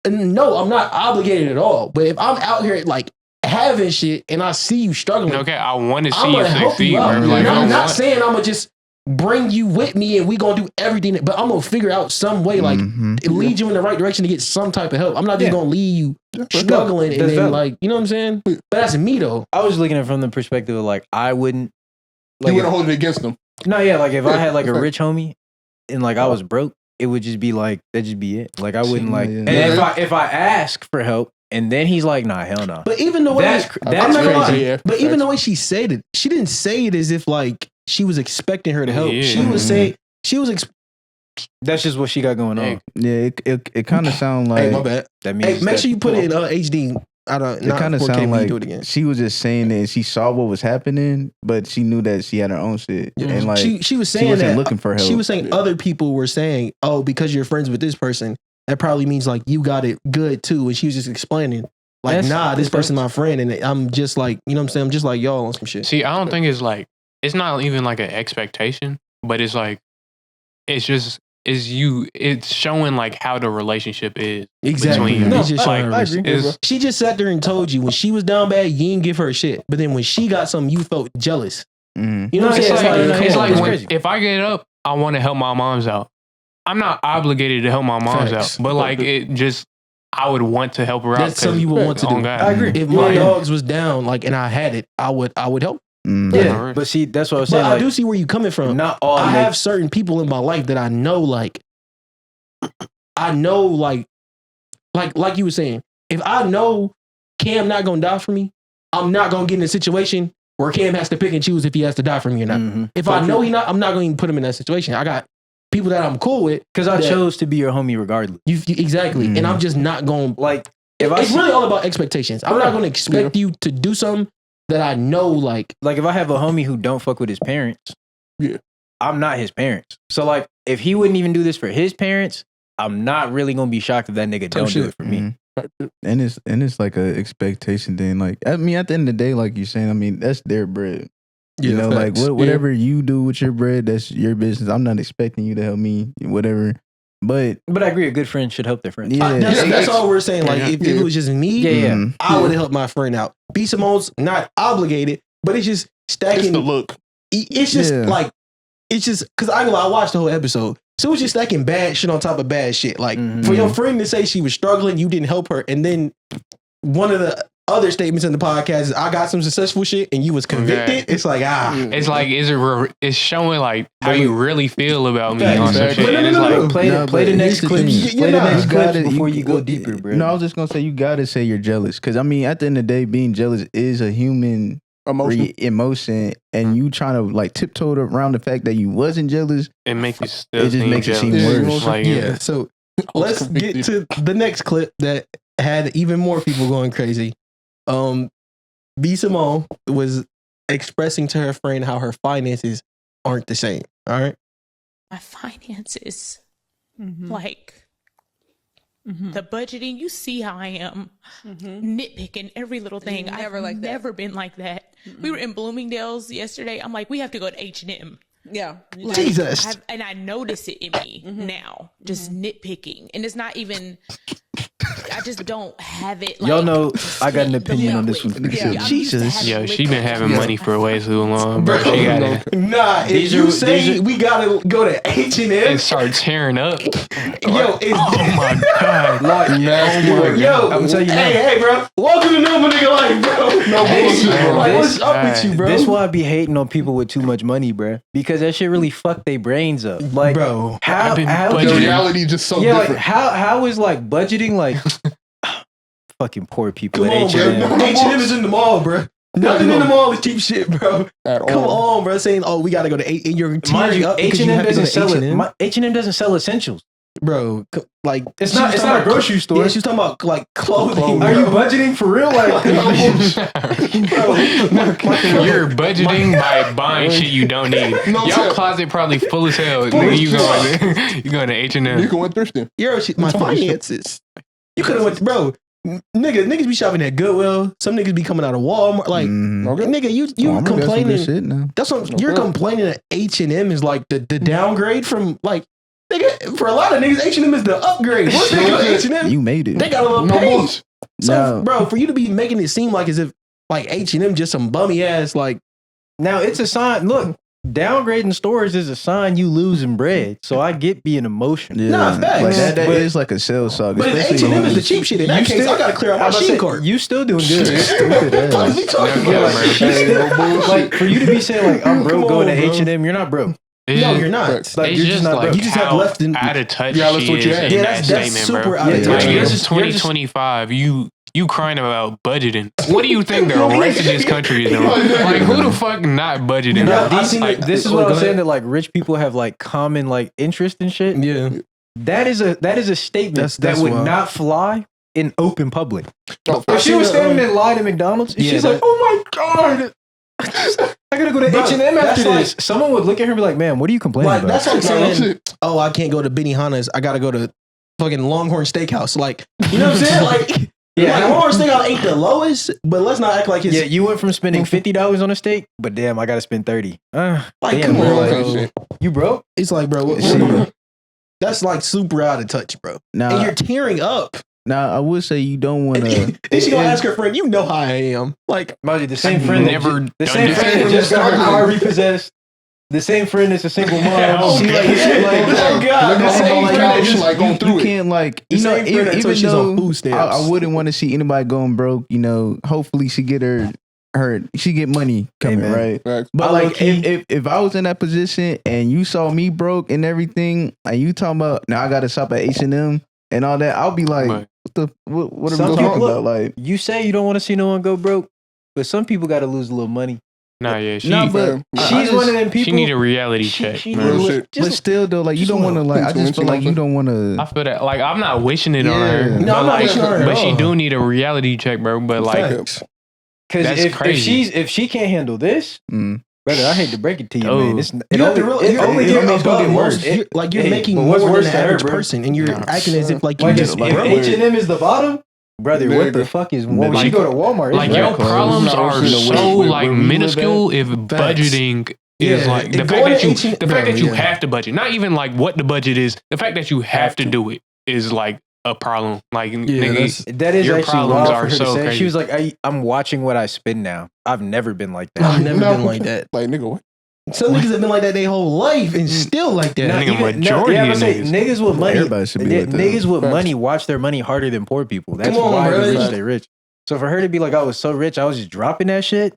no, I'm not obligated at all. But if I'm out here, like, having shit and I see you struggling. Okay, I want to see you succeed. Like, I'm not saying I'm going to just bring you with me and we going to do everything, but I'm going to figure out some way, like, lead you in the right direction to get some type of help. I'm not just going to leave you struggling and then, like, you know what I'm saying? But that's me, though. I was looking at it from the perspective of, like, I wouldn't. Like, you wouldn't hold it against them. No, yeah, like, if I had, like, a rich homie and, like, I was broke, it would just be, like, that'd just be it. Like, I wouldn't, like, and if I ask for help, and then he's like, nah, hell no. But even the way that's crazy. Yeah. But even the way she said it, she didn't say it as if like she was expecting her to help. Yeah. She was saying that's just what she got going on. Yeah, it kind of sound like. Hey, my bad. That means make sure you put it in HD. It kind of sound like she was just saying that she saw what was happening, but she knew that she had her own shit, and like she was saying she wasn't that looking for help. She was saying other people were saying, "Oh, because you're friends with this person, that probably means like you got it good too." And she was just explaining. Like, this person's my friend, and I'm just like, you know what I'm saying? I'm just like y'all on some shit. See, I don't think it's like, it's not even like an expectation, but it's like, it's showing like how the relationship is. Exactly. Between No, I agree. She just sat there and told you when she was down bad, you didn't give her shit. But then when she got something, you felt jealous. You know what I'm saying? It's like if I get up, I want to help my moms out. I'm not obligated to help my moms out, but like it just, I would want to help her out. That's something you would want to do. I agree. If my dogs was down, like, and I had it, I would help. Yeah, but see, that's what I was saying. But like, I do see where you're coming from. Not all. I have certain people in my life that I know, like, like you were saying, if I know Cam not gonna die for me, I'm not gonna get in a situation where Cam has to pick and choose if he has to die for me or not. Mm-hmm. If I know I'm not going to put him in that situation. I got people that I'm cool with because I chose to be your homie regardless. Exactly, and I'm just not going like. It's really all about expectations. I'm not going to expect you to do something that I know like if I have a homie who don't fuck with his parents, I'm not his parents. So like if he wouldn't even do this for his parents, I'm not really gonna be shocked if that nigga don't do it for me. And it's like a expectation thing. Like I mean, at the end of the day, like you're saying, I mean that's their bread. You know, facts. like whatever you do with your bread, that's your business. I'm not expecting you to help me, whatever. But I agree, a good friend should help their friend. Yeah, that's all we're saying. Like if it was just me, I would have helped my friend out. B Simone's not obligated, but it's just stacking. It's the look. It's just like it's just because I watched the whole episode, so it was just stacking bad shit on top of bad shit. Like for your friend to say she was struggling, you didn't help her, and then one of the other statements in the podcast is I got some successful shit and you was convicted. It's like it's like it's showing like how you really feel about me on some shit. And it's like play the next clip. Play the next clip before you go deeper, bro. No, I was just gonna say you gotta say you're jealous because I mean at the end of the day, being jealous is a human emotion, and you trying to like tiptoe around the fact that you wasn't jealous. It makes you still. It just makes it seem worse. Like, so let's get to the next clip that had even more people going crazy. B Simone was expressing to her friend how her finances aren't the same. All right. My finances, like the budgeting, you see how I am nitpicking every little thing. I've never been like that. We were in Bloomingdale's yesterday. I'm like, we have to go to H&M. Yeah. Like, Jesus. And I notice it in me now, just nitpicking. And it's not even, I just don't have it. Like, y'all know I got an opinion on this one. Jesus. Yo, she been having money for way too long, bro. She got it. Nah, if you say we gotta go to H&M and start tearing up. Yo, oh my god. Yo, I'm telling you, hey, bro. Welcome to Normal Nigga Life, bro. No bullshit. Like, what's up with you, bro? This why I be hating on people with too much money, bro. Because that shit really fucked their brains up. Like, bro, how the reality just so different. Like, how is like budgeting like fucking poor people Come at on, H&M? bro. H&M is in the mall, bro. Nothing in the mall is cheap shit, bro. Come on, bro. Saying, we gotta go to H&M. You're tearing up because you have to go to H&M. H&M doesn't sell essentials. Bro, like it's not a grocery store. Yeah, she's talking about like clothing. Are you budgeting for real? Like, you're budgeting by buying shit you don't need. Your closet probably full as hell. Nigga, you going to H&M. You can went thrifting. My finances. You could have went, bro. Niggas be shopping at Goodwill. Some niggas be coming out of Walmart. Like, nigga, you complaining. That's what you're complaining that H&M is like the downgrade from like. Nigga, for a lot of niggas, H&M is the upgrade. Once they go to H&M, you made it. They got a little page. So, bro, for you to be making it seem like as if like H&M just some bummy ass like. Now it's a sign. Look, downgrading stores is a sign you losing bread. So I get being emotional. Yeah, nah, facts. Like that is like a sales saga. But if H&M is the cheap shit in that case, I gotta clear out my sheet cart. You still doing good. Like for you to be saying like I'm broke going to H&M, you're not broke. No, you're not. Like, you're just not broke. You just have left in out of touch. Yeah, that's what you had. Yeah, that's super out of touch. This is 2025. You crying about budgeting. What do you think the rest of this country is doing? Like, who the fuck not budgeting? This is what I'm saying, that like rich people have like common like interest in shit. Yeah, that is a statement that would not fly in open public. If she was standing in line at McDonald's, and she's like, "Oh my god, I gotta go to H&M after this." Someone would look at her and be like, "Man, what are you complaining about?" That's what I'm saying. Oh, I can't go to Benihana's. I gotta go to fucking Longhorn Steakhouse. Like, you know what I'm saying? Like, yeah, like Longhorn Steakhouse ain't the lowest, but let's not act like it's. Yeah, you went from spending $50 on a steak, but damn, I gotta spend $30. Like, damn, come on, bro. You broke? It's like, bro, that's like super out of touch, bro. And you're tearing up. Now, I would say you don't want to. Then she gonna ask her friend, "You know how I am." Like, the same friend that just got her car repossessed. The same friend that's a single mom. Oh God! You can't like, you know, even though I wouldn't want to see anybody going broke. You know, hopefully she get she get money coming, right? But like, if I was in that position and you saw me broke and everything, and you talking about now I got to shop at H&M. and all that, I'll be like, what are we talking about? Like, you say you don't want to see no one go broke, but some people got to lose a little money. Nah, yeah, she's one of them people. She need a reality check. But still, though, like you don't want to like. I just feel like you don't want to. I feel that like I'm not wishing it on her. No, I'm not wishing on her. But she do need a reality check, bro. But like, Because if she can't handle this, brother, I hate to break it to you, man. It only gets worse. Like you're making more than the average person, and you're acting as if like you just if H&M is the bottom. Brother, what the fuck is when she go to Walmart? Like your problems are so like minuscule if budgeting is like the fact that you have to budget. Not even like what the budget is. The fact that you have to do it is like a problem. Like nigga, that is your actually problems wild are for her to so say. crazy. She was like, I'm watching what I spend now. I've never been like that. I've never been like that. Like nigga, what? Some niggas have been like that their whole life and still like that. Niggas with money. Everybody should be like that. Niggas with money watch their money harder than poor people. That's why the rich stay rich. So for her to be like, I was so rich, I was just dropping that shit,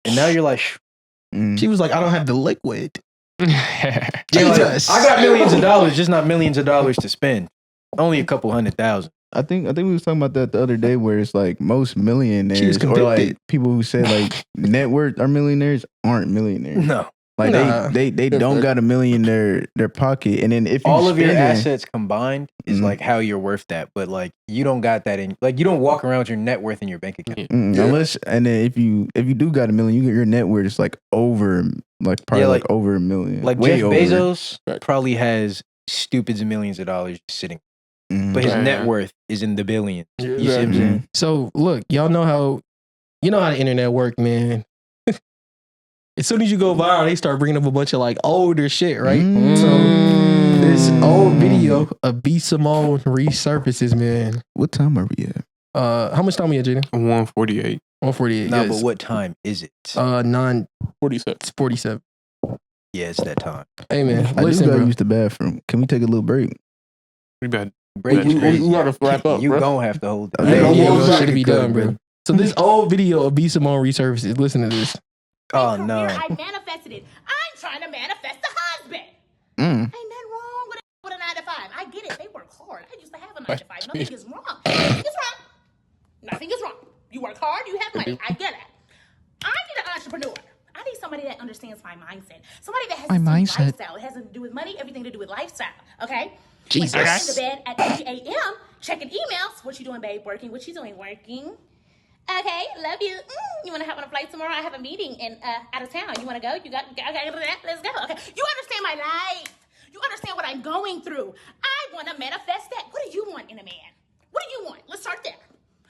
and now you're like, she was like, I don't have the liquid. Jesus, I got millions of dollars, just not millions of dollars to spend. Only a couple $100,000. I think we was talking about that the other day, where it's like most millionaires or like people who say like net worth are millionaires aren't millionaires. No, like they don't got $1 million in their pocket, and then if all of your assets combined is like how you're worth that, but like you don't got that in, like you don't walk around with your net worth in your bank account unless, and then if you do got $1 million, you get your net worth is like over probably like over $1 million. Like Jeff Bezos probably has stupids of millions of dollars sitting. But his net worth is in the billions. You see what I'm saying? So look, y'all know how the internet work, man. As soon as you go viral, they start bringing up a bunch of like older shit, right? So this old video of B Simone resurfaces, man. What time are we at? How much time are we at, Jadyn? 1:48. 1:48. No, but what time is it? 9:47. It's 47. Yeah, it's that time. Hey man, I listen, gotta bro. use the bathroom. Can we take a little break? We better. Break you gotta wrap up. You bro. gonna have to hold that. It should be done, bro. So this old video of B Simone resurfaces. Listen to this. Oh no! I manifested it. I'm trying to manifest a husband. Ain't nothing wrong with a 9 to 5. I get it. They work hard. I used to have a 9 to 5. Nothing is wrong. Nothing is wrong. Nothing is wrong. You work hard. You have money. I get it. I need an entrepreneur. I need somebody that understands my mindset. Somebody that has to do with lifestyle. It has to do with money. Everything to do with lifestyle. Okay. Jesus. When I go to bed at 3 a.m. checking emails. What you doing, babe? Working. What you doing? Working. Okay, love you. You want to hop on a flight tomorrow? I have a meeting in out of town. You want to go? You got okay? Let's go. Okay, you understand my life. You understand what I'm going through. I want to manifest that. What do you want in a man? What do you want? Let's start there.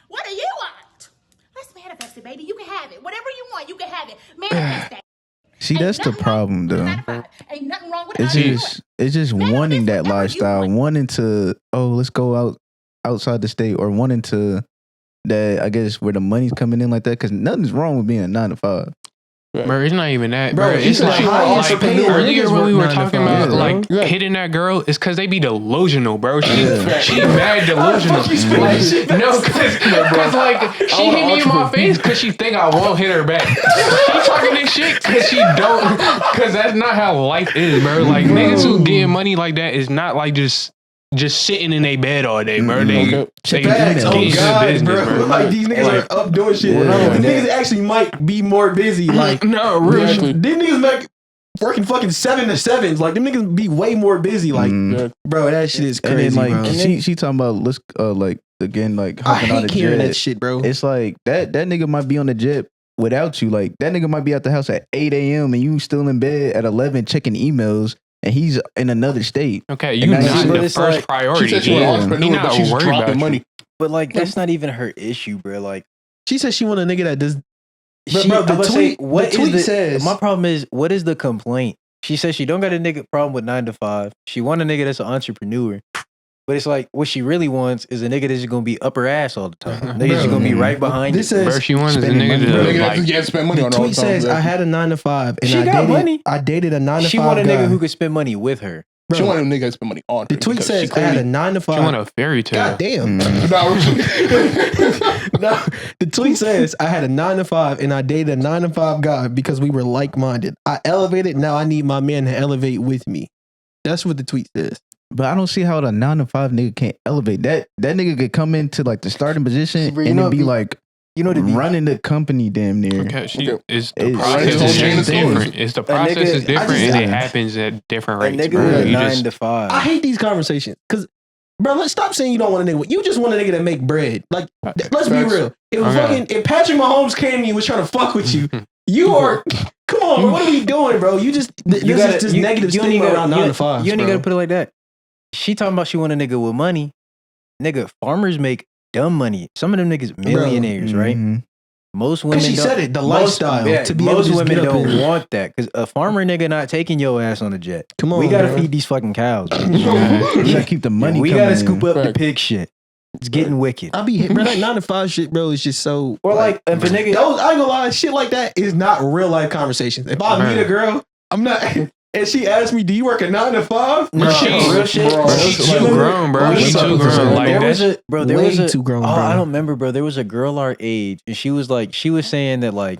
What do you want? Let's manifest it, baby. You can have it. Whatever you want, you can have it. Manifest that. See, that's the problem, though. Ain't nothing wrong with it's just wanting that lifestyle, wanting to let's go outside the state, or wanting to that, I guess, where the money's coming in like that, because nothing's wrong with being a 9 to 5. Bro, it's not even that, bro. Bro, It's like earlier when we were talking about like hitting that girl, it's because they be delusional, bro. She mad delusional. No, because like she hit me in my face because she think I won't hit her back. She talking this shit because she don't, because that's not how life is, bro. Like niggas who getting money like that is not like just sitting in their bed all day, bro. They business, bro. Like these niggas are up doing shit. The niggas actually might be more busy. Like no, really. These niggas make working fucking 7 to 7s. Like them niggas be way more busy. Like bro, that shit is crazy. And then, bro. she talking about let's like again like I hopping on the hate hearing jet. that shit, bro. It's like that nigga might be on the jet without you. Like that nigga might be at the house at 8 a.m. and you still in bed at 11 checking emails. And he's in another state. Okay, you not the first priority. She said she she's dropping money. But like, that's not even her issue, bro. Like, she said she want a nigga that does. My problem is, what is the complaint? She says she don't got a nigga problem with 9 to 5. She want a nigga that's an entrepreneur. But it's like, what she really wants is a nigga that's just gonna be up her ass all the time. Nigga just gonna be right behind you. Says, she wants a nigga to spend money on the tweet says, I had a 9 to 5 and I dated a 9 to 5 She want a nigga who could spend money with her. Bro, she want a nigga to spend money on her. The tweet says, I had a 9 to 5. She want a fairy tale. God damn. No, the tweet says, I had a 9 to 5 and I dated a 9 to 5 guy because we were like-minded. I elevated. Now I need my man to elevate with me. That's what the tweet says. But I don't see how the 9 to 5 nigga can't elevate. That nigga could come into like the starting position Bro, and then be like, running the company damn near. Okay, the process is different. It's the process is different, and it happens at different rates. A nigga 9 to 5. I hate these conversations because, bro, let's stop saying you don't want a nigga. You just want a nigga that make bread. Like, let's be real. If Patrick Mahomes came to you and was trying to fuck with you, you are. Come on, bro, what are we doing, bro? You just is just negative stigma around 9 to 5. You ain't gotta put it like that. She talking about she want a nigga with money. Nigga, farmers make dumb money. Some of them niggas millionaires, right? Most women she said it, the lifestyle. Yeah, to be most able to women get up don't want that because a farmer nigga not taking your ass on a jet. Come on, we gotta bro. feed these fucking cows. You gotta keep the money. We coming gotta scoop in. up the pig shit. It's getting wicked. I be bro, that 9 to 5 shit, bro, is just so. Or like if a nigga, those, I ain't gonna lie, shit like that is not real life conversations. If I meet a girl, I'm not. And she asked me, "Do you work a 9 to 5?" No, real shit. She's too grown, bro. She's too grown. Like there was a too grown. Oh, bro. I don't remember, bro. There was a girl our age, and she was saying that like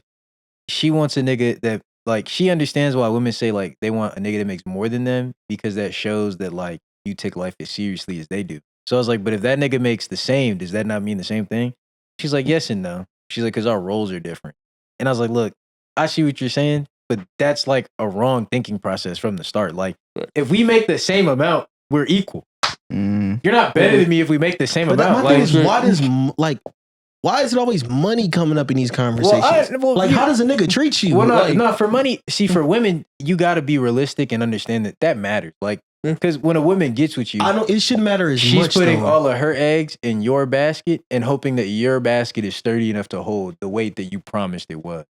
she wants a nigga that like she understands why women say like they want a nigga that makes more than them because that shows that like you take life as seriously as they do. So I was like, but if that nigga makes the same, does that not mean the same thing? She's like, yes and no. She's like, because our roles are different. And I was like, look, I see what you're saying, but that's like a wrong thinking process from the start. Like, if we make the same amount, we're equal. You're not better than me if we make the same amount. My thing is, why is it always money coming up in these conversations? How does a nigga treat you? Well, no, for money. See, for women, you got to be realistic and understand that matters. Like, because when a woman gets with you, it shouldn't matter as much. She's putting all of her eggs in your basket and hoping that your basket is sturdy enough to hold the weight that you promised it was.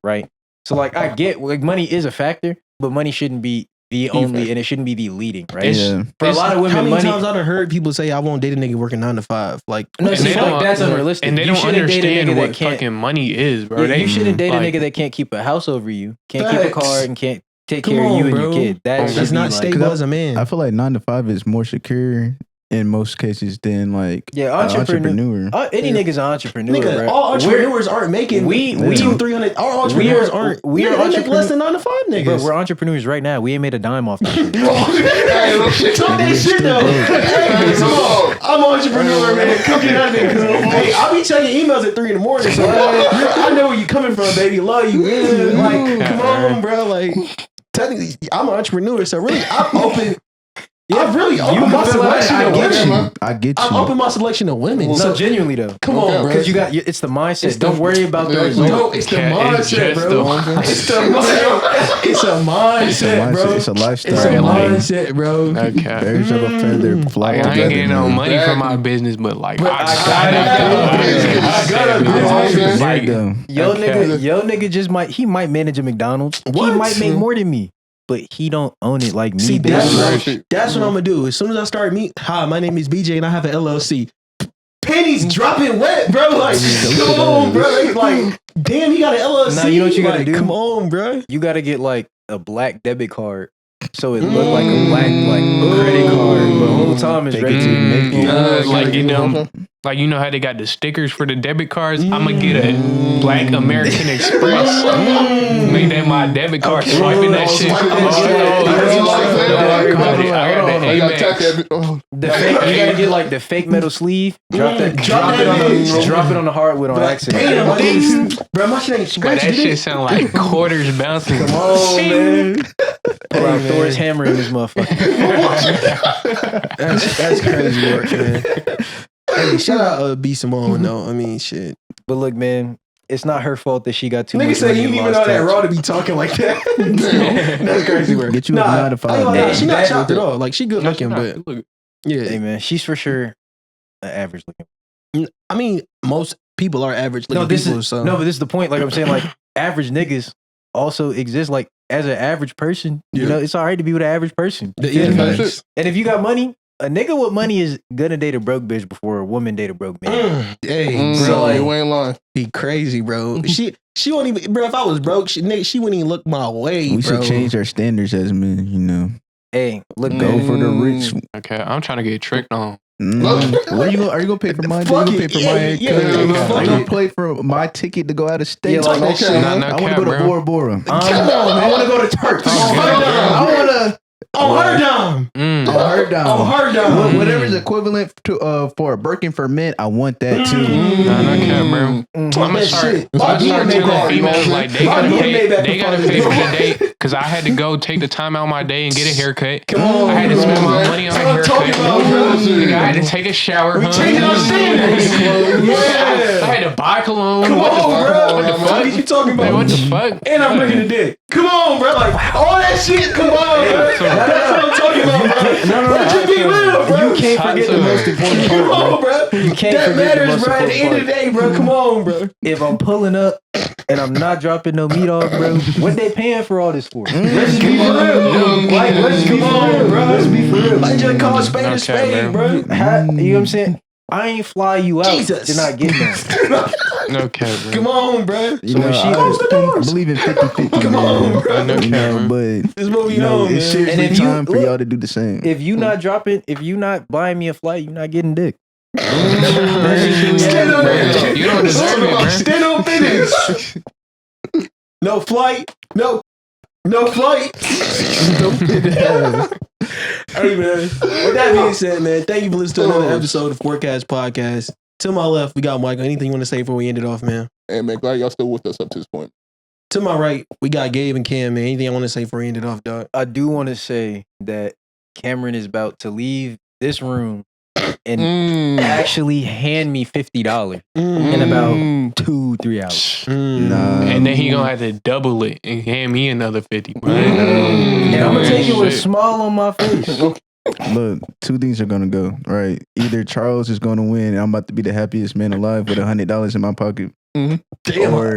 Right? So, like, I get, like, money is a factor, but money shouldn't be the only, and it shouldn't be the leading, right? For a lot of women, how many times I've heard people say, "I won't date a nigga working 9 to 5." Like, no, see, like that's unrealistic. And they don't understand what fucking money is, bro. You shouldn't date a nigga that can't keep a house over you, can't keep a car, and can't take care of you and your kid. That's not stable as a man. I feel like 9 to 5 is more secure in most cases than like entrepreneur. Any nigga's an entrepreneur. Nigga, right? all entrepreneurs aren't making we 200-300. All entrepreneurs aren't. We are make less than 9 to 5 niggas. Bro, we're entrepreneurs right now. We ain't made a dime off that shit. Talk that shit though. Hey, I'm an entrepreneur, man. Come get that nigga. Hey, I'll be checking emails at 3 in the morning. So I know where you coming from, baby. Love you. Like, come on, bro. Like, technically, I'm an entrepreneur, so really, I'm open. I've really opened my selection of women. I get you. I've opened my selection of women. Well, no, genuinely though. Come on, bro. Because it's the mindset. Don't worry about the result. No, it's the mindset, bro. It's a mindset, bro. It's a lifestyle. It's a mindset, bro. Okay. Birds of a feather fly I ain't getting no money for my business, but like I gotta. Yo, nigga just might manage a McDonald's. He might make more than me. But he don't own it like me. See, that's what I'm gonna do. As soon as I start hi, my name is BJay and I have an LLC. Pennies dropping wet, bro. Like, come on, bro. Like, damn, he got an LLC. Now, you know what you gotta do? Come on, bro. You gotta get like a black debit card. So it looked like a black credit card, but the whole time it's ready to make it. Like you know how they got the stickers for the debit cards? I'm gonna get a Black American Express. Make that my debit card. Swiping that shit. You gotta get like the fake metal sleeve. Drop it on the hardwood on accident. Bro, my shit ain't scratched. That shit sound like quarters bouncing. Come on, man. Pull out Thor's hammer in this motherfucker. That's crazy work, man. Hey, shout out B Simone though. I mean, shit. But look, man, it's not her fault that she got too much. Nigga said you didn't even know that Raw to be talking like that. That's crazy work. Get you a 9 to 5. She not chopped at all. Like, she good looking, but yeah. Hey, man, she's for sure an average looking. I mean, most people are average looking people. So. No, but this is the point. Like I'm saying, like average niggas also exist. Like as an average person, you know, it's all right to be with an average person. And if you got money, a nigga with money is gonna date a broke bitch before a woman date a broke man. Hey, bro, like, you ain't lying. Be crazy, bro. She won't even, bro. If I was broke, she wouldn't even look my way. We should change our standards as men, you know. Hey, look, go for the rich. Okay, I'm trying to get tricked on. Are you gonna pay for mine? Are you gonna pay for mine? Are you gonna pay for my ticket to go out of state? Yeah, like, I want to go to Bora Bora. I want to go to Turks. I On her dime. On her dime. On her dime. Whatever's equivalent to for a Birkin for men, I want that too. Nah, not cap, bro. I'm gonna start telling females like they gotta pay for the date because I had to go take the time out of my day and get a haircut. I had to spend my money on a haircut. Nigga, I had to take a shower. We changing our standards. I had to buy cologne. Come on, bro. What the fuck? you talking about? Like, what the fuck? And I'm bringing the dick. Come on, bro. Like, all that shit. Come on, bro. That's what I'm talking about, bro. Let you be real, bro. You can't forget the most important part, Come on, bro. You can't that forget the matters, most bro. At the end of the day, bro. Come on, bro. If I'm pulling up and I'm not dropping no meat off, bro, what they paying for all this for? Let's be for real. Like, let's be for real, bro. Let's be for real. Like, just call a spade a spade, bro. You know what I'm saying? I ain't fly you out to not get that. Okay, bro. Come on, bro. You know, I believe in 50-50. Come on, bro. You know, but this is what we know, man. It's seriously time for y'all to do the same. If you not dropping, if you not buying me a flight, you not getting dick. Stand on it. You don't deserve it, bro. Stand on finish. No flight. No flight. Hey, man. With that being said, man, thank you for listening to another episode of FourCast Podcast. To my left, we got Michael. Anything you want to say before we end it off, man? Hey, man, glad y'all still with us up to this point. To my right, we got Gabe and Cam, man. Anything I want to say before we end it off, dog? I do want to say that Cameron is about to leave this room and actually hand me $50 in about 2-3 hours. And then he gonna have to double it and hand me another 50. And I'm gonna take it with a smile on my face. Look, two things are gonna go right. Either Charles is gonna win, and I'm about to be the happiest man alive with $100 in my pocket. Damn,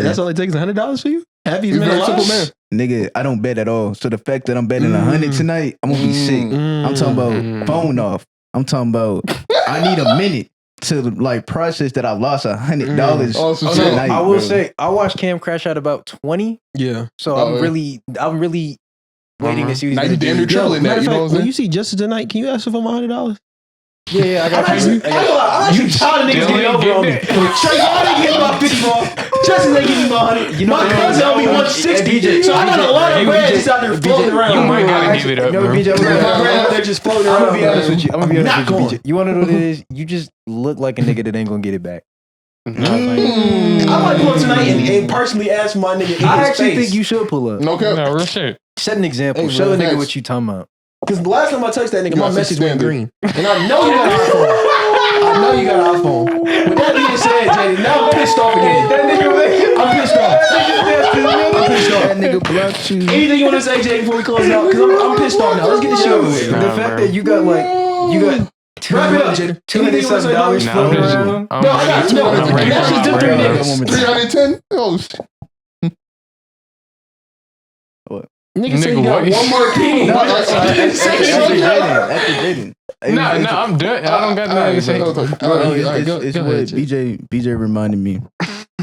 that's all it takes. $100 for you? Happiest man alive? Nigga, I don't bet at all. So the fact that I'm betting 100 tonight, I'm gonna be sick. I'm talking about phone off. I'm talking about I need a minute to like process that I lost $100 tonight. I will say I watched Cam crash out about 20. Yeah. So I'm really waiting to see what he's gonna do. Tripling that, you know what I'm saying? When you see Jester tonight, can you ask him for my $100? Yeah, I got you. I'm actually tired of niggas getting over on me. Trey, y'all ain't getting my 50 ball. Jester ain't getting my 100. My cousin owe me 160. So I got a lot of bread just out there floating around. You might gotta give it up, bro. They're just floating around. I'm gonna be honest with you. BJay. You wanna know what it is? You just look like a nigga that ain't gonna get it back. I might pull up tonight and personally ask my nigga. I actually think you should pull up. No cap. No, real shit. Set an example. Show a nigga what you talking about. Because the last time I touched that nigga, my message went green. And I know you got an iPhone. I know you got an iPhone. With that being said, Jadyn, now I'm pissed off again. I'm pissed off. I'm pissed off. That nigga blocked you. Anything you want to say, Jadyn, before we close it out? Because I'm pissed off now. Let's get this shit over with. The fact that you got wrap it up, Jadyn. $200 floating around. No, I got that's just them 3 niggas. 310? Oh, shit. Nigga said you got one more king. After Jadyn. No, I'm done. I don't got nothing to say. It's what BJay reminded me.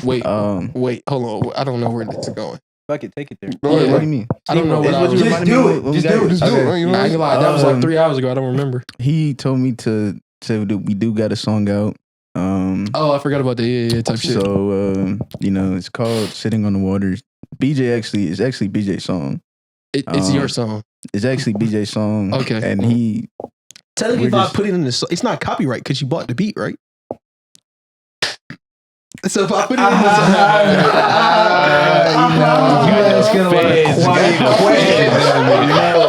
Wait, hold on. I don't know where this is going. Fuck it, take it there. What do you mean? I don't know what I was. Just do it. Just do it. I ain't gonna lie. That was like 3 hours ago. I don't remember. He told me to we do got a song out. I forgot about the yeah type shit. So you know, it's called "Sitting on the Water." BJay it's actually BJay's song. It's your song. It's actually BJay's song. Okay. And he technically, if I put it in the song, it's not copyright because you bought the beat, right? So if I put it in the song, you asking a lot of quiet questions.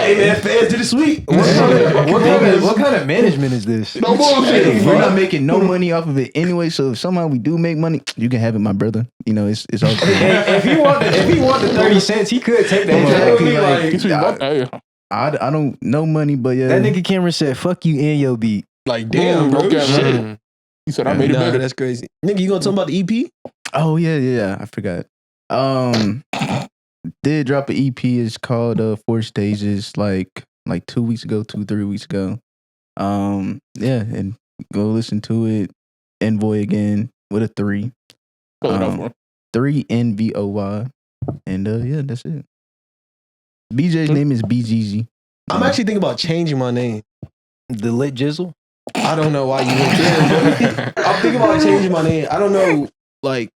Hey man, fans did it sweet. What kind of management is this? No bullshit. We're not making no money off of it anyway. So if somehow we do make money, you can have it, my brother. You know, it's all good. If he want the 30 cents, he could take that. Exactly. I don't know money, but yeah. That nigga Cameron said, "Fuck you and your beat." Like damn, bro. Shit. He said, "I made it better." That's crazy. Nigga, you gonna talk about the EP? Oh yeah. I forgot. Did drop an EP. It's called 4 Stages. Like 2 weeks ago, 3 weeks ago. Yeah, and go listen to it. Envoy again with a 3. 3 NVOY. And yeah, that's it. BJ's name is BGZ. I'm actually thinking about changing my name. The Lit Jizzle? I don't know why you went there, but I'm thinking about changing my name. I don't know, like,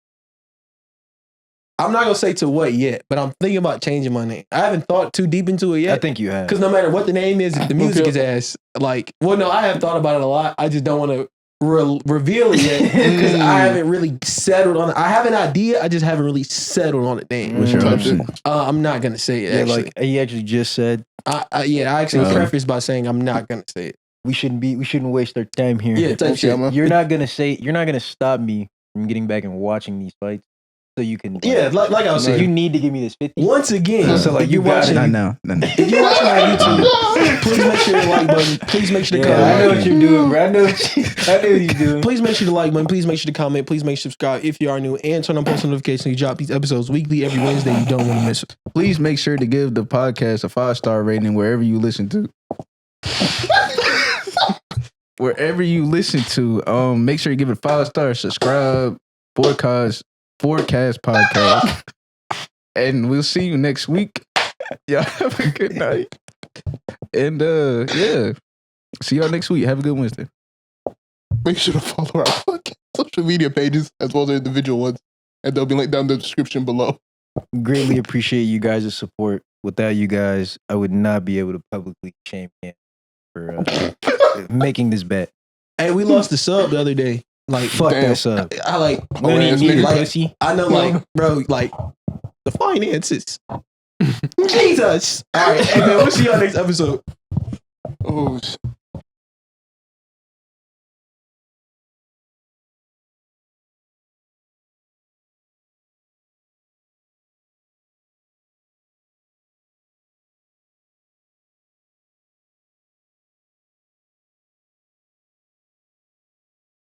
I'm not gonna say to what yet, but I'm thinking about changing my name. I haven't thought too deep into it yet. I think you have. Because no matter what the name is, if the music is ass. Like, well, no, I have thought about it a lot. I just don't want to reveal it yet because I haven't really settled on it. I have an idea. I just haven't really settled on the name. What's your option? I'm not gonna say it. Yeah, Actually, like he actually just said. I actually prefaced by saying I'm not gonna say it. We shouldn't waste our time here. Yeah, type shit. You're not gonna stop me from getting back and watching these fights. So you can, like I was saying, you need to give me this 50. Once again, so like if you're watching, not now. If you're watching on YouTube, please make sure the like button. Please make sure to comment. I know what you're doing, bro. I know what you're doing. Please make sure to like button. Please make sure to comment. Please make sure to subscribe if you are new and turn on post notifications. We drop these episodes weekly every Wednesday. You don't want to miss it. Please make sure to give the podcast a 5-star rating wherever you listen to. Wherever you listen to, make sure you give it 5 stars. Subscribe. FourCast Podcast. And we'll see you next week. Y'all have a good night. And yeah. See y'all next week. Have a good Wednesday. Make sure to follow our podcast social media pages as well as our individual ones. And they'll be linked down in the description below. Greatly appreciate you guys' support. Without you guys, I would not be able to publicly shame him for making this bet. Hey, we lost the sub the other day. Like, fuck that sub. I like, we don't even need it, pussy. I know, like, bro, like, the finances. Jesus. All right, hey, man, we'll see y'all next episode. Oh, shit.